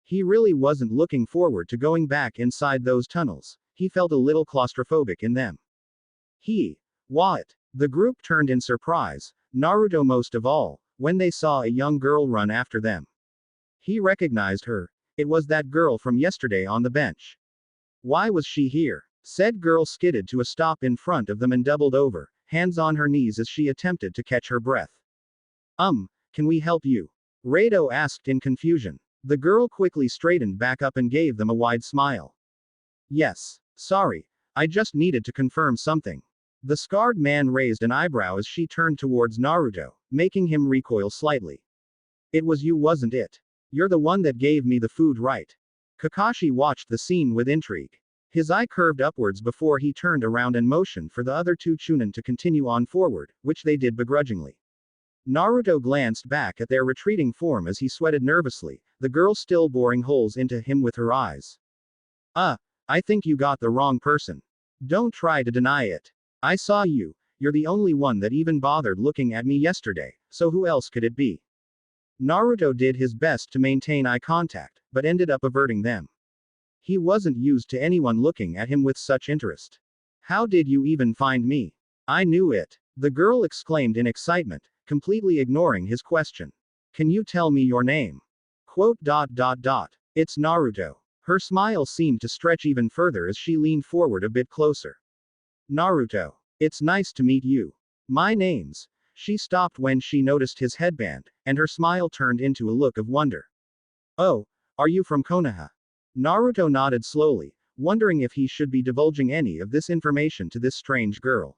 He really wasn't looking forward to going back inside those tunnels. He felt a little claustrophobic in them. What? The group turned in surprise, Naruto most of all, when they saw a young girl run after them. He recognized her. It was that girl from yesterday on the bench. Why was she here? Said girl skidded to a stop in front of them and doubled over, hands on her knees as she attempted to catch her breath. Can we help you? Rado asked in confusion. The girl quickly straightened back up and gave them a wide smile. Yes, sorry, I just needed to confirm something. The scarred man raised an eyebrow as she turned towards Naruto, making him recoil slightly. It was you, wasn't it? You're the one that gave me the food, right? Kakashi watched the scene with intrigue. His eye curved upwards before he turned around and motioned for the other 2 Chunin to continue on forward, which they did begrudgingly. Naruto glanced back at their retreating form as he sweated nervously, the girl still boring holes into him with her eyes. I think you got the wrong person. Don't try to deny it. I saw you. You're the only one that even bothered looking at me yesterday, so who else could it be? Naruto did his best to maintain eye contact, but ended up averting them. He wasn't used to anyone looking at him with such interest. How did you even find me? I knew it. The girl exclaimed in excitement, completely ignoring his question. Can you tell me your name? Quote. It's Naruto. Her smile seemed to stretch even further as she leaned forward a bit closer. Naruto. It's nice to meet you. My name's. She stopped when she noticed his headband, and her smile turned into a look of wonder. Oh, are you from Konoha? Naruto nodded slowly, wondering if he should be divulging any of this information to this strange girl.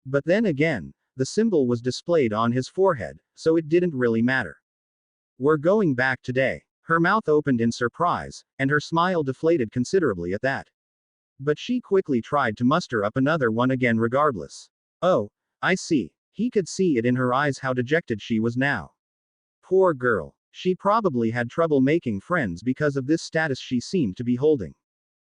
But then again, the symbol was displayed on his forehead, so it didn't really matter. We're going back today. Her mouth opened in surprise, and her smile deflated considerably at that. But she quickly tried to muster up another one again regardless. Oh, I see. He could see it in her eyes how dejected she was now. Poor girl. She probably had trouble making friends because of this status she seemed to be holding.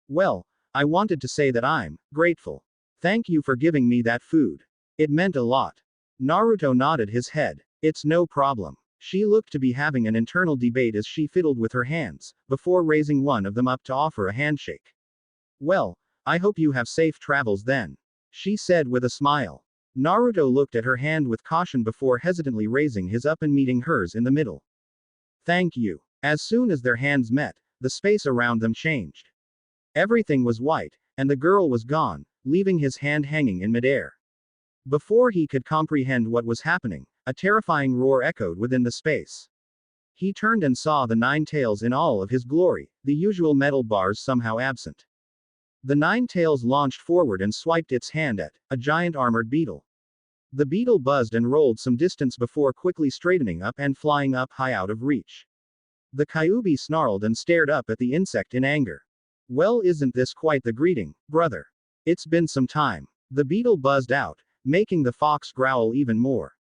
Well, I wanted to say that I'm grateful. Thank you for giving me that food. It meant a lot. Naruto nodded his head. It's no problem. She looked to be having an internal debate as she fiddled with her hands, before raising one of them up to offer a handshake. Well, I hope you have safe travels then. She said with a smile. Naruto looked at her hand with caution before hesitantly raising his up and meeting hers in the middle. Thank you. As soon as their hands met, the space around them changed. Everything was white, and the girl was gone, leaving his hand hanging in midair. Before he could comprehend what was happening, a terrifying roar echoed within the space. He turned and saw the nine tails in all of his glory, the usual metal bars somehow absent. The nine tails launched forward and swiped its hand at a giant armored beetle. The beetle buzzed and rolled some distance before quickly straightening up and flying up high out of reach. The Kyuubi snarled and stared up at the insect in anger. Well, isn't this quite the greeting, brother? It's been some time. The beetle buzzed out, making the fox growl even more.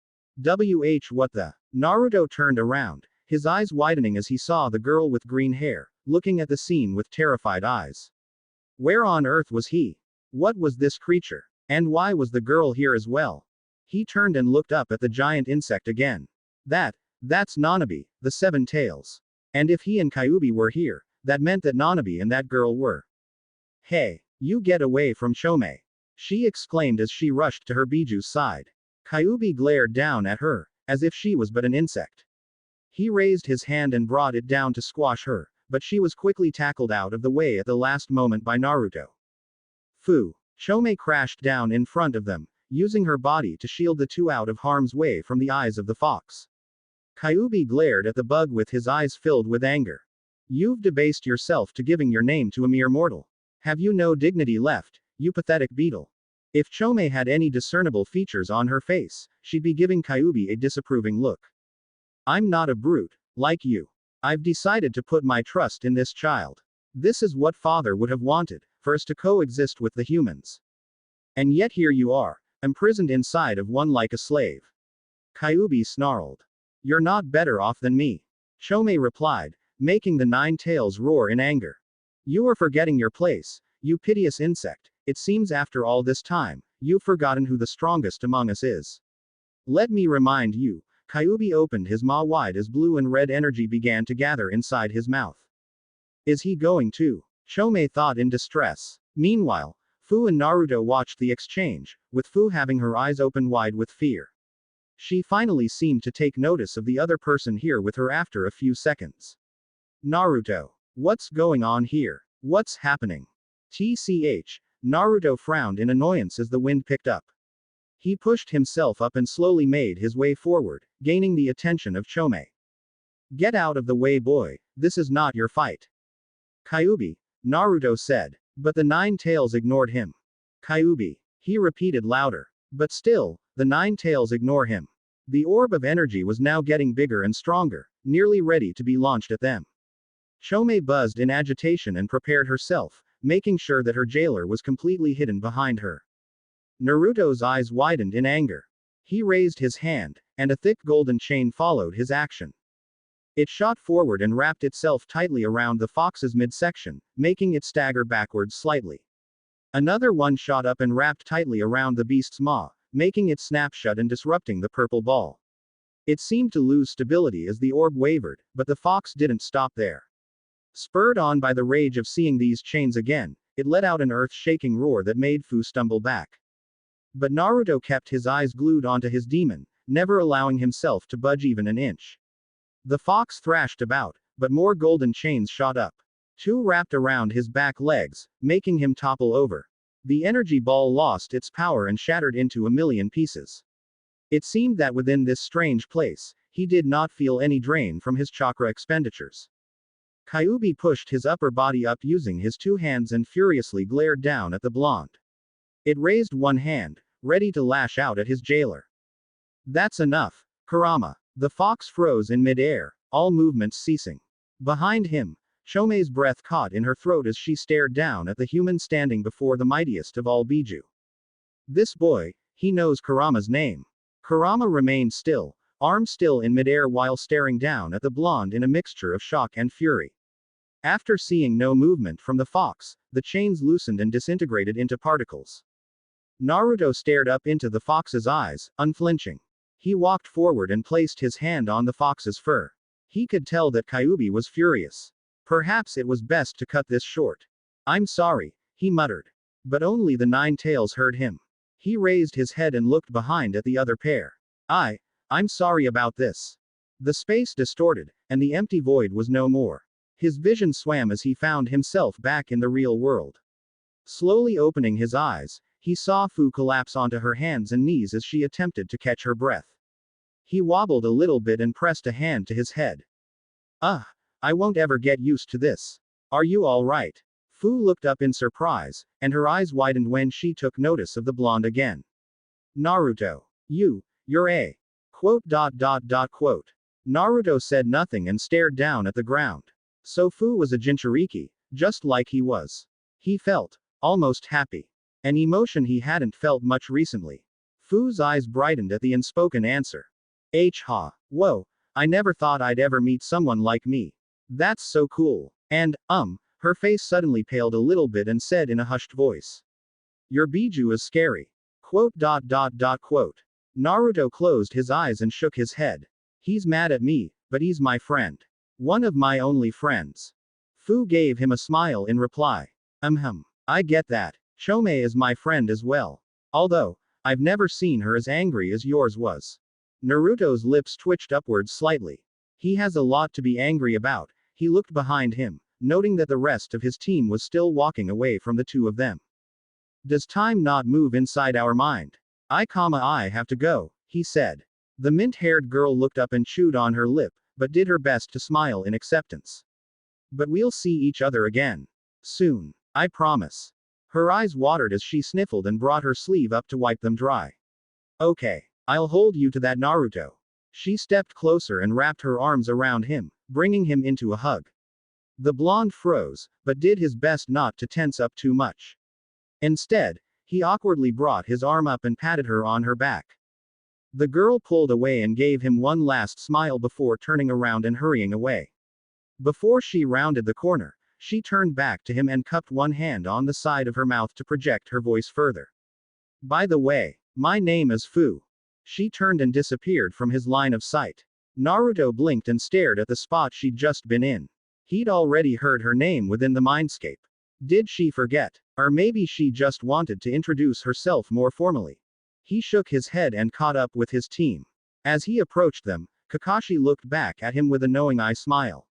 What the? Naruto turned around, his eyes widening as he saw the girl with green hair, looking at the scene with terrified eyes. Where on earth was he? What was this creature? And why was the girl here as well? He turned and looked up at the giant insect again. That's Nanabe, the seven tails. And if he and Kyuubi were here, that meant that Nanabe and that girl were. Hey, you get away from Chome! She exclaimed as she rushed to her Biju's side. Kyuubi glared down at her, as if she was but an insect. He raised his hand and brought it down to squash her, but she was quickly tackled out of the way at the last moment by Naruto. Fu! Chome crashed down in front of them, using her body to shield the two out of harm's way from the eyes of the fox. Kyuubi glared at the bug with his eyes filled with anger. You've debased yourself to giving your name to a mere mortal. Have you no dignity left, you pathetic beetle? If Chome had any discernible features on her face, she'd be giving Kyuubi a disapproving look. I'm not a brute, like you. I've decided to put my trust in this child. This is what father would have wanted, for us to coexist with the humans. And yet here you are, imprisoned inside of one like a slave. Kyuubi snarled. You're not better off than me. Chome replied, making the nine tails roar in anger. You are forgetting your place, you piteous insect. It seems after all this time, you've forgotten who the strongest among us is. Let me remind you. Kyuubi opened his maw wide as blue and red energy began to gather inside his mouth. Is he going to? Chome thought in distress. Meanwhile, Fu and Naruto watched the exchange, with Fu having her eyes open wide with fear. She finally seemed to take notice of the other person here with her after a few seconds. Naruto. What's going on here? What's happening? TCH. Naruto frowned in annoyance as the wind picked up. He pushed himself up and slowly made his way forward, gaining the attention of Chome. Get out of the way, boy, this is not your fight. Kyuubi, Naruto said, but the nine tails ignored him. Kyuubi, he repeated louder. But still, the nine tails ignore him. The orb of energy was now getting bigger and stronger, nearly ready to be launched at them. Chome buzzed in agitation and prepared herself, making sure that her jailer was completely hidden behind her. Naruto's eyes widened in anger. He raised his hand, and a thick golden chain followed his action. It shot forward and wrapped itself tightly around the fox's midsection, making it stagger backwards slightly. Another one shot up and wrapped tightly around the beast's maw, making it snap shut and disrupting the purple ball. It seemed to lose stability as the orb wavered, but the fox didn't stop there. Spurred on by the rage of seeing these chains again, it let out an earth-shaking roar that made Fu stumble back. But Naruto kept his eyes glued onto his demon, never allowing himself to budge even an inch. The fox thrashed about, but more golden chains shot up. Two wrapped around his back legs, making him topple over. The energy ball lost its power and shattered into a million pieces. It seemed that within this strange place, he did not feel any drain from his chakra expenditures. Kyuubi pushed his upper body up using his two hands and furiously glared down at the blonde. It raised one hand, ready to lash out at his jailer. That's enough, Kurama. The fox froze in midair, all movements ceasing. Behind him, Chome's breath caught in her throat as she stared down at the human standing before the mightiest of all Biju. This boy, he knows Kurama's name. Kurama remained still, arms still in midair while staring down at the blonde in a mixture of shock and fury. After seeing no movement from the fox, the chains loosened and disintegrated into particles. Naruto stared up into the fox's eyes, unflinching. He walked forward and placed his hand on the fox's fur. He could tell that Kyuubi was furious. Perhaps it was best to cut this short. I'm sorry, he muttered. But only the nine tails heard him. He raised his head and looked behind at the other pair. I'm sorry about this. The space distorted, and the empty void was no more. His vision swam as he found himself back in the real world. Slowly opening his eyes, he saw Fu collapse onto her hands and knees as she attempted to catch her breath. He wobbled a little bit and pressed a hand to his head. I won't ever get used to this. Are you all right? Fu looked up in surprise, and her eyes widened when she took notice of the blonde again. Naruto. You're a. Quote. Naruto said nothing and stared down at the ground. So Fu was a Jinchuriki, just like he was. He felt almost happy. An emotion he hadn't felt much recently. Fu's eyes brightened at the unspoken answer. Whoa, I never thought I'd ever meet someone like me. That's so cool. And, her face suddenly paled a little bit and said in a hushed voice. Your Biju is scary. Quote. Naruto closed his eyes and shook his head. He's mad at me, but he's my friend. One of my only friends. Fu gave him a smile in reply. I get that. Chome is my friend as well. Although, I've never seen her as angry as yours was. Naruto's lips twitched upwards slightly. He has a lot to be angry about. He looked behind him, noting that the rest of his team was still walking away from the two of them. Does time not move inside our mind? I have to go, he said. The mint-haired girl looked up and chewed on her lip, but did her best to smile in acceptance. But we'll see each other again. Soon. I promise. Her eyes watered as she sniffled and brought her sleeve up to wipe them dry. Okay. I'll hold you to that, Naruto. She stepped closer and wrapped her arms around him, bringing him into a hug. The blonde froze, but did his best not to tense up too much. Instead, he awkwardly brought his arm up and patted her on her back. The girl pulled away and gave him one last smile before turning around and hurrying away. Before she rounded the corner, she turned back to him and cupped one hand on the side of her mouth to project her voice further. By the way, my name is Fu. She turned and disappeared from his line of sight. Naruto blinked and stared at the spot she'd just been in. He'd already heard her name within the mindscape. Did she forget? Or maybe she just wanted to introduce herself more formally. He shook his head and caught up with his team. As he approached them, Kakashi looked back at him with a knowing eye smile.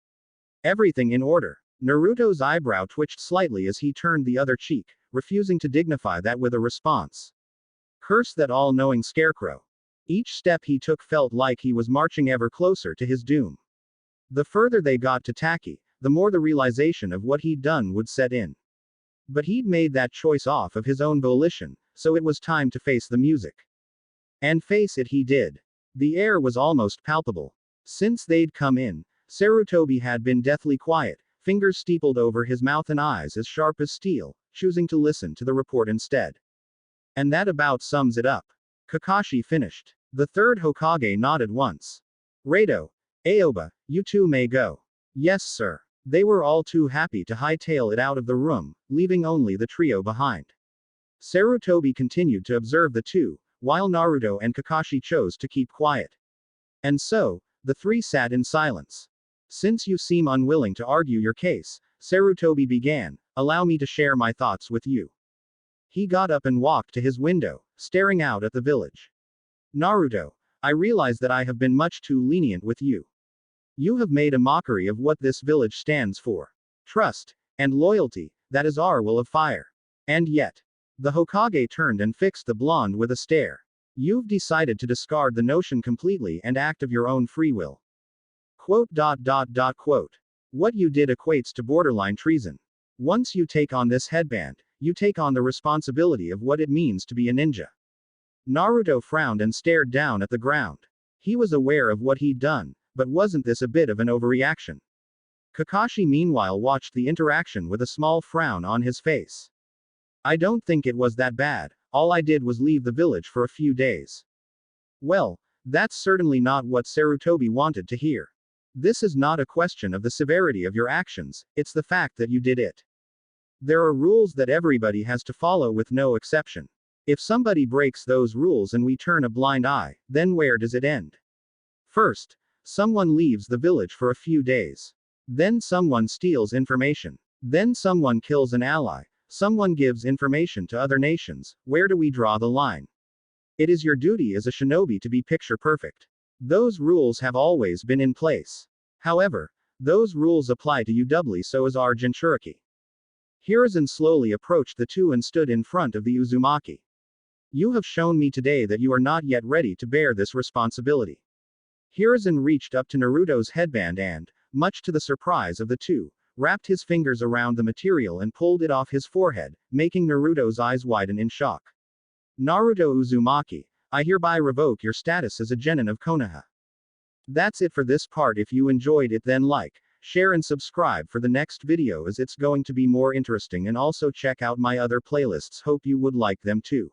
Everything in order. Naruto's eyebrow twitched slightly as he turned the other cheek, refusing to dignify that with a response. Curse that all-knowing scarecrow. Each step he took felt like he was marching ever closer to his doom. The further they got to Taki, the more the realization of what he'd done would set in. But he'd made that choice off of his own volition, so it was time to face the music. And face it he did. The air was almost palpable. Since they'd come in, Sarutobi had been deathly quiet, fingers steepled over his mouth and eyes as sharp as steel, choosing to listen to the report instead. And that about sums it up. Kakashi finished. The third Hokage nodded once. Rado, Aoba, you two may go. Yes, sir. They were all too happy to hightail it out of the room, leaving only the trio behind. Sarutobi continued to observe the two, while Naruto and Kakashi chose to keep quiet. And so, the three sat in silence. Since you seem unwilling to argue your case, Sarutobi began, allow me to share my thoughts with you. He got up and walked to his window, staring out at the village. Naruto, I realize that I have been much too lenient with you. You have made a mockery of what this village stands for. Trust and loyalty, that is our will of fire. And yet, the Hokage turned and fixed the blonde with a stare. You've decided to discard the notion completely and act of your own free will. Quote. What you did equates to borderline treason. Once you take on this headband, you take on the responsibility of what it means to be a ninja. Naruto frowned and stared down at the ground. He was aware of what he'd done, but wasn't this a bit of an overreaction? Kakashi meanwhile watched the interaction with a small frown on his face. I don't think it was that bad, all I did was leave the village for a few days. Well, that's certainly not what Sarutobi wanted to hear. This is not a question of the severity of your actions, it's the fact that you did it. There are rules that everybody has to follow with no exception. If somebody breaks those rules and we turn a blind eye, then where does it end? First, someone leaves the village for a few days. Then someone steals information. Then someone kills an ally. Someone gives information to other nations. Where do we draw the line? It is your duty as a shinobi to be picture perfect. Those rules have always been in place. However, those rules apply to you doubly so as our Jinchuriki. Hiruzen slowly approached the two and stood in front of the Uzumaki. You have shown me today that you are not yet ready to bear this responsibility. Hiruzen reached up to Naruto's headband and, much to the surprise of the two, wrapped his fingers around the material and pulled it off his forehead, making Naruto's eyes widen in shock. Naruto Uzumaki, I hereby revoke your status as a genin of Konoha. That's it for this part. If you enjoyed it, then like, share and subscribe for the next video as it's going to be more interesting, and also check out my other playlists. Hope you would like them too.